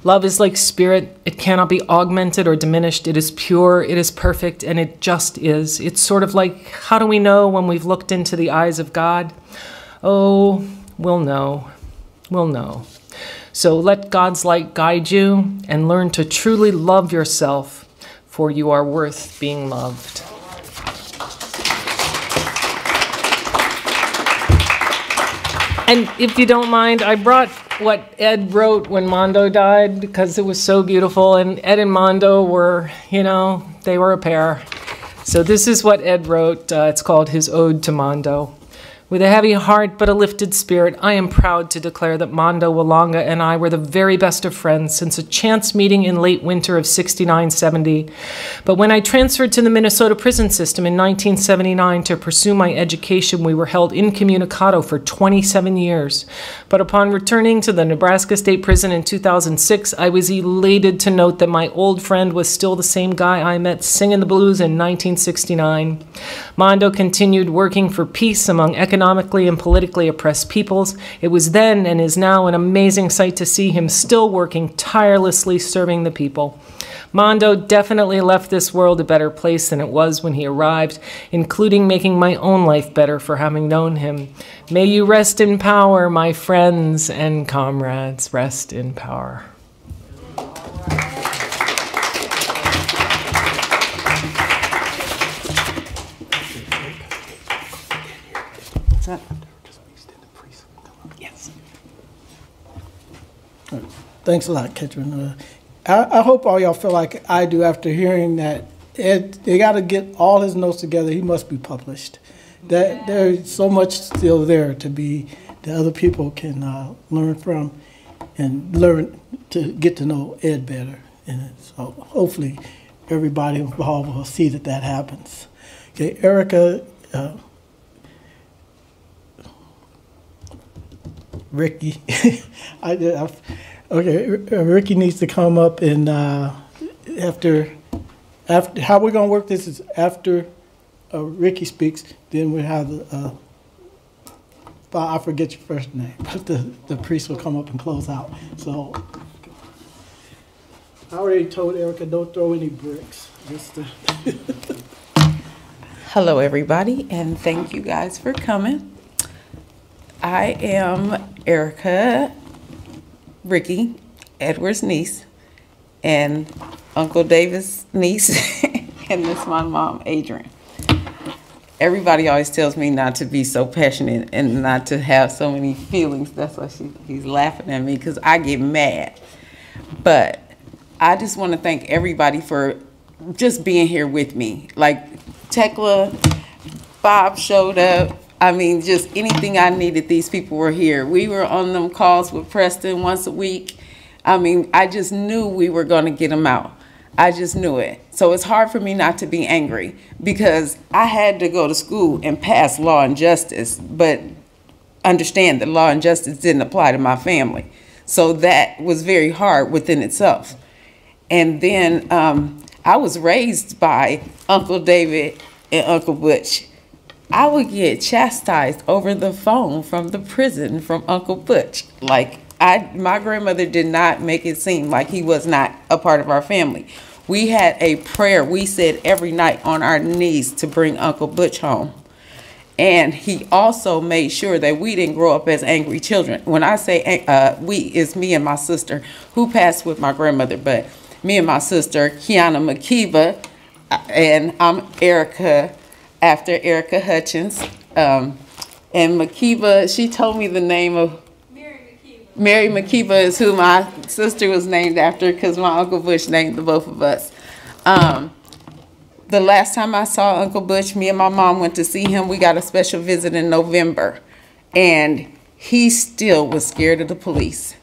Love is like spirit. It cannot be augmented or diminished. It is pure, it is perfect, and it just is. It's sort of like, how do we know when we've looked into the eyes of God? Oh, we'll know. We'll know. So let God's light guide you and learn to truly love yourself, for you are worth being loved. And if you don't mind, I brought what Ed wrote when Mondo died because it was so beautiful. And Ed and Mondo were, you know, they were a pair. So this is what Ed wrote. It's called his Ode to Mondo. With a heavy heart but a lifted spirit, I am proud to declare that Mondo Walonga and I were the very best of friends since a chance meeting in late winter of '69-70. But when I transferred to the Minnesota prison system in 1979 to pursue my education, we were held incommunicado for 27 years. But upon returning to the Nebraska State Prison in 2006, I was elated to note that my old friend was still the same guy I met singing the blues in 1969. Mondo continued working for peace among economically and politically oppressed peoples. It was then and is now an amazing sight to see him still working tirelessly serving the people. Mondo definitely left this world a better place than it was when he arrived, including making my own life better for having known him. May you rest in power, my friends and comrades. Rest in power. Yes. Thanks a lot, Ketrin. I hope all y'all feel like I do after hearing that Ed, they got to get all his notes together. He must be published. That there's so much still there to be that other people can learn from and learn to get to know Ed better. And so hopefully everybody involved will see that that happens. Okay, Erica. Ricky, Ricky needs to come up and after how we're gonna work this is after Ricky speaks, then we have I forget your first name, but the priest will come up and close out. So I already told Erica don't throw any bricks. Hello, everybody, and thank you guys for coming. I am Erica, Ricky, Edward's niece, and Uncle David's niece, and this is my mom, Adrian. Everybody always tells me not to be so passionate and not to have so many feelings. That's why he's laughing at me, because I get mad. But I just want to thank everybody for just being here with me. Like Tekla, Bob showed up. I mean, just anything I needed, these people were here. We were on them calls with Preston once a week. I mean, I just knew we were going to get them out. I just knew it. So it's hard for me not to be angry because I had to go to school and pass Law and Justice, but understand that Law and Justice didn't apply to my family. So that was very hard within itself. And then I was raised by Uncle David and Uncle Butch. I would get chastised over the phone from the prison from Uncle Butch. Like, my grandmother did not make it seem like he was not a part of our family. We had a prayer we said every night on our knees to bring Uncle Butch home. And he also made sure that we didn't grow up as angry children. When I say we, it's me and my sister, who passed with my grandmother, but me and my sister, Kiana McKeeva, and I'm Erica, after Erica Hutchins. And Makiba, she told me the name of Mary Makiba is who my sister was named after because my Uncle Butch named the both of us. The last time I saw Uncle Butch, me and my mom went to see him. We got a special visit in November, and he still was scared of the police.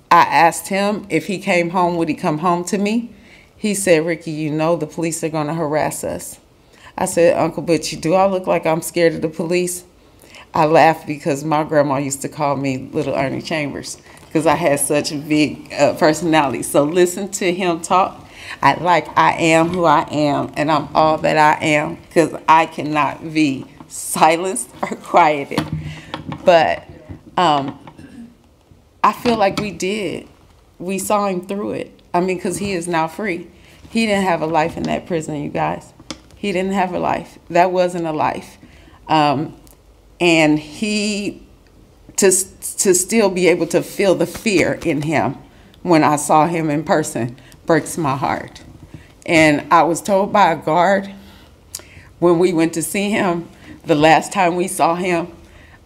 I asked him if he came home, would he come home to me? He said, Ricky, you know the police are going to harass us. I said, Uncle Butch, do I look like I'm scared of the police? I laughed because my grandma used to call me Little Ernie Chambers because I had such a big personality. So listen to him talk. I am who I am, and I'm all that I am because I cannot be silenced or quieted. But I feel like we saw him through it. I mean, because he is now free. He didn't have a life in that prison, you guys. He didn't have a life. That wasn't a life. And to still be able to feel the fear in him when I saw him in person breaks my heart. And I was told by a guard when we went to see him, the last time we saw him,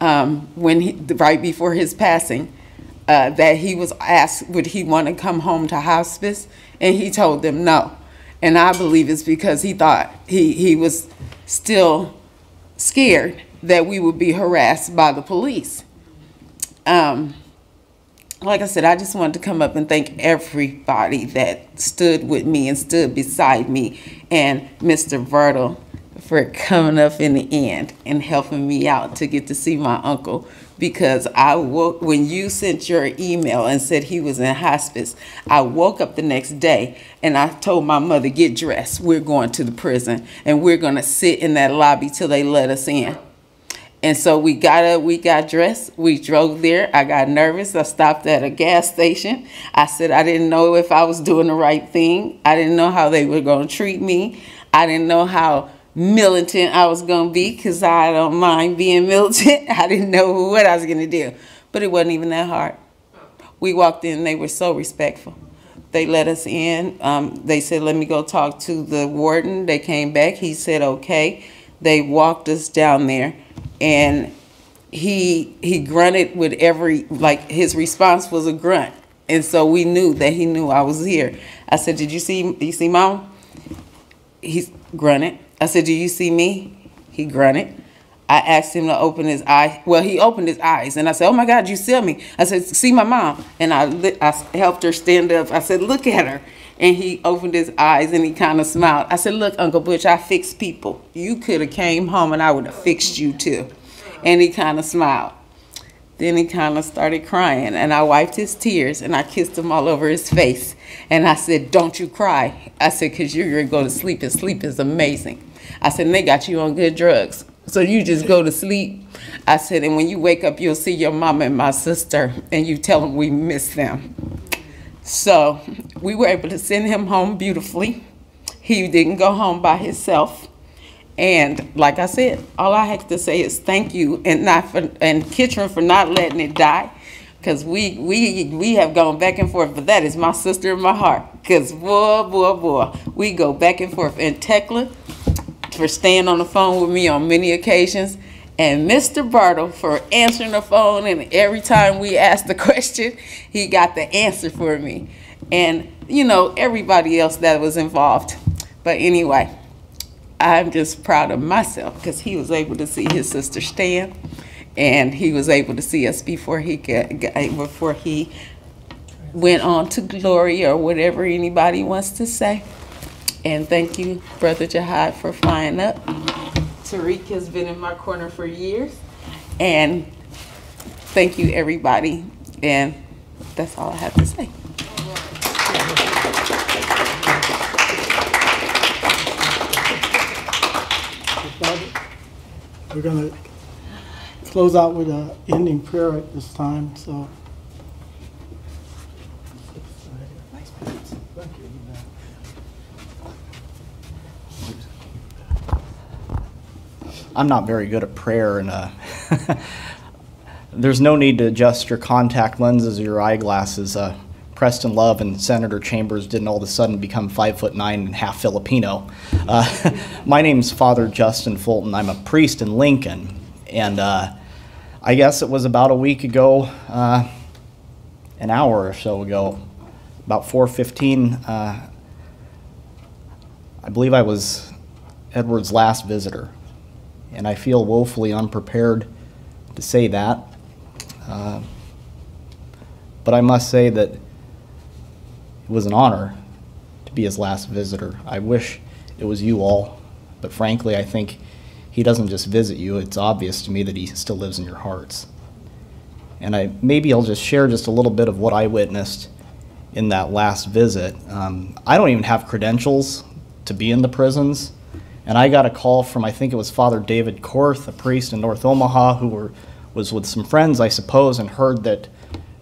right before his passing, that he was asked, would he want to come home to hospice? And he told them no. And I believe it's because he thought he was still scared that we would be harassed by the police. Like I said, I just wanted to come up and thank everybody that stood with me and stood beside me, and Mr. Vertle for coming up in the end and helping me out to get to see my uncle, because when you sent your email and said he was in hospice, I woke up the next day and I told my mother, get dressed, we're going to the prison and we're going to sit in that lobby till they let us in. And so we got dressed, we drove there. I got nervous. I stopped at a gas station. I said I didn't know if I was doing the right thing. I didn't know how they were going to treat me. I didn't know how militant I was going to be, because I don't mind being militant. I didn't know what I was going to do. But it wasn't even that hard. We walked in, they were so respectful. They let us in. They said, let me go talk to the warden. They came back. He said, okay. They walked us down there. And he grunted with his response was a grunt. And so we knew that he knew I was here. I said, do you see Mom? He grunted. I said, do you see me? He grunted. I asked him to open his eye. Well, he opened his eyes. And I said, oh my God, you see me? I said, see my mom. And I helped her stand up. I said, look at her. And he opened his eyes and he kind of smiled. I said, look, Uncle Butch, I fix people. You could have came home and I would have fixed you too. And he kind of smiled. Then he kind of started crying, and I wiped his tears and I kissed him all over his face. And I said, don't you cry. I said, because you're going to go to sleep, and sleep is amazing. I said, and they got you on good drugs, so you just go to sleep. I said, and when you wake up, you'll see your mama and my sister, and you tell them we miss them. So we were able to send him home beautifully. He didn't go home by himself. And like I said, all I have to say is thank you, and Kitchener for not letting it die, because we have gone back and forth. But that is my sister in my heart, because boy, we go back and forth. And Tekla for staying on the phone with me on many occasions, and Mr. Bartle for answering the phone, and every time we asked the question, he got the answer for me. And, you know, everybody else that was involved. But anyway, I'm just proud of myself because he was able to see his sister Stan, and he was able to see us before he went on to glory, or whatever anybody wants to say. And thank you, Brother Jihad, for flying up. Tariq has been in my corner for years. And thank you, everybody. And that's all I have to say. We're going to close out with an ending prayer at this time. So. I'm not very good at prayer, and there's no need to adjust your contact lenses or your eyeglasses. Preston Love and Senator Chambers didn't all of a sudden become 5'9" and half Filipino. My name's Father Justin Fulton. I'm a priest in Lincoln, and I guess it was about a week ago, an hour or so ago, about 4:15, I believe I was Edward's last visitor. And I feel woefully unprepared to say that. But I must say that it was an honor to be his last visitor. I wish it was you all, but frankly, I think he doesn't just visit you. It's obvious to me that he still lives in your hearts. And maybe I'll just share just a little bit of what I witnessed in that last visit. I don't even have credentials to be in the prisons, and I got a call from, I think it was Father David Korth, a priest in North Omaha, who was with some friends, I suppose, and heard that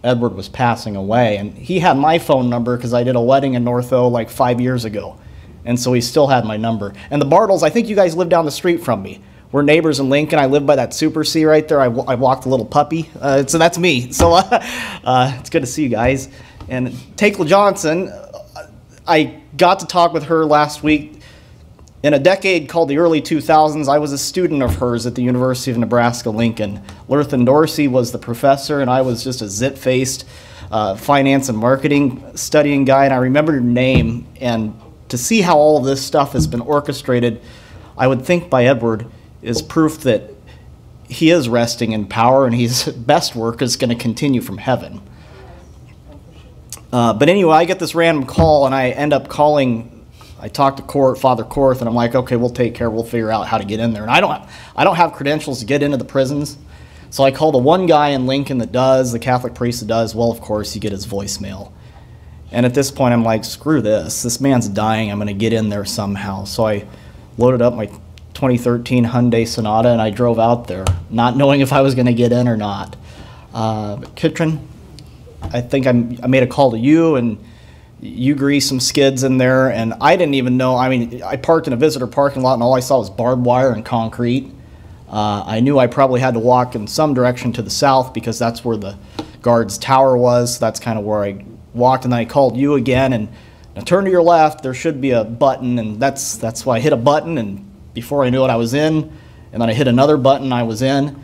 Edward was passing away. And he had my phone number because I did a wedding in North O like 5 years ago. And so he still had my number. And the Bartles, I think you guys live down the street from me. We're neighbors in Lincoln. I live by that Super C right there. I walked a little puppy. So that's me. So it's good to see you guys. And Takla Johnson, I got to talk with her last week. In a decade called the early 2000s, I was a student of hers at the University of Nebraska-Lincoln. Lurthan Dorsey was the professor, and I was just a zit-faced finance and marketing studying guy. And I remember her name, and to see how all of this stuff has been orchestrated, I would think by Edward, is proof that he is resting in power, and his best work is going to continue from heaven. But anyway, I get this random call, and I end up calling. I talked to Father Korth, and I'm like, okay, we'll take care. We'll figure out how to get in there. And I don't have credentials to get into the prisons, so I call the one guy in Lincoln that does, the Catholic priest that does. Well, of course, you get his voicemail. And at this point, I'm like, screw this. This man's dying. I'm going to get in there somehow. So I loaded up my 2013 Hyundai Sonata, and I drove out there, not knowing if I was going to get in or not. Kitron, I think I made a call to you, and you greased some skids in there, and I didn't even know. I mean, I parked in a visitor parking lot, and all I saw was barbed wire and concrete. I knew I probably had to walk in some direction to the south because that's where the guard's tower was. That's kind of where I walked, and then I called you again, and now turn to your left. There should be a button, and that's why I hit a button, and before I knew it, I was in, and then I hit another button, I was in.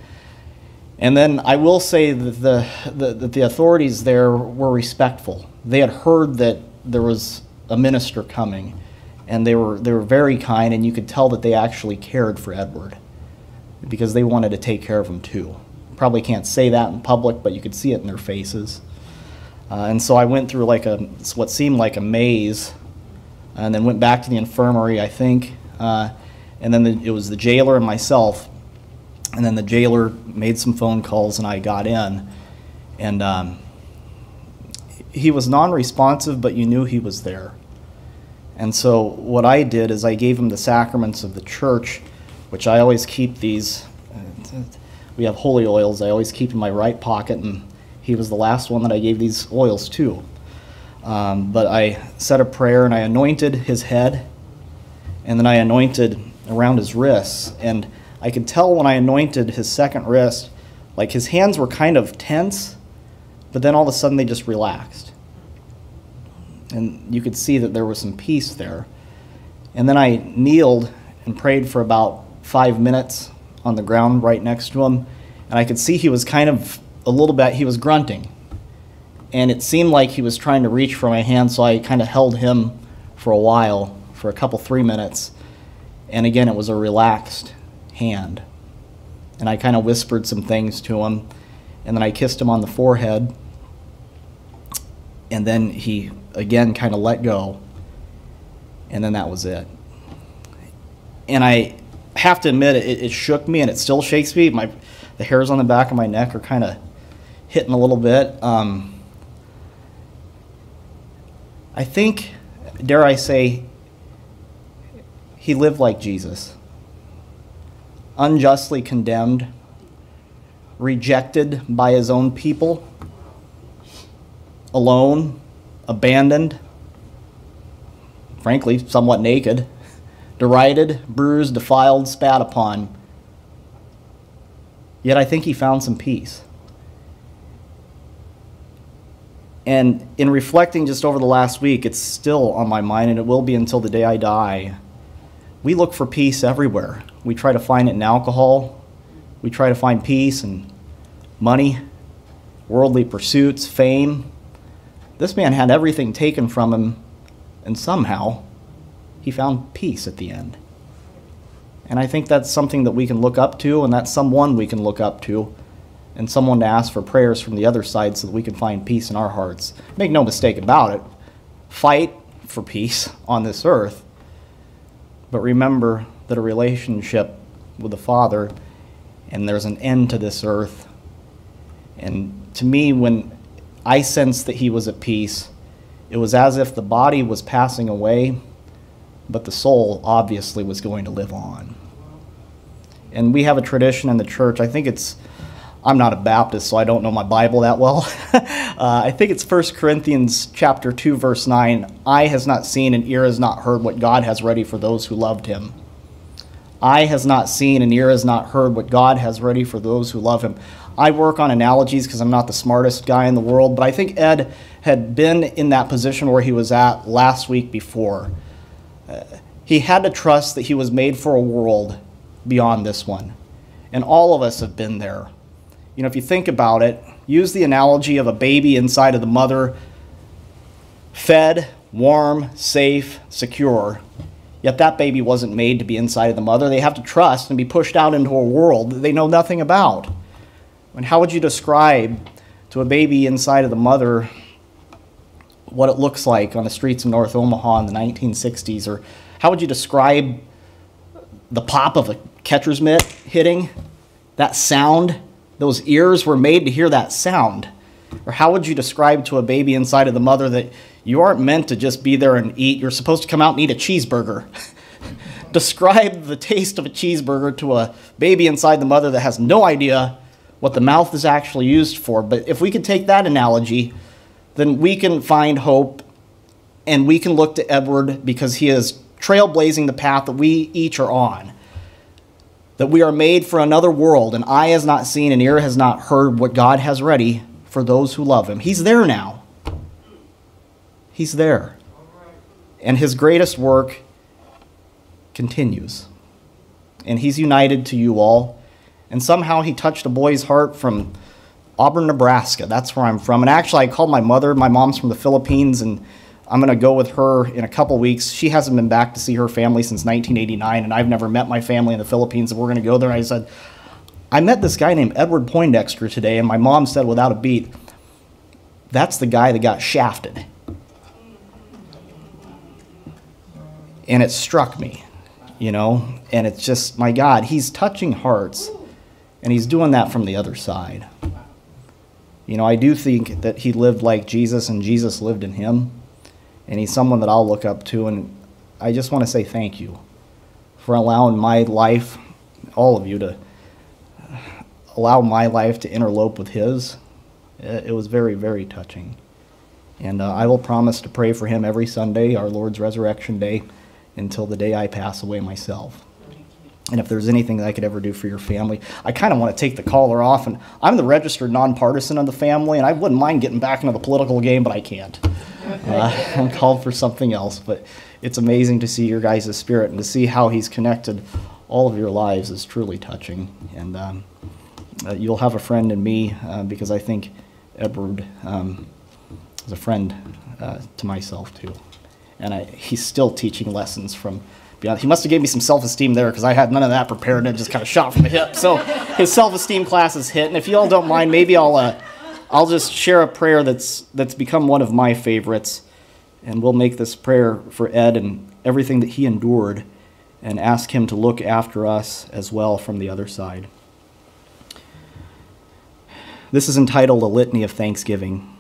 And then I will say that the authorities there were respectful. They had heard that there was a minister coming, and they were very kind, and you could tell that they actually cared for Edward because they wanted to take care of him too. Probably can't say that in public, but you could see it in their faces. And so I went through like what seemed like a maze, and then went back to the infirmary, I think, and then it was the jailer and myself. And then the jailer made some phone calls, and I got in. And he was non-responsive, but you knew he was there. And so what I did is I gave him the sacraments of the church, which I always keep these. We have holy oils. I always keep in my right pocket, and he was the last one that I gave these oils to. But I said a prayer, and I anointed his head, and then I anointed around his wrists. And I could tell when I anointed his second wrist, like his hands were kind of tense, but then all of a sudden they just relaxed. And you could see that there was some peace there. And then I kneeled and prayed for about 5 minutes on the ground right next to him, and I could see he was kind of a little bit, he was grunting. And it seemed like he was trying to reach for my hand, so I kind of held him for a while, for a couple, 3 minutes. And again, it was a relaxed hand. And I kind of whispered some things to him, and then I kissed him on the forehead, and then he again kind of let go, and then that was it. And I have to admit, it shook me, and it still shakes me. The hairs on the back of my neck are kind of hitting a little bit. I think, dare I say, he lived like Jesus. Unjustly condemned, rejected by his own people, alone, abandoned, frankly, somewhat naked, derided, bruised, defiled, spat upon. Yet I think he found some peace. And in reflecting just over the last week, it's still on my mind, and it will be until the day I die. We look for peace everywhere. We try to find it in alcohol. We try to find peace in money, worldly pursuits, fame. This man had everything taken from him, and somehow he found peace at the end. And I think that's something that we can look up to, and that's someone we can look up to, and someone to ask for prayers from the other side so that we can find peace in our hearts. Make no mistake about it. Fight for peace on this earth, but remember that a relationship with the Father, and there's an end to this earth. And to me, when I sensed that he was at peace, it was as if the body was passing away, but the soul obviously was going to live on. And we have a tradition in the church, I'm not a Baptist, so I don't know my Bible that well. I think it's 1 Corinthians chapter 2, verse 9. Eye has not seen and ear has not heard what God has ready for those who loved him. Eye has not seen and ear has not heard what God has ready for those who love him. I work on analogies because I'm not the smartest guy in the world, but I think Ed had been in that position where he was at last week before. He had to trust that he was made for a world beyond this one. And all of us have been there. You know, if you think about it, use the analogy of a baby inside of the mother, fed, warm, safe, secure. Yet that baby wasn't made to be inside of the mother. They have to trust and be pushed out into a world that they know nothing about. And how would you describe to a baby inside of the mother what it looks like on the streets of North Omaha in the 1960s? Or how would you describe the pop of a catcher's mitt hitting? That sound? Those ears were made to hear that sound. Or how would you describe to a baby inside of the mother that you aren't meant to just be there and eat? You're supposed to come out and eat a cheeseburger. Describe the taste of a cheeseburger to a baby inside the mother that has no idea what the mouth is actually used for. But if we could take that analogy, then we can find hope, and we can look to Edward because he is trailblazing the path that we each are on. That we are made for another world, and eye has not seen and ear has not heard what God has ready for those who love him. He's there now. He's there. And his greatest work continues. And he's united to you all. And somehow he touched a boy's heart from Auburn, Nebraska. That's where I'm from. And actually, I called my mother. My mom's from the Philippines, and I'm going to go with her in a couple weeks. She hasn't been back to see her family since 1989, and I've never met my family in the Philippines, and we're going to go there. And I said, I met this guy named Edward Poindexter today, and my mom said without a beat, that's the guy that got shafted. And it struck me, you know, and it's just, my God, he's touching hearts, and he's doing that from the other side. You know, I do think that he lived like Jesus, and Jesus lived in him, and he's someone that I'll look up to, and I just want to say thank you for allowing my life, all of you, to allow my life to interlope with his. It was very, very touching. And I will promise to pray for him every Sunday, our Lord's Resurrection Day, until the day I pass away myself. And if there's anything that I could ever do for your family, I kind of want to take the collar off. And I'm the registered nonpartisan of the family, and I wouldn't mind getting back into the political game, but I can't. I'm called for something else. But it's amazing to see your guys' spirit and to see how he's connected all of your lives is truly touching. And you'll have a friend in me because I think Edward is a friend to myself too. And he's still teaching lessons from beyond. He must have gave me some self-esteem there because I had none of that prepared and it just kind of shot from the hip. So his self-esteem class is hit. And if you all don't mind, maybe I'll just share a prayer that's become one of my favorites. And we'll make this prayer for Ed and everything that he endured and ask him to look after us as well from the other side. This is entitled A Litany of Thanksgiving.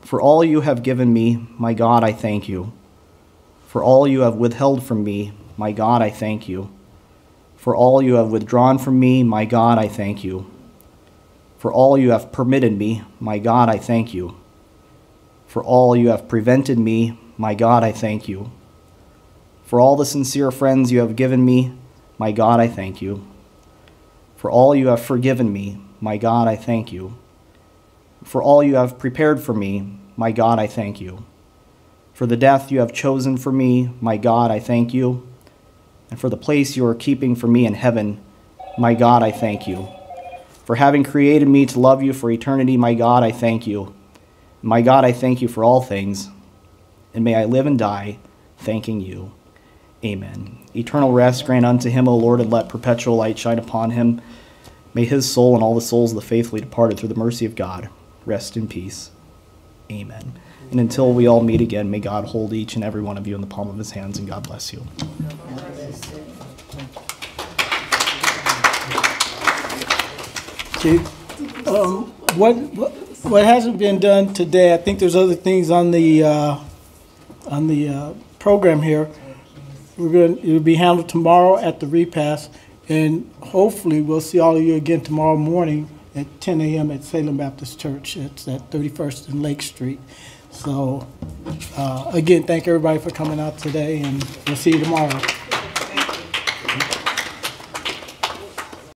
For all you have given me, my God, I thank you. For all you have withheld from me, my God, I thank you. For all you have withdrawn from me, my God, I thank you. For all you have permitted me, my God, I thank you. For all you have prevented me, my God, I thank you. For all the sincere friends you have given me, my God, I thank you. For all you have forgiven me, my God, I thank you. For all you have prepared for me, my God, I thank you. For the death you have chosen for me, my God, I thank you. And for the place you are keeping for me in heaven, my God, I thank you. for having created me to love you for eternity. My God, I thank you. My God, I thank you for all things, and may I live and die thanking you. Amen. Eternal rest grant unto him, O Lord, and let perpetual light shine upon him. May his soul and all the souls of the faithfully departed through the mercy of God rest in peace. Amen. And until we all meet again, may God hold each and every one of you in the palm of his hands, and God bless you. Okay. What hasn't been done today? I think there's other things on the program here. It'll be handled tomorrow at the repast, and hopefully we'll see all of you again tomorrow morning at 10 a.m. at Salem Baptist Church. It's at 31st and Lake Street. So again, thank everybody for coming out today, and we'll see you tomorrow.